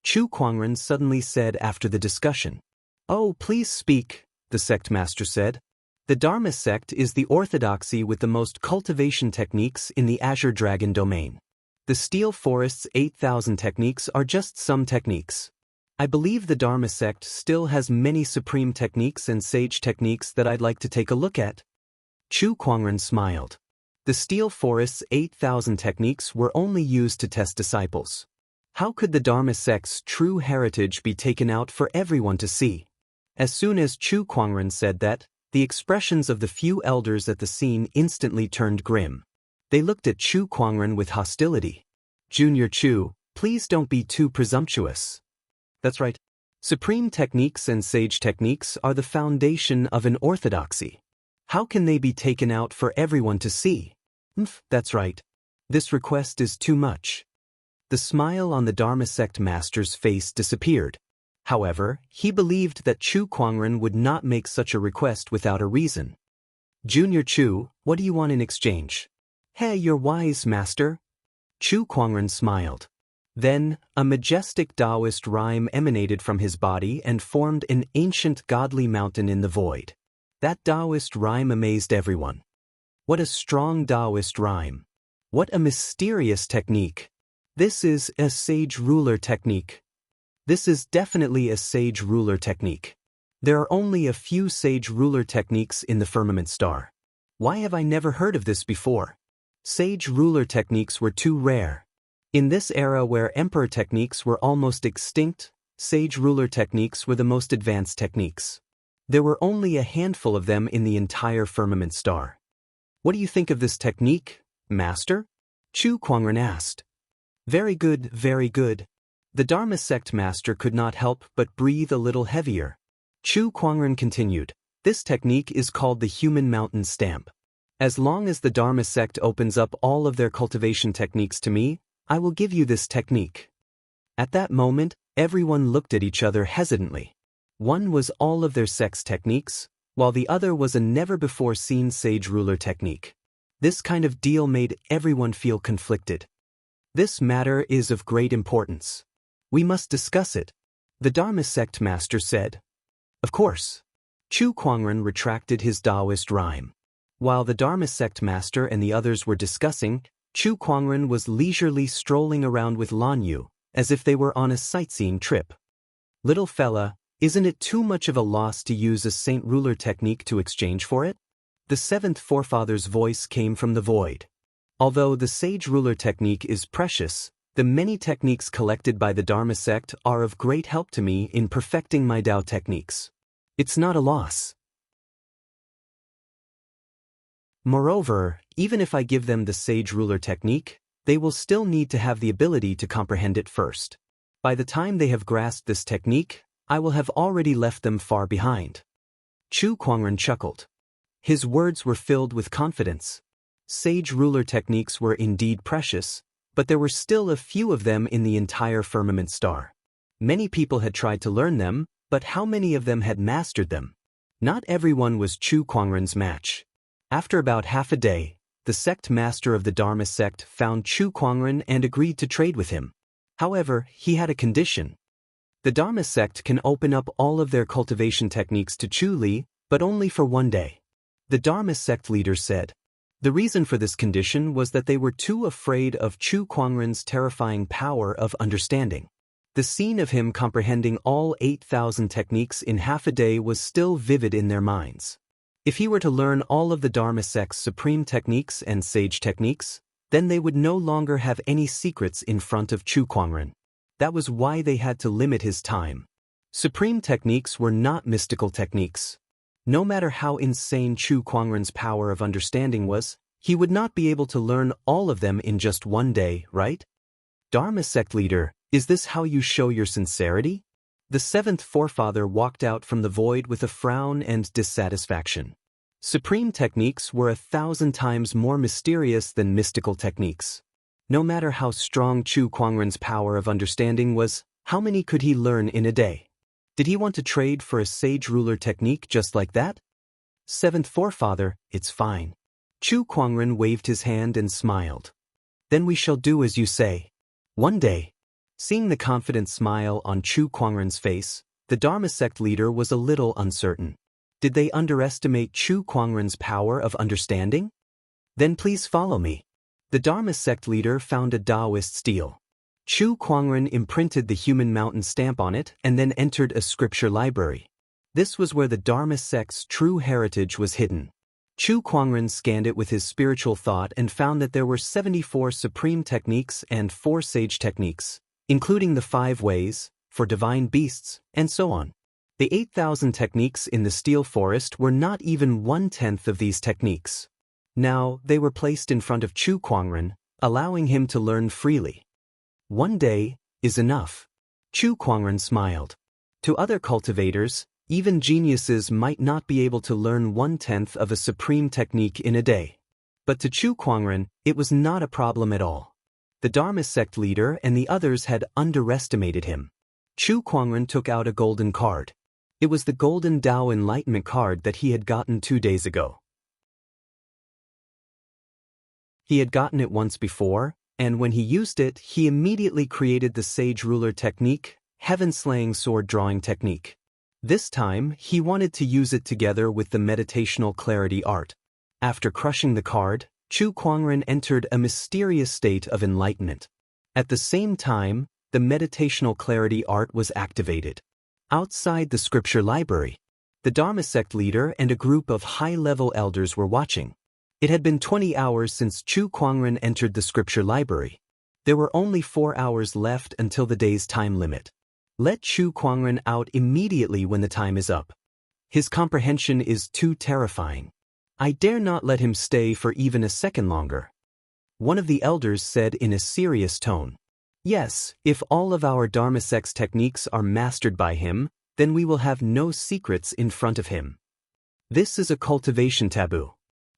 Speaker 1: Chu Kuangren suddenly said after the discussion. Oh, please speak, the sect master said. The Dharma sect is the orthodoxy with the most cultivation techniques in the Azure Dragon domain. The Steel Forest's 8,000 techniques are just some techniques. I believe the Dharma sect still has many supreme techniques and sage techniques that I'd like to take a look at. Chu Kuangren smiled. The Steel Forest's 8,000 techniques were only used to test disciples. How could the Dharma sect's true heritage be taken out for everyone to see? As soon as Chu Kuangren said that, the expressions of the few elders at the scene instantly turned grim. They looked at Chu Kuangren with hostility. Junior Chu, please don't be too presumptuous. That's right. Supreme techniques and sage techniques are the foundation of an orthodoxy. How can they be taken out for everyone to see? That's right. This request is too much. The smile on the Dharma sect master's face disappeared. However, he believed that Chu Kuangren would not make such a request without a reason. Junior Chu, what do you want in exchange? Hey, you're wise, master. Chu Kuangren smiled. Then, a majestic Taoist rhyme emanated from his body and formed an ancient godly mountain in the void. That Taoist rhyme amazed everyone. What a strong Taoist rhyme. What a mysterious technique. This is a sage ruler technique. This is definitely a sage ruler technique. There are only a few sage ruler techniques in the firmament star. Why have I never heard of this before? Sage ruler techniques were too rare. In this era where emperor techniques were almost extinct, sage ruler techniques were the most advanced techniques. There were only a handful of them in the entire firmament star. What do you think of this technique, master? Chu Kuangren asked. Very good, very good. The Dharma sect master could not help but breathe a little heavier. Chu Kuangren continued, this technique is called the human mountain stamp. As long as the Dharma sect opens up all of their cultivation techniques to me, I will give you this technique. At that moment, everyone looked at each other hesitantly. One was all of their sect's techniques, while the other was a never-before-seen sage ruler technique. This kind of deal made everyone feel conflicted. This matter is of great importance. We must discuss it, the Dharma sect master said. Of course. Chu Kuangren retracted his Taoist rhyme. While the Dharma sect master and the others were discussing, Chu Kuangren was leisurely strolling around with Lan Yu, as if they were on a sightseeing trip. Little fella, isn't it too much of a loss to use a saint ruler technique to exchange for it? The seventh forefather's voice came from the void. Although the sage ruler technique is precious, The many techniques collected by the Dharma sect are of great help to me in perfecting my Tao techniques. It's not a loss. Moreover, even if I give them the sage ruler technique, they will still need to have the ability to comprehend it first. By the time they have grasped this technique, I will have already left them far behind. Chu Kuangren chuckled. His words were filled with confidence. Sage ruler techniques were indeed precious, but there were still a few of them in the entire firmament star. Many people had tried to learn them, but how many of them had mastered them? Not everyone was Chu Kuangren's match. After about half a day, the sect master of the Dharma sect found Chu Kuangren and agreed to trade with him. However, he had a condition. The Dharma sect can open up all of their cultivation techniques to Chu Li, but only for one day. The Dharma sect leader said. The reason for this condition was that they were too afraid of Chu Kuangren's terrifying power of understanding. The scene of him comprehending all 8,000 techniques in half a day was still vivid in their minds. If he were to learn all of the Dharma sect's supreme techniques and sage techniques, then they would no longer have any secrets in front of Chu Kuangren. That was why they had to limit his time. Supreme techniques were not mystical techniques. No matter how insane Chu Kuangren's power of understanding was, he would not be able to learn all of them in just one day, right? Dharma sect leader, is this how you show your sincerity? The seventh forefather walked out from the void with a frown and dissatisfaction. Supreme techniques were 1,000 times more mysterious than mystical techniques. No matter how strong Chu Kuangren's power of understanding was, how many could he learn in a day? Did he want to trade for a sage ruler technique just like that? Seventh forefather, it's fine. Chu Kuangren waved his hand and smiled. Then we shall do as you say. One day. Seeing the confident smile on Chu Kuangren's face, the Dharma sect leader was a little uncertain. Did they underestimate Chu Kuangren's power of understanding? Then please follow me. The Dharma sect leader found a Taoist stele. Chu Kuangren imprinted the human mountain stamp on it and then entered a scripture library. This was where the Dharma sect's true heritage was hidden. Chu Kuangren scanned it with his spiritual thought and found that there were 74 supreme techniques and 4 sage techniques, including the 5 ways, for divine beasts, and so on. The 8,000 techniques in the steel forest were not even 1/10 of these techniques. Now, they were placed in front of Chu Kuangren, allowing him to learn freely. One day is enough. Chu Kuangren smiled. To other cultivators, even geniuses might not be able to learn 1/10 of a supreme technique in a day. But to Chu Kuangren, it was not a problem at all. The Dharma sect leader and the others had underestimated him. Chu Kuangren took out a golden card. It was the golden Tao Enlightenment card that he had gotten 2 days ago. He had gotten it once before, and when he used it, he immediately created the Sage Ruler technique, Heaven-Slaying Sword Drawing technique. This time, he wanted to use it together with the Meditational Clarity art. After crushing the card, Chu Kuangren entered a mysterious state of enlightenment. At the same time, the Meditational Clarity art was activated. Outside the scripture library, the Dharma sect leader and a group of high-level elders were watching. It had been 20 hours since Chu Kuangren entered the scripture library. There were only 4 hours left until the day's time limit. Let Chu Kuangren out immediately when the time is up. His comprehension is too terrifying. I dare not let him stay for even a second longer. One of the elders said in a serious tone. Yes, if all of our Dharma sect's techniques are mastered by him, then we will have no secrets in front of him. This is a cultivation taboo.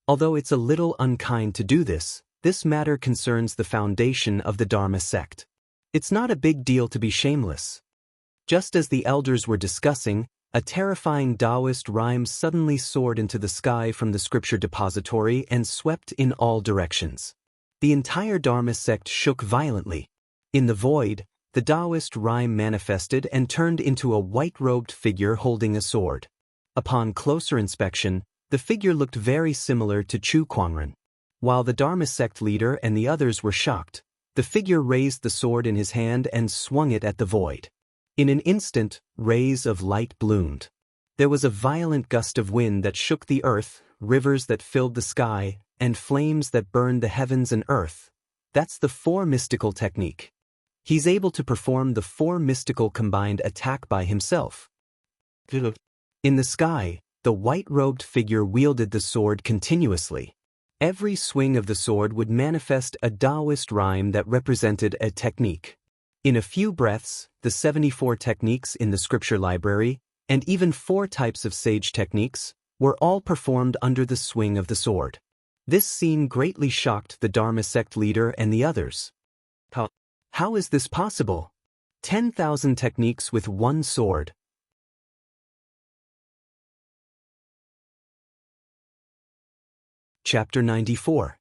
Speaker 1: Although it's a little unkind to do this, this matter concerns the foundation of the Dharma sect. It's not a big deal to be shameless. Just as the elders were discussing, a terrifying Taoist rhyme suddenly soared into the sky from the scripture depository and swept in all directions. The entire Dharma sect shook violently. In the void, the Taoist rhyme manifested and turned into a white-robed figure holding a sword. Upon closer inspection, the figure looked very similar to Chu Kuangren. While the Dharma sect leader and the others were shocked, the figure raised the sword in his hand and swung it at the void. In an instant, rays of light bloomed. There was a violent gust of wind that shook the earth, rivers that filled the sky, and flames that burned the heavens and earth. That's the 4 mystical technique. He's able to perform the 4 mystical combined attack by himself. In the sky, the white-robed figure wielded the sword continuously. Every swing of the sword would manifest a Taoist rhyme that represented a technique. In a few breaths, the 74 techniques in the scripture library, and even 4 types of sage techniques, were all performed under the swing of the sword. This scene greatly shocked the Dharma sect leader and the others. How is this possible? 10,000 techniques with one sword. Chapter 94.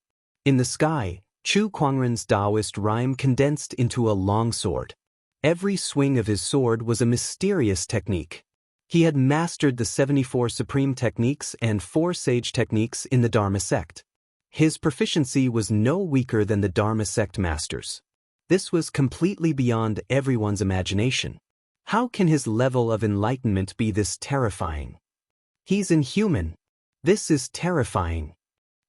Speaker 1: In the sky, Chu Kuangren's Taoist rhyme condensed into a long sword. Every swing of his sword was a mysterious technique. He had mastered the 74 supreme techniques and 4 sage techniques in the Dharma sect. His proficiency was no weaker than the Dharma sect masters. This was completely beyond everyone's imagination. How can his level of enlightenment be this terrifying? He's inhuman. This is terrifying.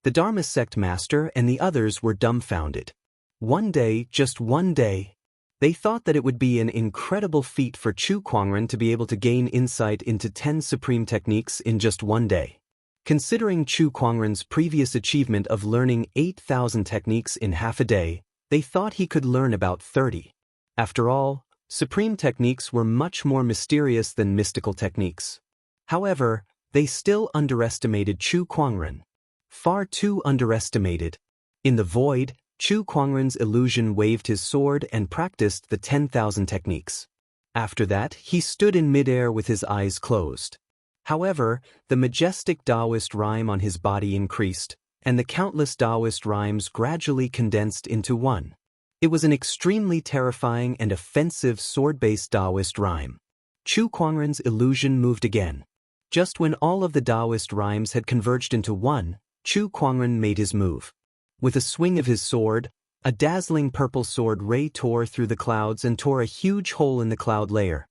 Speaker 1: The Dharma sect master and the others were dumbfounded. One day, just one day, they thought that it would be an incredible feat for Chu Kuangren to be able to gain insight into 10 supreme techniques in just one day. Considering Chu Kuangren's previous achievement of learning 8,000 techniques in half a day, they thought he could learn about 30. After all, supreme techniques were much more mysterious than mystical techniques. However, they still underestimated Chu Kuangren. Far too underestimated. In the void, Chu Kuangren's illusion waved his sword and practiced the 10,000 techniques. After that, he stood in midair with his eyes closed. However, the majestic Taoist rhyme on his body increased, and the countless Taoist rhymes gradually condensed into one. It was an extremely terrifying and offensive sword-based Taoist rhyme. Chu Kuangren's illusion moved again. Just when all of the Taoist rhymes had converged into one, Chu Kuangren made his move. With a swing of his sword, a dazzling purple sword ray tore through the clouds and tore a huge hole in the cloud layer.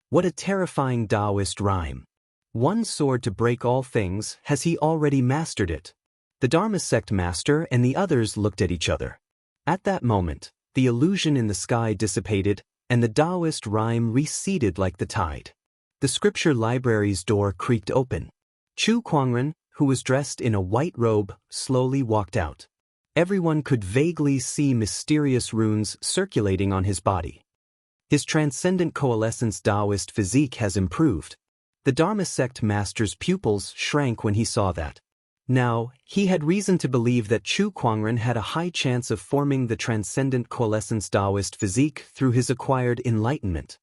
Speaker 1: What a terrifying Taoist rhyme. One sword to break all things, has he already mastered it? The Dharma sect master and the others looked at each other. At that moment, the illusion in the sky dissipated, and the Taoist rhyme receded like the tide. The scripture library's door creaked open. Chu Kuangren, who was dressed in a white robe, slowly walked out. Everyone could vaguely see mysterious runes circulating on his body. His transcendent coalescence Taoist physique has improved. The Dharma sect master's pupils shrank when he saw that. Now, he had reason to believe that Chu Kuangren had a high chance of forming the transcendent coalescence Taoist physique through his acquired enlightenment.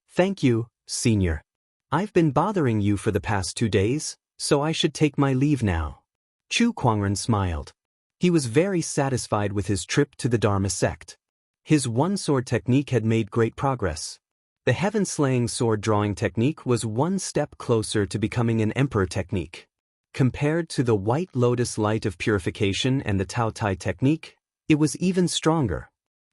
Speaker 1: Thank you, Senior. I've been bothering you for the past 2 days, so I should take my leave now. Chu Kuangren smiled. He was very satisfied with his trip to the Dharma sect. His one-sword technique had made great progress. The heaven-slaying sword-drawing technique was one step closer to becoming an emperor technique. Compared to the white lotus light of purification and the Tao Tai technique, it was even stronger.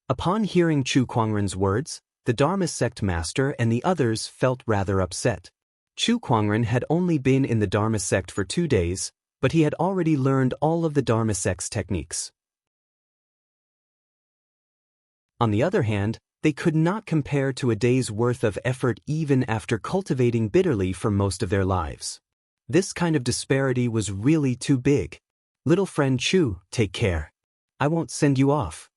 Speaker 1: Upon hearing Chu Kuangren's words, the Dharma sect master and the others felt rather upset. Chu Kuangren had only been in the Dharma sect for 2 days, but he had already learned all of the Dharma sect's techniques. On the other hand, they could not compare to a day's worth of effort even after cultivating bitterly for most of their lives. This kind of disparity was really too big. Little friend Chu, take care. I won't send you off.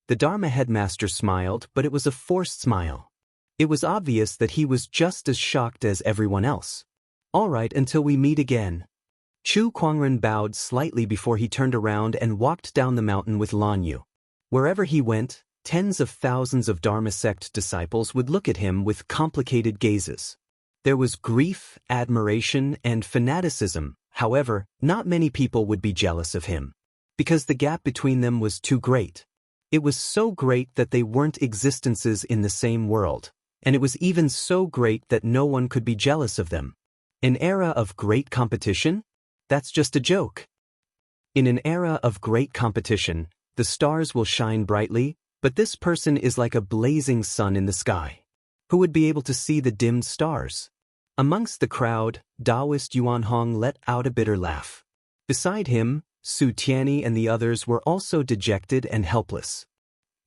Speaker 1: The Dharma headmaster smiled, but it was a forced smile. It was obvious that he was just as shocked as everyone else. All right, until we meet again. Chu Kuangren bowed slightly before he turned around and walked down the mountain with Lan Yu. Wherever he went, tens of thousands of Dharma sect disciples would look at him with complicated gazes. There was grief, admiration, and fanaticism. However, not many people would be jealous of him, because the gap between them was too great. It was so great that they weren't existences in the same world, and it was even so great that no one could be jealous of them. An era of great competition? That's just a joke. In an era of great competition, the stars will shine brightly, but this person is like a blazing sun in the sky. Who would be able to see the dimmed stars? Amongst the crowd, Taoist Yuan Hong let out a bitter laugh. Beside him, Su Tianyi and the others were also dejected and helpless.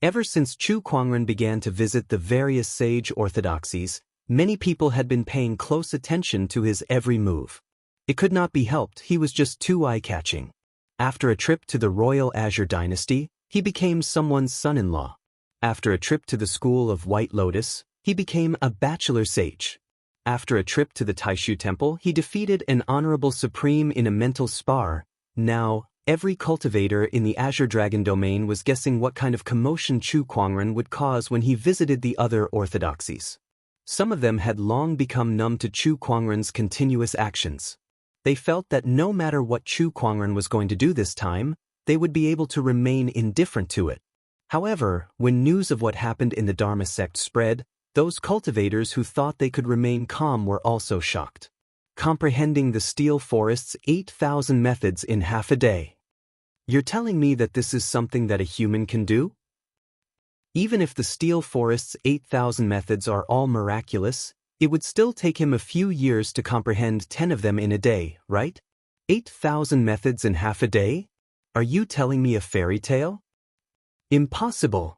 Speaker 1: Ever since Chu Kuangren began to visit the various sage orthodoxies, many people had been paying close attention to his every move. It could not be helped, he was just too eye-catching. After a trip to the Royal Azure Dynasty, he became someone's son-in-law. After a trip to the school of White Lotus, he became a bachelor sage. After a trip to the Taishu Temple, he defeated an honorable supreme in a mental spar. Now, every cultivator in the Azure Dragon domain was guessing what kind of commotion Chu Kuangren would cause when he visited the other orthodoxies. Some of them had long become numb to Chu Kuangren's continuous actions. They felt that no matter what Chu Kuangren was going to do this time, they would be able to remain indifferent to it. However, when news of what happened in the Dharma sect spread, those cultivators who thought they could remain calm were also shocked. Comprehending the Steel Forest's 8,000 methods in half a day. You're telling me that this is something that a human can do? Even if the Steel Forest's 8,000 methods are all miraculous, it would still take him a few years to comprehend 10 of them in a day, right? 8,000 methods in half a day? Are you telling me a fairy tale? Impossible.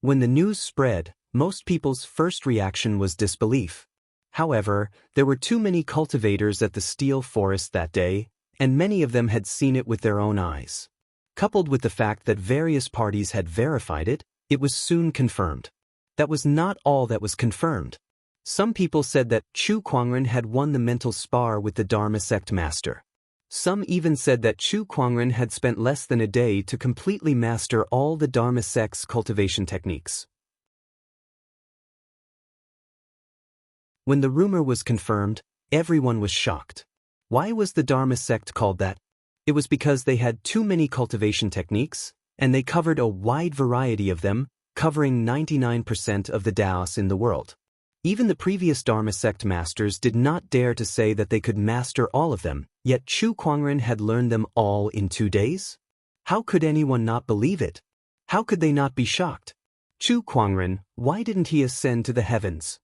Speaker 1: When the news spread, most people's first reaction was disbelief. However, there were too many cultivators at the Steel Forest that day, and many of them had seen it with their own eyes. Coupled with the fact that various parties had verified it, it was soon confirmed. That was not all that was confirmed. Some people said that Chu Kuangren had won the mental spar with the Dharma sect master. Some even said that Chu Kuangren had spent less than a day to completely master all the Dharma sect's cultivation techniques. When the rumor was confirmed, everyone was shocked. Why was the Dharma sect called that? It was because they had too many cultivation techniques, and they covered a wide variety of them, covering 99% of the Taoists in the world. Even the previous Dharma sect masters did not dare to say that they could master all of them, yet Chu Kuangren had learned them all in 2 days? How could anyone not believe it? How could they not be shocked? Chu Kuangren, why didn't he ascend to the heavens?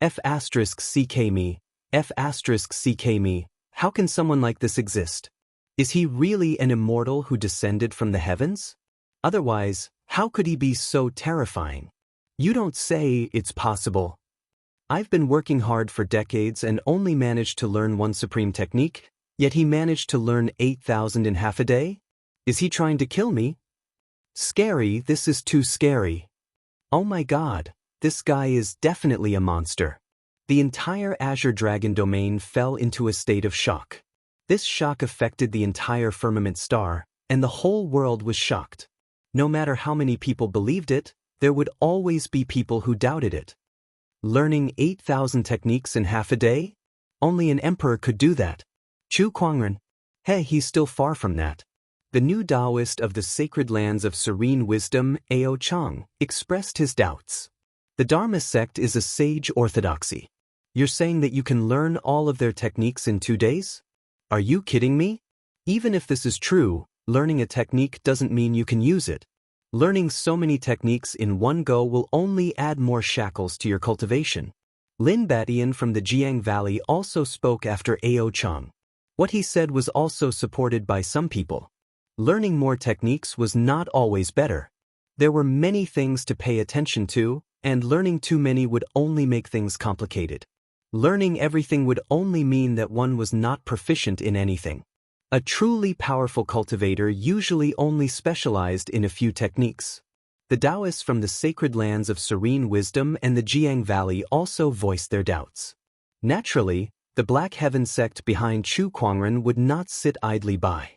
Speaker 1: F*ck me, F*ck me, how can someone like this exist? Is he really an immortal who descended from the heavens? Otherwise, how could he be so terrifying? You don't say it's possible. I've been working hard for decades and only managed to learn one supreme technique, yet he managed to learn 8,000 in half a day? Is he trying to kill me? Scary, this is too scary. Oh my God, this guy is definitely a monster. The entire Azure Dragon domain fell into a state of shock. This shock affected the entire firmament star, and the whole world was shocked. No matter how many people believed it, there would always be people who doubted it. Learning 8,000 techniques in half a day? Only an emperor could do that. Chu Kuangren? Hey, he's still far from that. The new Taoist of the sacred lands of serene wisdom, Ao Chang, expressed his doubts. The Dharma sect is a sage orthodoxy. You're saying that you can learn all of their techniques in 2 days? Are you kidding me? Even if this is true, learning a technique doesn't mean you can use it. Learning so many techniques in one go will only add more shackles to your cultivation. Lin Batian from the Jiang Valley also spoke after Ao Chang. What he said was also supported by some people. Learning more techniques was not always better. There were many things to pay attention to, and learning too many would only make things complicated. Learning everything would only mean that one was not proficient in anything. A truly powerful cultivator usually only specialized in a few techniques. The Taoists from the sacred lands of serene wisdom and the Jiang Valley also voiced their doubts. Naturally, the Black Heaven sect behind Chu Kuangren would not sit idly by.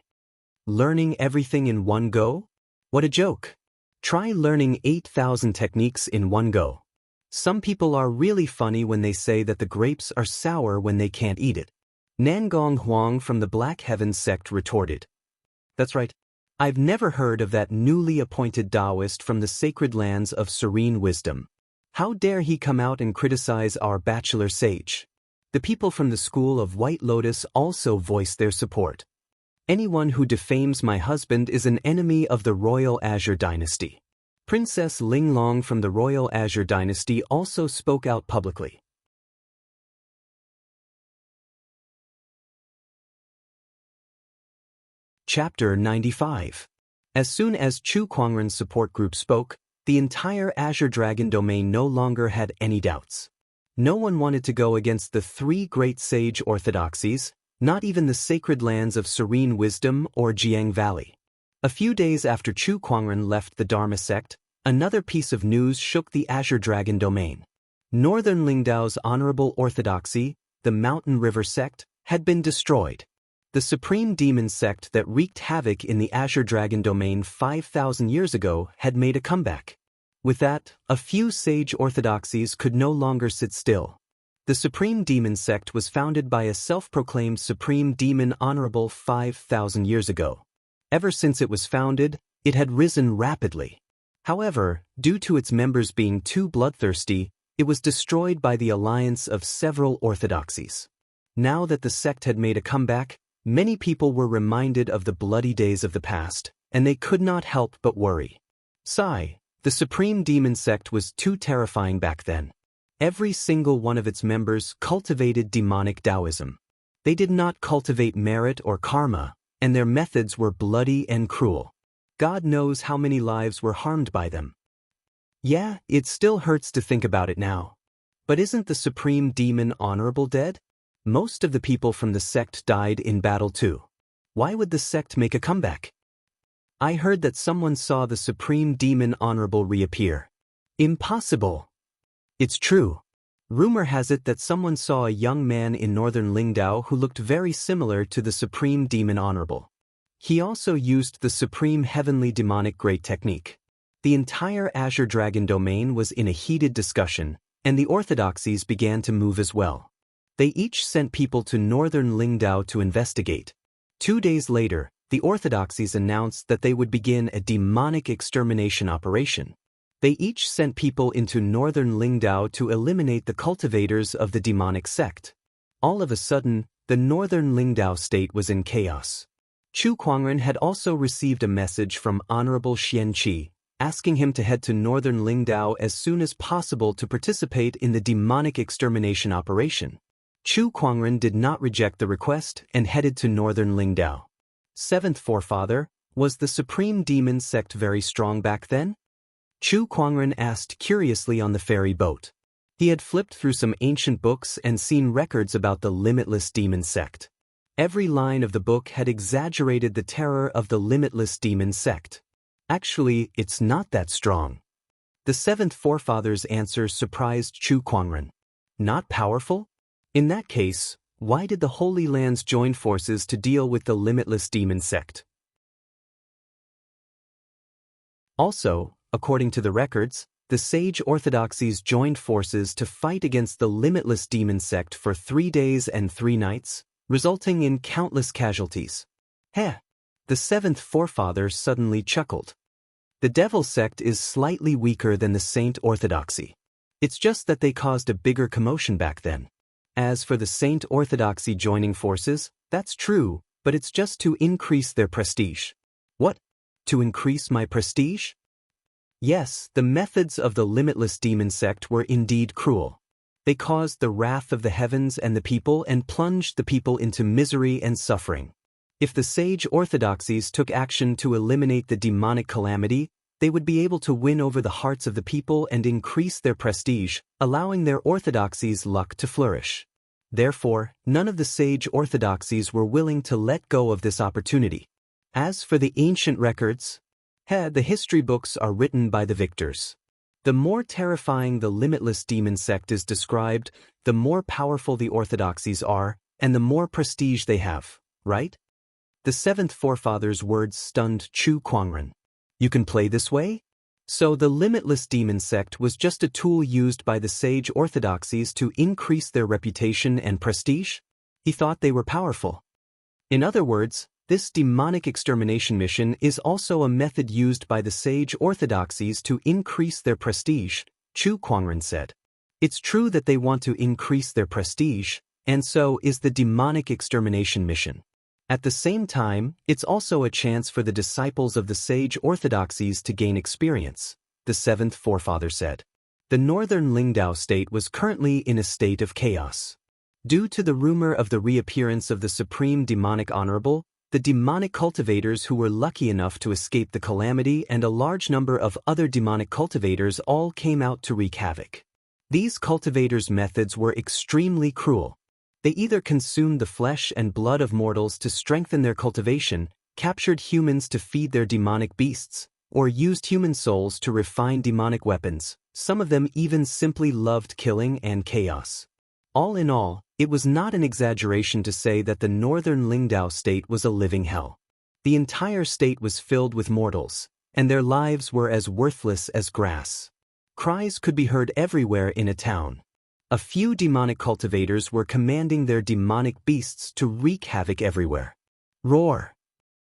Speaker 1: Learning everything in one go? What a joke! Try learning 8,000 techniques in one go. Some people are really funny when they say that the grapes are sour when they can't eat it. Nangong Huang from the Black Heaven sect retorted. That's right. I've never heard of that newly appointed Taoist from the sacred lands of serene wisdom. How dare he come out and criticize our bachelor sage? The people from the school of White Lotus also voiced their support. Anyone who defames my husband is an enemy of the Royal Azure Dynasty. Princess Linglong from the Royal Azure Dynasty also spoke out publicly. Chapter 95. As soon as Chu Kuangren's support group spoke, the entire Azure Dragon domain no longer had any doubts. No one wanted to go against the three great sage orthodoxies, not even the sacred lands of Serene Wisdom or Jiang Valley. A few days after Chu Kuangren left the Dharma sect, another piece of news shook the Azure Dragon domain. Northern Lingdao's honorable orthodoxy, the Mountain River sect, had been destroyed. The supreme demon sect that wreaked havoc in the Azure Dragon domain 5,000 years ago had made a comeback. With that, a few sage orthodoxies could no longer sit still. The supreme demon sect was founded by a self-proclaimed supreme demon honorable 5,000 years ago. Ever since it was founded, it had risen rapidly. However, due to its members being too bloodthirsty, it was destroyed by the alliance of several orthodoxies. Now that the sect had made a comeback, many people were reminded of the bloody days of the past, and they could not help but worry. Sigh, the supreme demon sect was too terrifying back then. Every single one of its members cultivated demonic Taoism. They did not cultivate merit or karma, and their methods were bloody and cruel. God knows how many lives were harmed by them. Yeah, it still hurts to think about it now. But isn't the supreme demon honorable dead? Most of the people from the sect died in battle too. Why would the sect make a comeback? I heard that someone saw the supreme demon honorable reappear. Impossible. It's true. Rumor has it that someone saw a young man in northern Lingdao who looked very similar to the supreme demon honorable. He also used the supreme heavenly demonic great technique. The entire Azure Dragon domain was in a heated discussion, and the orthodoxies began to move as well. They each sent people to northern Lingdao to investigate. 2 days later, the orthodoxies announced that they would begin a demonic extermination operation. They each sent people into northern Lingdao to eliminate the cultivators of the demonic sect. All of a sudden, the northern Lingdao state was in chaos. Chu Kuangren had also received a message from Honorable Xianxia, asking him to head to northern Lingdao as soon as possible to participate in the demonic extermination operation. Chu Kuangren did not reject the request and headed to northern Lingdao. Seventh Forefather, was the supreme demon sect very strong back then? Chu Kuangren asked curiously on the ferry boat. He had flipped through some ancient books and seen records about the limitless demon sect. Every line of the book had exaggerated the terror of the limitless demon sect. Actually, it's not that strong. The Seventh Forefather's answer surprised Chu Kuangren. Not powerful? In that case, why did the Holy Lands join forces to deal with the limitless demon sect? Also, according to the records, the sage orthodoxies joined forces to fight against the limitless demon sect for 3 days and 3 nights, resulting in countless casualties. Heh! The Seventh Forefather suddenly chuckled. The Devil sect is slightly weaker than the Saint Orthodoxy. It's just that they caused a bigger commotion back then. As for the Saint Orthodoxy joining forces, that's true, but it's just to increase their prestige. What? To increase my prestige? Yes, the methods of the limitless demon sect were indeed cruel. They caused the wrath of the heavens and the people and plunged the people into misery and suffering. If the sage orthodoxies took action to eliminate the demonic calamity, they would be able to win over the hearts of the people and increase their prestige, allowing their orthodoxy's luck to flourish. Therefore, none of the sage orthodoxies were willing to let go of this opportunity. As for the ancient records, the history books are written by the victors. The more terrifying the limitless demon sect is described, the more powerful the orthodoxies are, and the more prestige they have, right? The Seventh Forefather's words stunned Chu Kuangren. You can play this way? So the limitless demon sect was just a tool used by the sage orthodoxies to increase their reputation and prestige? He thought they were powerful. In other words, this demonic extermination mission is also a method used by the sage orthodoxies to increase their prestige, Chu Kuangren said. It's true that they want to increase their prestige, and so is the demonic extermination mission. At the same time, it's also a chance for the disciples of the sage orthodoxies to gain experience, the Seventh Forefather said. The northern Lingdao state was currently in a state of chaos. Due to the rumor of the reappearance of the supreme demonic honorable, the demonic cultivators who were lucky enough to escape the calamity and a large number of other demonic cultivators all came out to wreak havoc. These cultivators' methods were extremely cruel. They either consumed the flesh and blood of mortals to strengthen their cultivation, captured humans to feed their demonic beasts, or used human souls to refine demonic weapons. Some of them even simply loved killing and chaos. All in all, it was not an exaggeration to say that the northern Lingdao state was a living hell. The entire state was filled with mortals, and their lives were as worthless as grass. Cries could be heard everywhere in a town. A few demonic cultivators were commanding their demonic beasts to wreak havoc everywhere. Roar!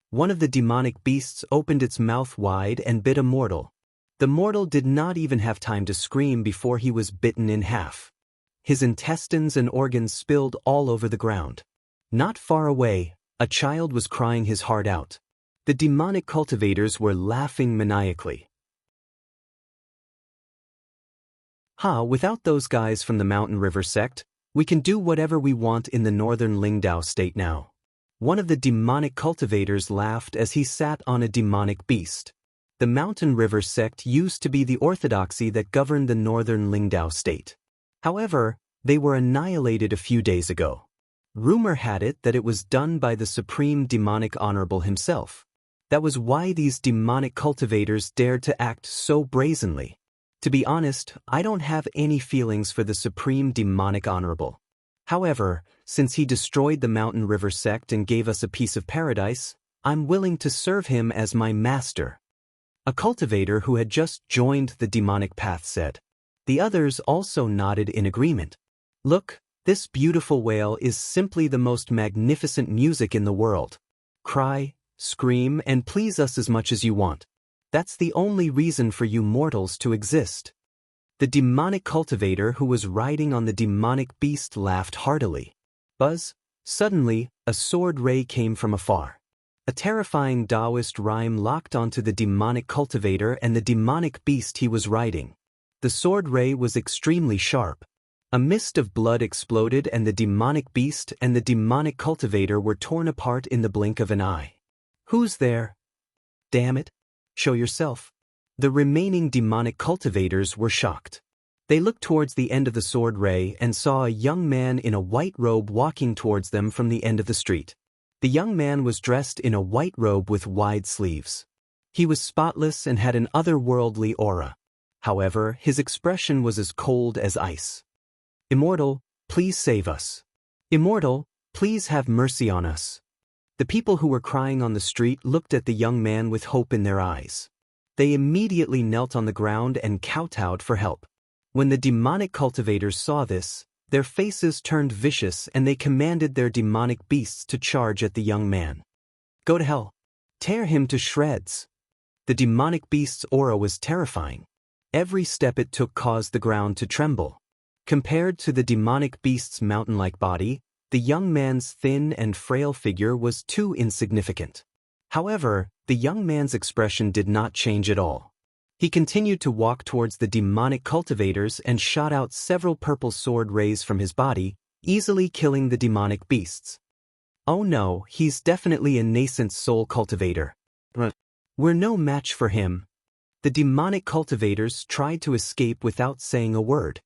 Speaker 1: One of the demonic beasts opened its mouth wide and bit a mortal. The mortal did not even have time to scream before he was bitten in half. His intestines and organs spilled all over the ground. Not far away, a child was crying his heart out. The demonic cultivators were laughing maniacally. Without those guys from the Mountain River sect, we can do whatever we want in the northern Lingdao state now. One of the demonic cultivators laughed as he sat on a demonic beast. The Mountain River sect used to be the orthodoxy that governed the northern Lingdao state. However, they were annihilated a few days ago. Rumor had it that it was done by the Supreme Demonic Honorable himself. That was why these demonic cultivators dared to act so brazenly. To be honest, I don't have any feelings for the Supreme Demonic Honorable. However, since he destroyed the Mountain River sect and gave us a piece of paradise, I'm willing to serve him as my master. A cultivator who had just joined the demonic path said. The others also nodded in agreement. Look, this beautiful wail is simply the most magnificent music in the world. Cry, scream, and please us as much as you want. That's the only reason for you mortals to exist. The demonic cultivator who was riding on the demonic beast laughed heartily. Buzz! Suddenly, a sword ray came from afar. A terrifying Taoist rhyme locked onto the demonic cultivator and the demonic beast he was riding. The sword ray was extremely sharp. A mist of blood exploded and the demonic beast and the demonic cultivator were torn apart in the blink of an eye. Who's there? Damn it! Show yourself. The remaining demonic cultivators were shocked. They looked towards the end of the sword ray and saw a young man in a white robe walking towards them from the end of the street. The young man was dressed in a white robe with wide sleeves. He was spotless and had an otherworldly aura. However, his expression was as cold as ice. Immortal, please save us. Immortal, please have mercy on us. The people who were crying on the street looked at the young man with hope in their eyes. They immediately knelt on the ground and kowtowed for help. When the demonic cultivators saw this, their faces turned vicious and they commanded their demonic beasts to charge at the young man. Go to hell. Tear him to shreds. The demonic beast's aura was terrifying. Every step it took caused the ground to tremble. Compared to the demonic beast's mountain-like body, the young man's thin and frail figure was too insignificant. However, the young man's expression did not change at all. He continued to walk towards the demonic cultivators and shot out several purple sword rays from his body, easily killing the demonic beasts. Oh no, he's definitely a nascent soul cultivator. We're no match for him. The demonic cultivators tried to escape without saying a word.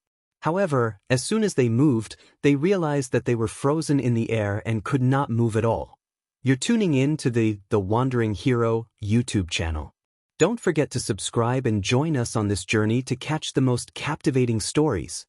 Speaker 1: However, as soon as they moved, they realized that they were frozen in the air and could not move at all. You're tuning in to the Wandering Hero YouTube channel. Don't forget to subscribe and join us on this journey to catch the most captivating stories.